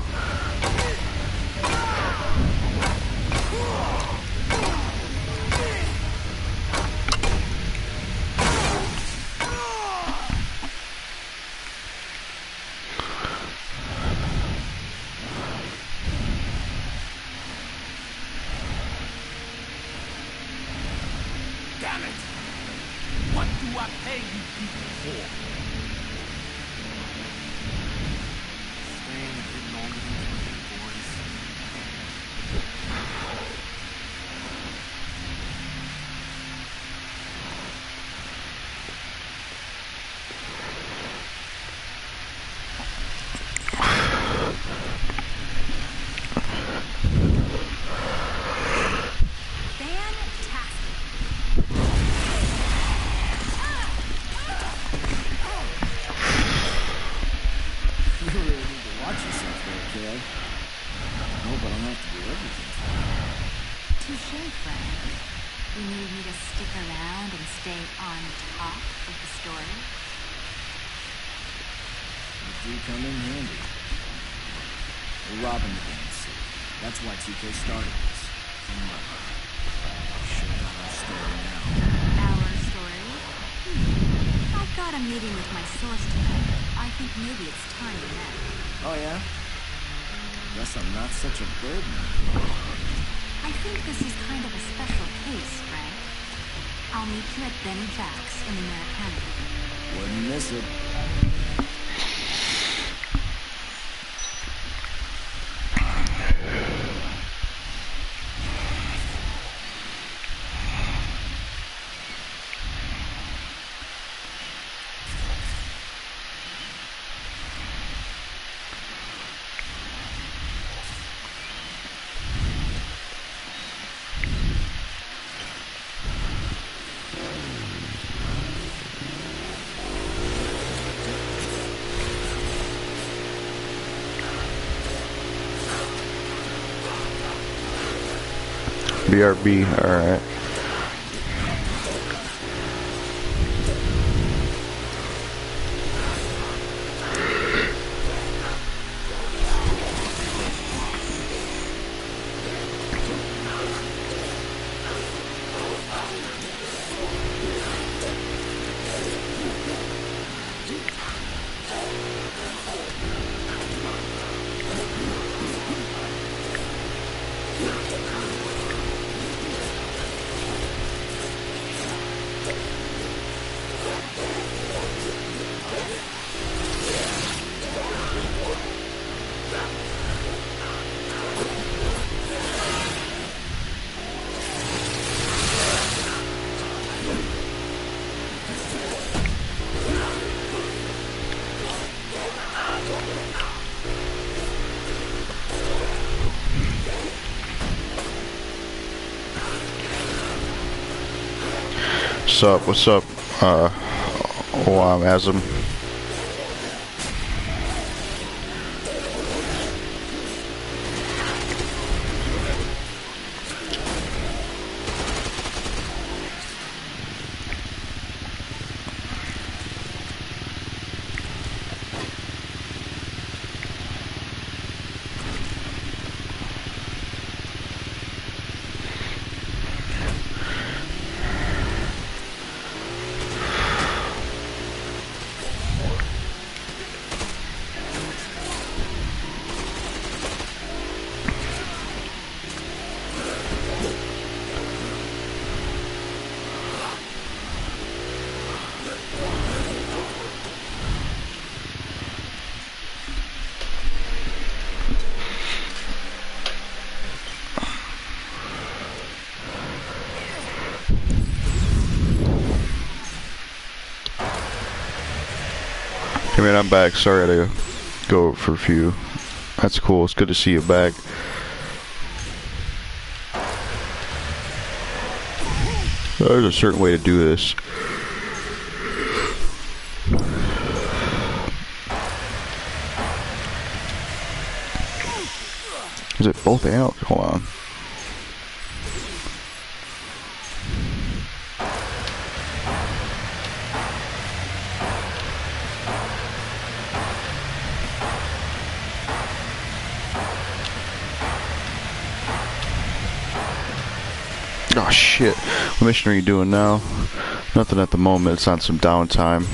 Damn it! What do I pay you people for? Staying a bit longer than planned, boys. Fantastic. You really need to watch yourself there, kid. I hope I don't have to do everything for you. Touché, friend. You need me to stick around and stay on top of the story? You do come in handy. We're robbing the damn city. That's why TK started this. For money. We sure got our story now. Our story? I've got a meeting with my source tonight. I think maybe it's time we met. Oh, yeah? Guess I'm not such a burden. I think this is kind of a special case, Frank. I'll meet you at Benny Jack's in Americana. Wouldn't miss it. BRB, alright. What's up? I'm Asm. Hey man, I'm back. Sorry I had to go for a few. That's cool. It's good to see you back. There's a certain way to do this. Is it both out? Hold on. Oh shit. What mission are you doing now? Nothing at the moment. It's on some downtime.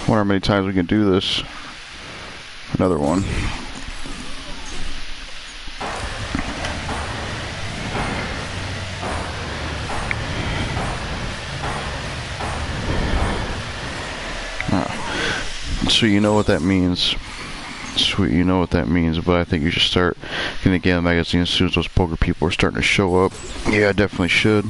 Wonder how many times we can do this. Another one. So you know what that means. Sweet, you know what that means, but I think you should start getting the game magazine as soon as those poker people are starting to show up. Yeah, I definitely should.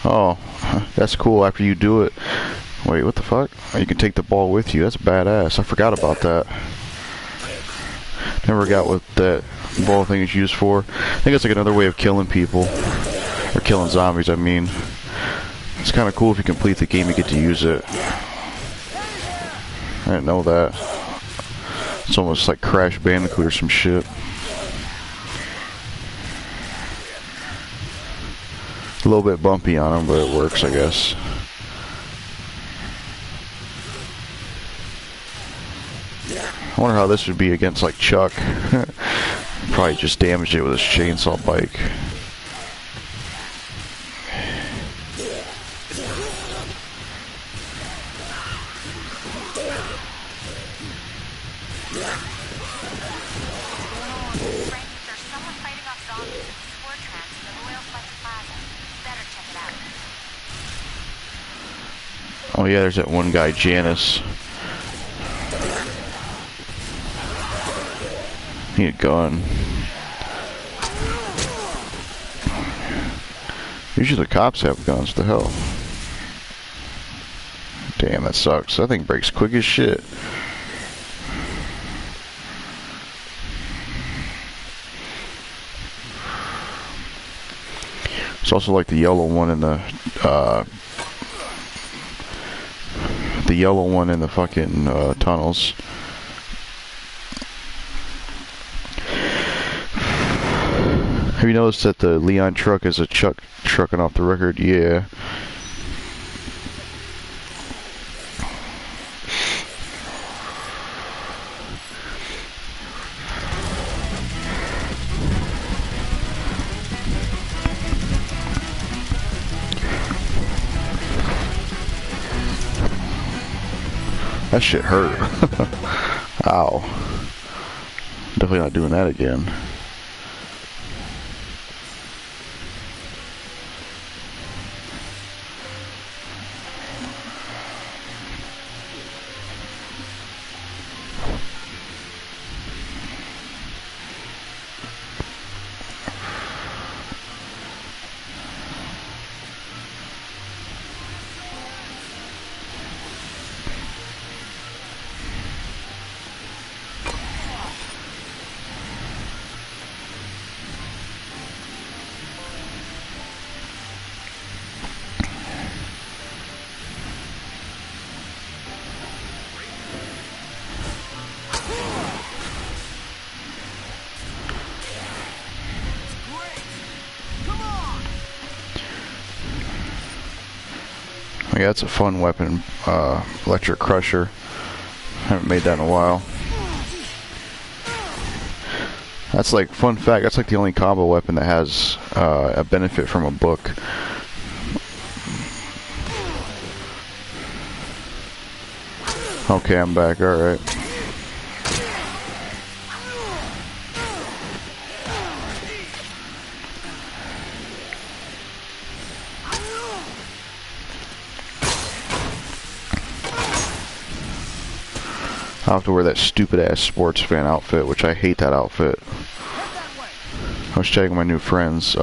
Oh, that's cool after you do it. Wait, what the fuck? Oh, you can take the ball with you. That's badass. I forgot about that. Never got what that ball thing is used for. I think it's like another way of killing people. Or killing zombies, I mean. It's kind of cool if you complete the game, you get to use it. I didn't know that. It's almost like Crash Bandicoot or some shit. A little bit bumpy on them, but it works, I guess. I wonder how this would be against, like, Chuck. Probably just damaged it with his chainsaw bike. Oh yeah, there's that one guy, Janice. Need a gun. Usually the cops have guns. What the hell? Damn, that sucks. That thing breaks quick as shit. It's also like the yellow one in the fucking tunnels. Have you noticed that the Leon truck is a Chuck trucking off the record? Yeah. That shit hurt. Ow. Definitely not doing that again. Yeah, that's a fun weapon. Electric Crusher. Haven't made that in a while. That's like, fun fact, that's like the only combo weapon that has a benefit from a book. Okay, I'm back, alright. I'll have to wear that stupid ass sports fan outfit, which I hate that outfit. I was checking my new friends.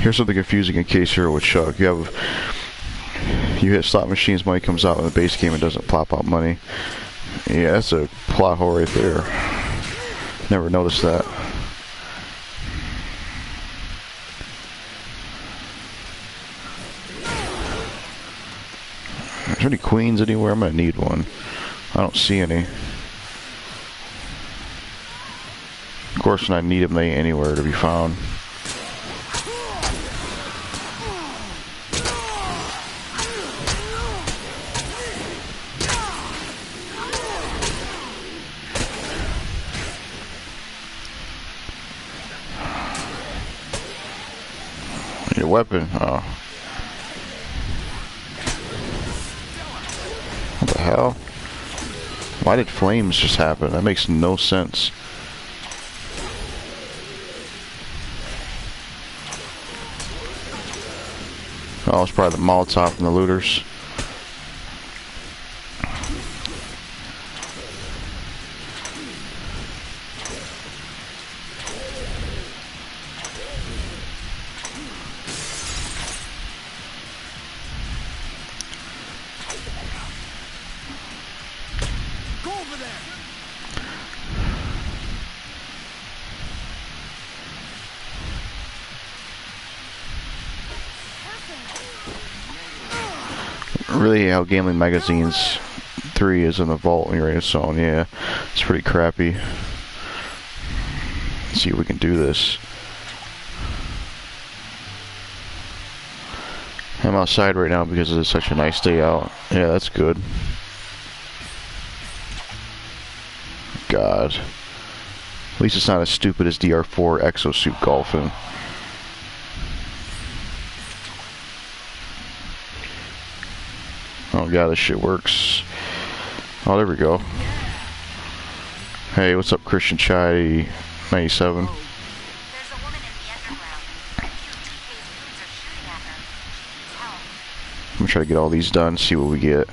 Here's something confusing in case you're with Chuck. You hit slot machines, money comes out in the base game and doesn't plop out money. Yeah, that's a plot hole right there. Never noticed that. Is there any queens anywhere? I'm gonna need one. I don't see any. Of course, when I need them, they ain't anywhere to be found. Need a weapon. Oh. What the hell? Why did flames just happen? That makes no sense. Oh, it's probably the Molotov from the looters. Go over there! Really, how Gambling Magazine's 3 is in the vault when you're in zone. Yeah, it's pretty crappy. Let's see if we can do this. I'm outside right now because it's such a nice day out. Yeah, that's good. God. At least it's not as stupid as DR4 exosuit golfing. Oh god, this shit works. Oh, there we go. Hey, what's up, Christian Chai 97? There's a woman in the underground. A few TK's goons are shooting at her. She needs help. I'm gonna try to get all these done, see what we get.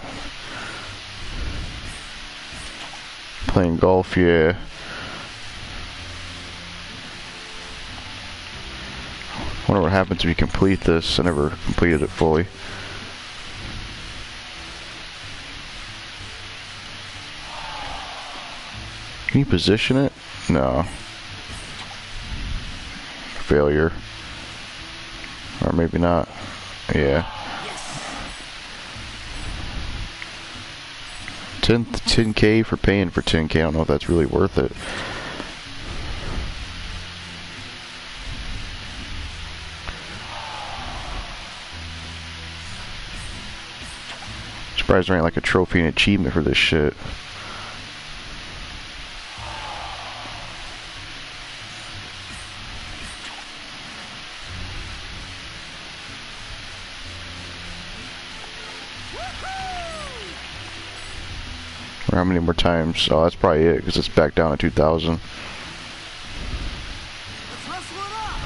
Playing golf, yeah. Wonder what happens if you complete this. I never completed it fully. Can you position it? No. Failure. Or maybe not. Yeah. 10K for paying for 10K. I don't know if that's really worth it. Surprised there ain't like a trophy and achievement for this shit. Or how many more times? Oh, that's probably it, because it's back down to 2,000. Let's wrestle it up!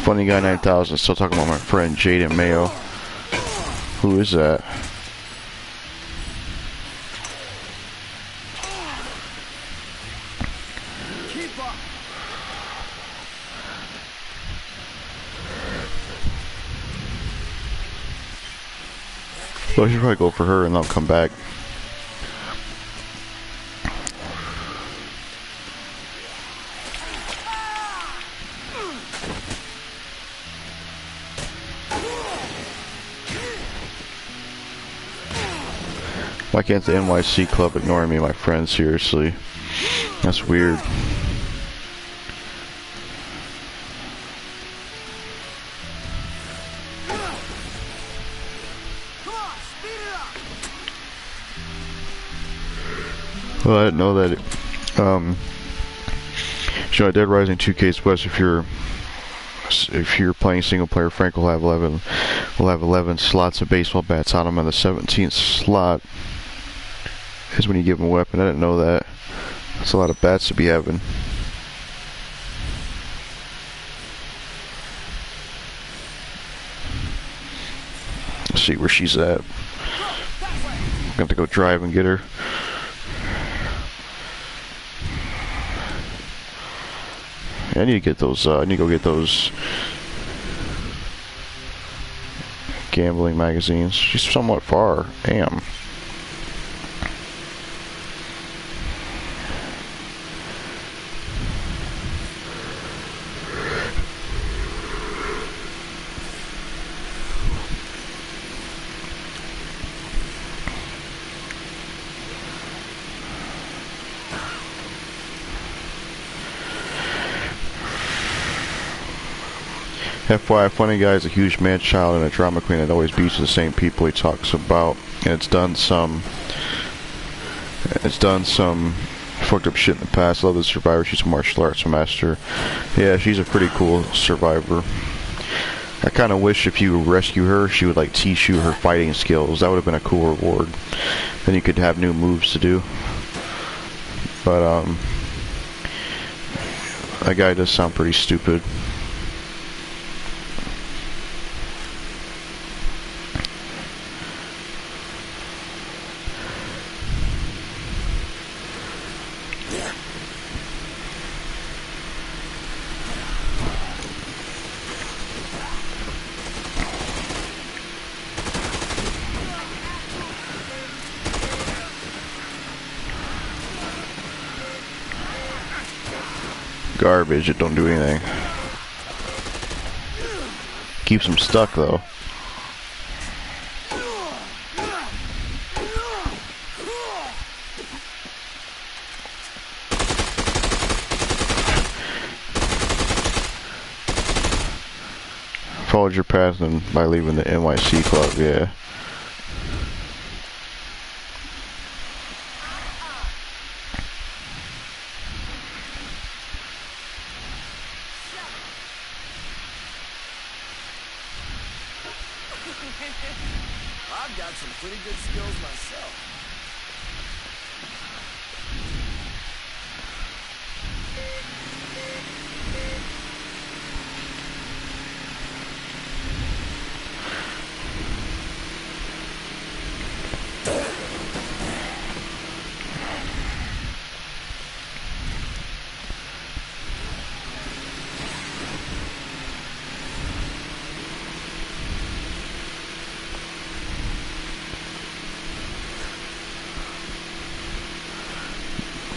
Funny Guy 9000, still talking about my friend Jaden Mayo. Who is that? Keep up! So I should probably go for her and then I'll come back. Why can't the NYC club ignore me, my friend? Seriously. That's weird. Well, I didn't know that. You know, Dead Rising 2K's West. If you're playing single player, Frank will have 11 slots of baseball bats on him, and the 17th slot is when you give him a weapon. I didn't know that. That's a lot of bats to be having. Let's see where she's at. I'm going to go drive and get her. I need to get those, I need to go get those gambling magazines. She's somewhat far. Damn. FYI, Funny Guy is a huge man-child and a drama queen that always beats the same people he talks about, and it's done some fucked up shit in the past. I love the survivor. She's a martial arts master. Yeah, she's a pretty cool survivor. I kind of wish if you rescue her, she would like teach you her fighting skills. That would have been a cool reward. Then you could have new moves to do. But that guy does sound pretty stupid. Garbage, it don't do anything. Keeps them stuck though. Followed your path and by leaving the NYC club, yeah. I've got some pretty good skills myself.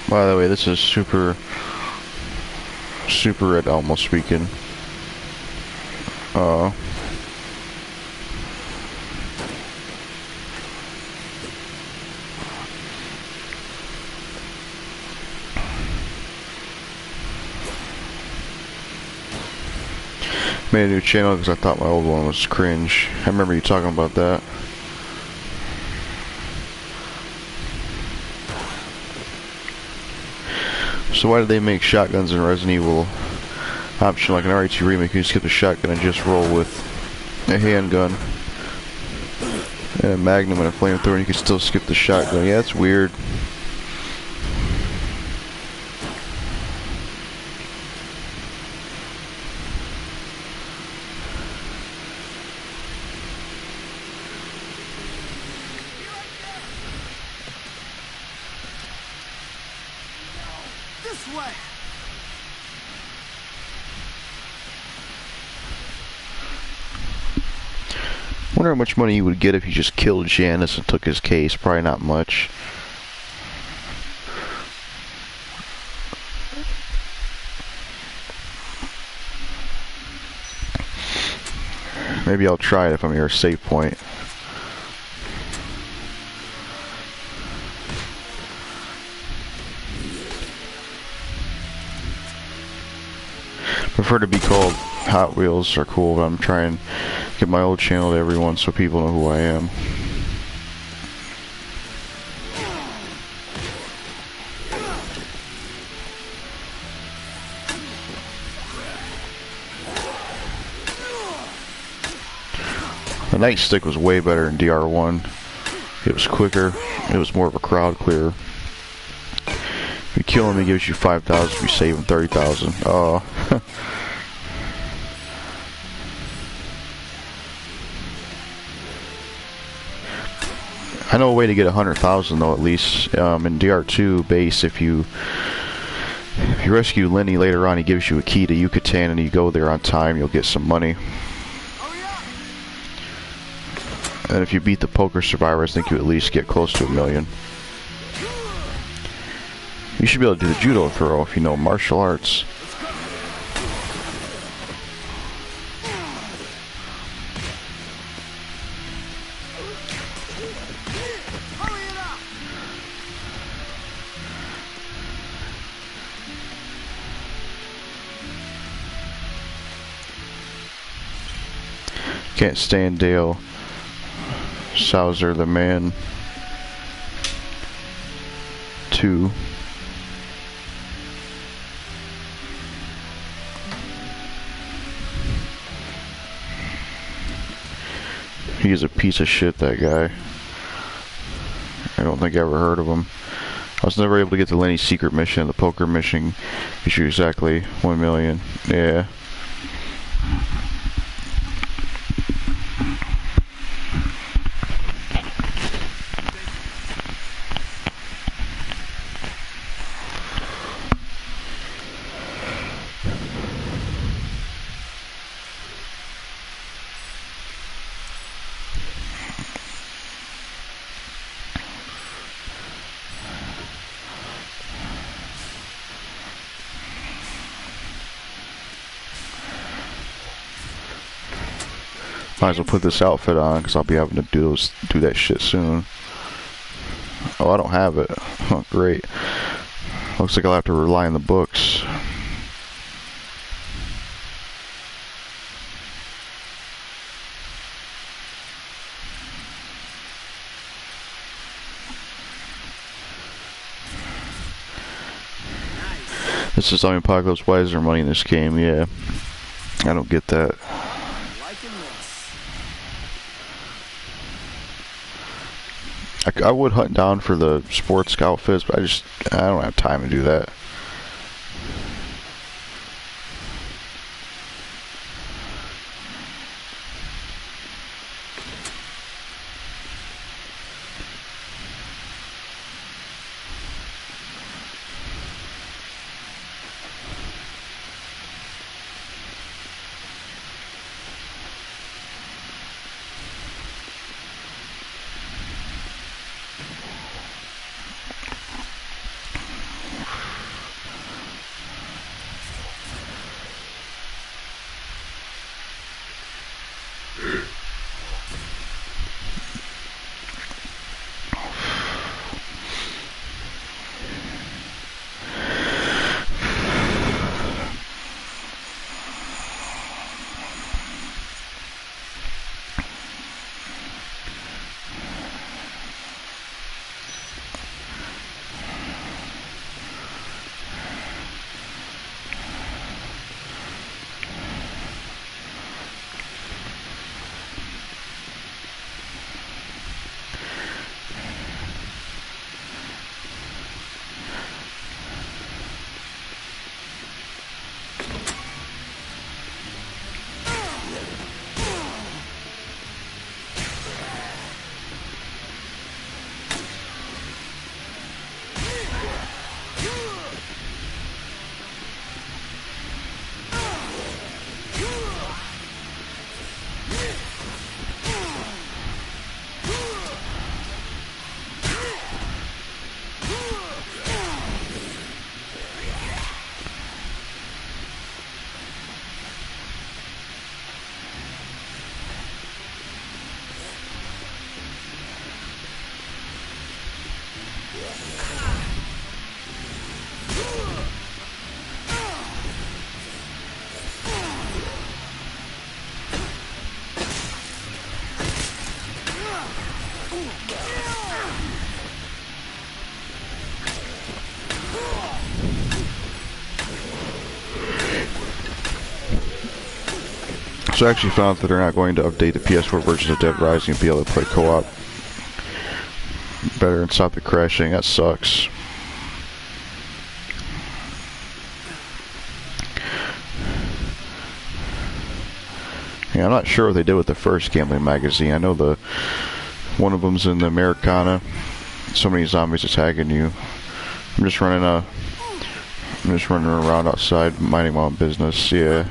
By the way, this is Super Red Elmo speaking. Made a new channel because I thought my old one was cringe. I remember you talking about that. So why did they make shotguns in Resident Evil option like an RE2 remake? You can skip the shotgun and just roll with a handgun and a magnum and a flamethrower, and you can still skip the shotgun. Yeah, that's weird. This way! Wonder how much money you would get if you just killed Janice and took his case. Probably not much. Maybe I'll try it if I'm near a save point. Prefer to be called Hot Wheels are cool, but I'm trying to get my old channel to everyone so people know who I am. The nightstick was way better in DR1. It was quicker. It was more of a crowd clearer. If you kill him, he gives you 5,000. If you save him, 30,000. Oh. I know a way to get 100,000 though, at least in DR2 base. If you rescue Lenny later on, he gives you a key to Yucatan, and you go there on time, you'll get some money. And if you beat the poker survivors, I think you at least get close to $1 million. You should be able to do the judo throw if you know martial arts. Can't stand Dale Souser, the man. 2. He's a piece of shit, that guy. I don't think I ever heard of him. I was never able to get to Lenny's secret mission. The poker mission gives you exactly 1 million. Yeah. Might as well put this outfit on, because I'll be having to do that shit soon. Oh, I don't have it. Oh, great. Looks like I'll have to rely on the books. This is Zombie Apocalypse. Why is there money in this game? Yeah. I don't get that. I would hunt down for the sports outfits, but I don't have time to do that. So I actually found that they're not going to update the PS4 versions of Dead Rising and be able to play co-op better and stop the crashing. That sucks. Yeah, I'm not sure what they did with the first gambling magazine. I know one of them's in the Americana. So many zombies attacking you. I'm just running around outside minding my own business. Yeah.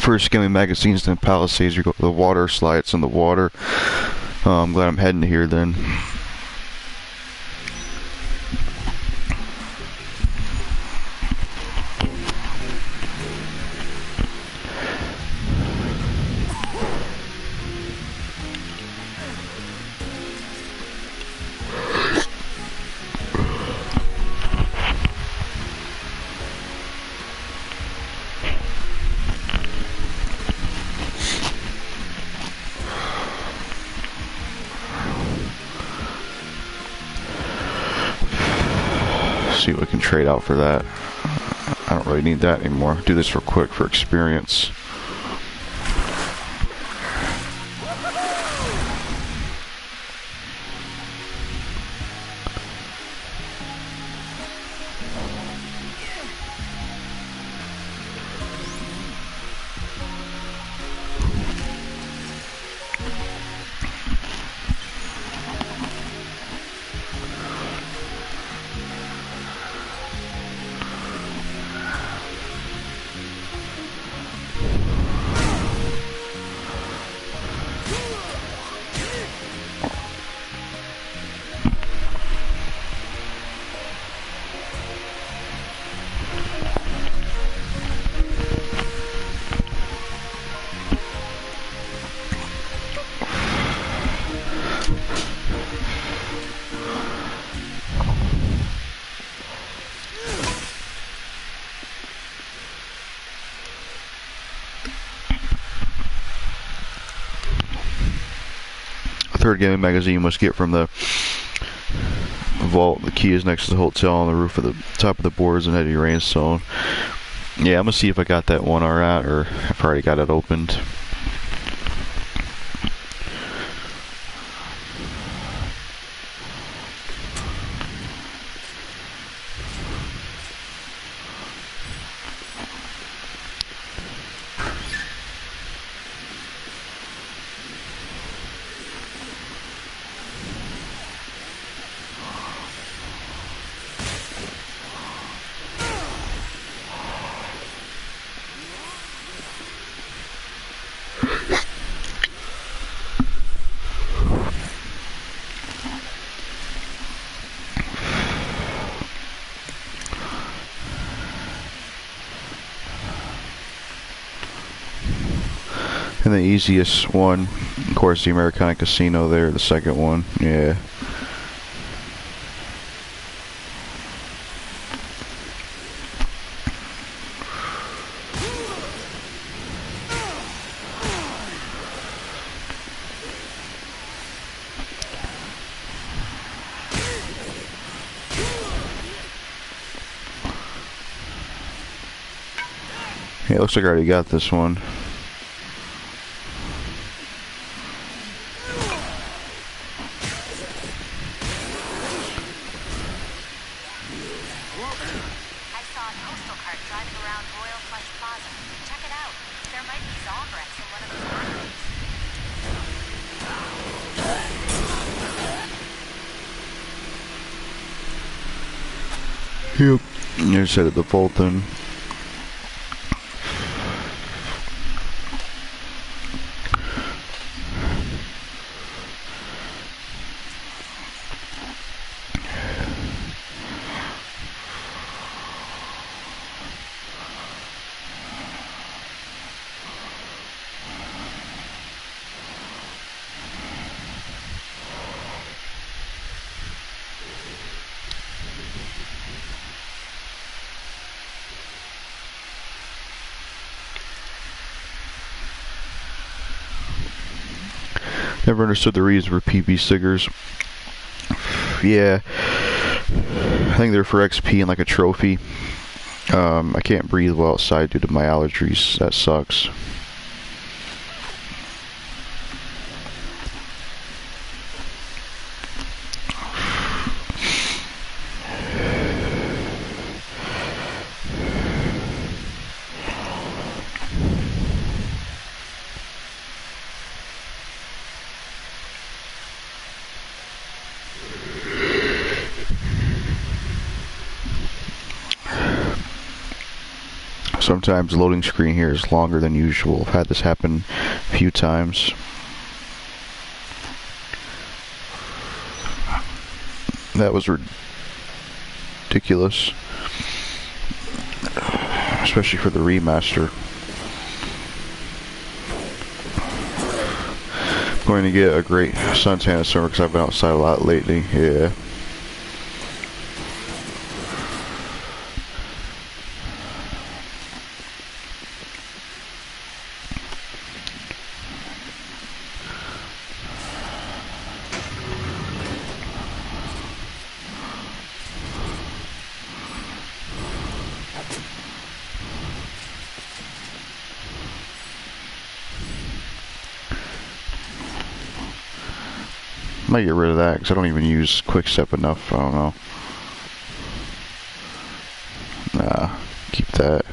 First gaming magazines, then Palisades. You go to the water slides in the water. I'm glad I'm heading here then. See what we can trade out for that. I don't really need that anymore. Do this real quick for experience. Third gaming magazine you must get from the vault. The key is next to the hotel on the roof of the top of the boards in Eddie Rain's zone. Yeah, I'm gonna see if I got that one alright, or I've already got it opened. And the easiest one, of course, the Americana Casino there, the second one. Yeah. Yeah, it looks like I already got this one. Yep. You set it the vault then. Never understood the reason for PP stickers. Yeah, I think they're for XP and like a trophy. I can't breathe well outside due to my allergies. That sucks. Sometimes the loading screen here is longer than usual. I've had this happen a few times. That was ridiculous. Especially for the remaster. I'm going to get a great suntan summer because I've been outside a lot lately. Yeah. I might get rid of that because I don't even use Quick Step enough. I don't know. Nah, keep that.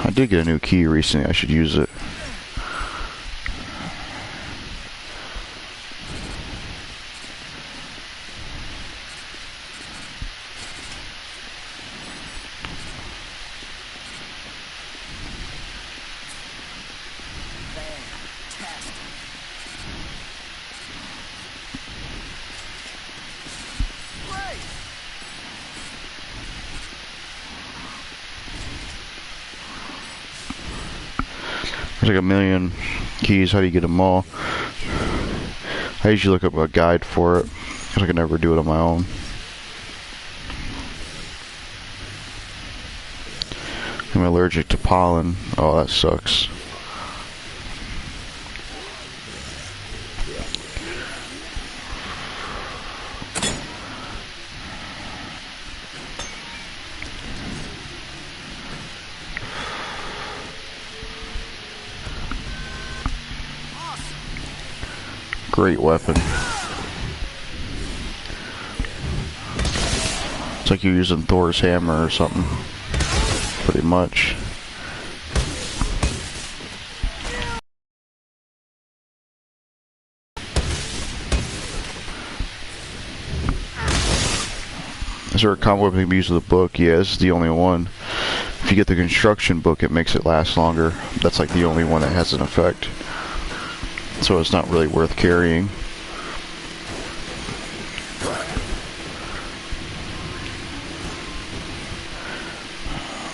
I did get a new key recently. I should use it. There's like a million keys. How do you get them all? I usually look up a guide for it because I can never do it on my own. I'm allergic to pollen. Oh, that sucks. Great weapon. It's like you're using Thor's hammer or something. Pretty much. Is there a combo weapon that can be used with a book? Yeah, this is the only one. If you get the construction book, it makes it last longer. That's like the only one that has an effect. So it's not really worth carrying.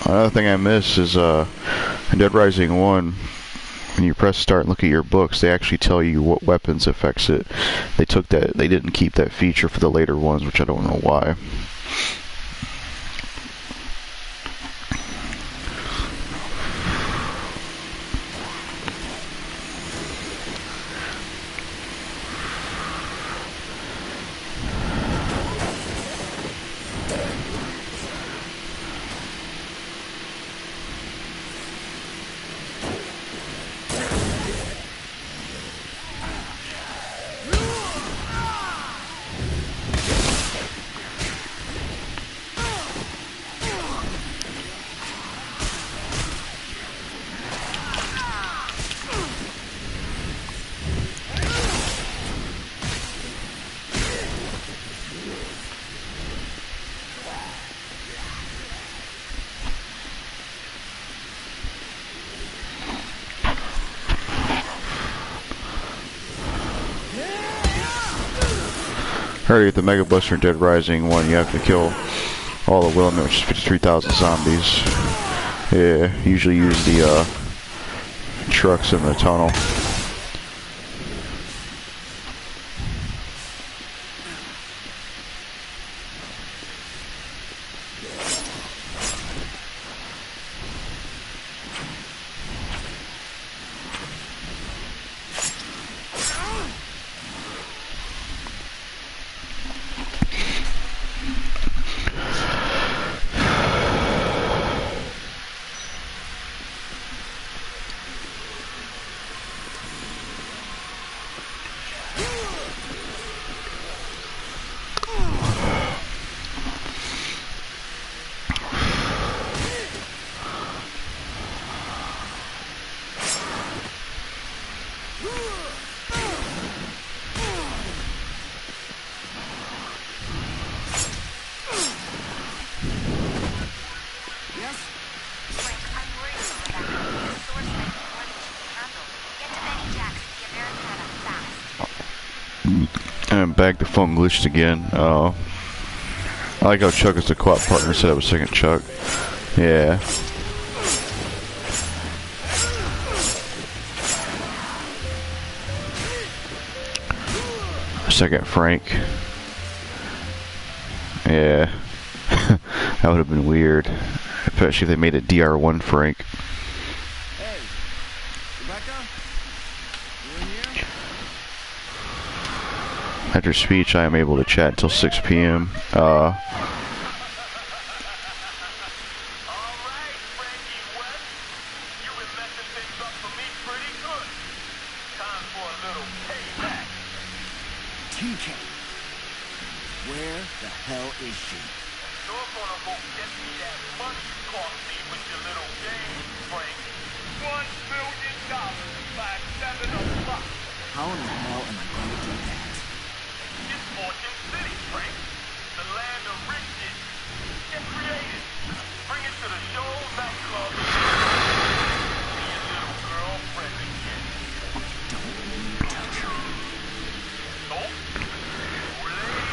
Another thing I miss is in Dead Rising 1, when you press start and look at your books, they actually tell you what weapons affects it. They took that, they didn't keep that feature for the later ones, which I don't know why. Already get the Mega Buster in Dead Rising 1, you have to kill all the Willamette, which is 53,000 zombies. Yeah, usually use the trucks in the tunnel. And back, the phone glitched again. I like how Chuck is the co-op partner instead of a second Chuck. Yeah. Second Frank. Yeah. That would have been weird. Especially if they made it DR1 Frank. Hey, Rebecca? You in here? After speech, I am able to chat until 6 p.m. All right, Frankie West. You've been messing things up for me pretty good. Time for a little payback. TK. Where the hell is she? You're gonna go get me that money you cost me with your little game, Frank. $1 million by 7 o'clock. How in the hell am I going to do that? It's Fortune City, Frank. The land of riches. Get creative. Bring it to the show nightclub. Be your little girlfriend again. Don't touch her. Nope. Too late.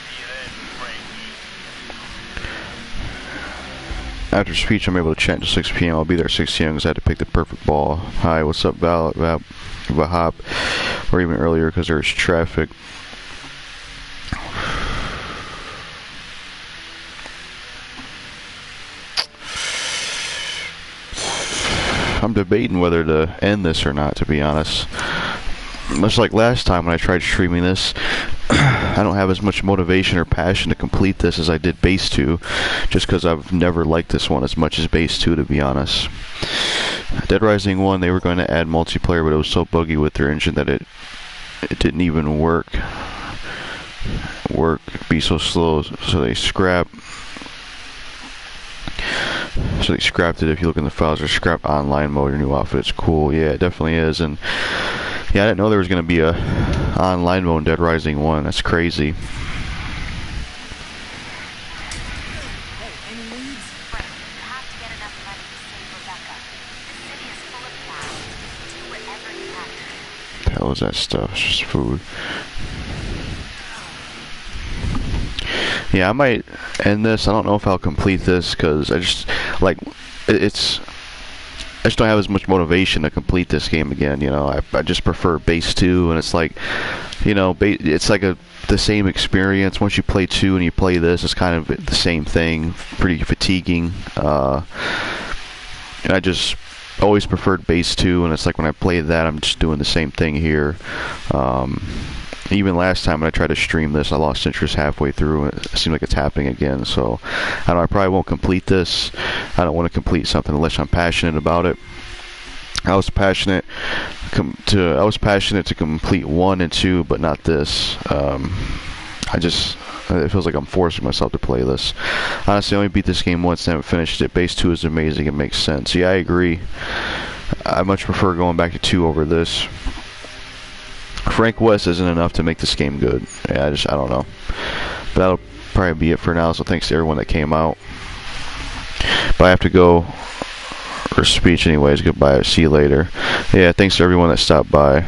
See you then, Frankie. After speech, I'm able to chat until 6 p.m. I'll be there at 6 p.m. because I had to pick the perfect ball. Hi, what's up, Val? Hop, or even earlier because there's traffic. I'm debating whether to end this or not, to be honest. Much like last time when I tried streaming this, I don't have as much motivation or passion to complete this as I did Base 2, just because I've never liked this one as much as Base 2, to be honest. Dead Rising 1, they were going to add multiplayer, but it was so buggy with their engine that it didn't even be so slow, so they scrapped it. If you look in the files, there's scrap online mode. Your new outfit, it's cool. Yeah, it definitely is. And yeah, I didn't know there was going to be a online mode in Dead Rising 1. That's crazy. Hey, any leads? Frank, you have to get enough money to save Rebecca. The city is full of cash. Do whatever you have to do. What the hell is that stuff? It's just food. Yeah, I might end this. I don't know if I'll complete this because I just like I just don't have as much motivation to complete this game again. You know, I just prefer Base 2, and it's like, you know, it's like the same experience. Once you play 2 and you play this, it's kind of the same thing. Pretty fatiguing. And I just always preferred Base 2, and it's like when I play that, I'm just doing the same thing here. Even last time when I tried to stream this, I lost interest halfway through, and it seemed like it's happening again. So, I don't know, I probably won't complete this. I don't want to complete something unless I'm passionate about it. I was passionate to complete 1 and 2, but not this. It feels like I'm forcing myself to play this. Honestly, I only beat this game once and haven't finished it. Base 2 is amazing. It makes sense. Yeah, I agree. I much prefer going back to 2 over this. Frank West isn't enough to make this game good. Yeah, I don't know. But that'll probably be it for now, so thanks to everyone that came out. But I have to go for speech anyways. Goodbye. See you later. Yeah, thanks to everyone that stopped by.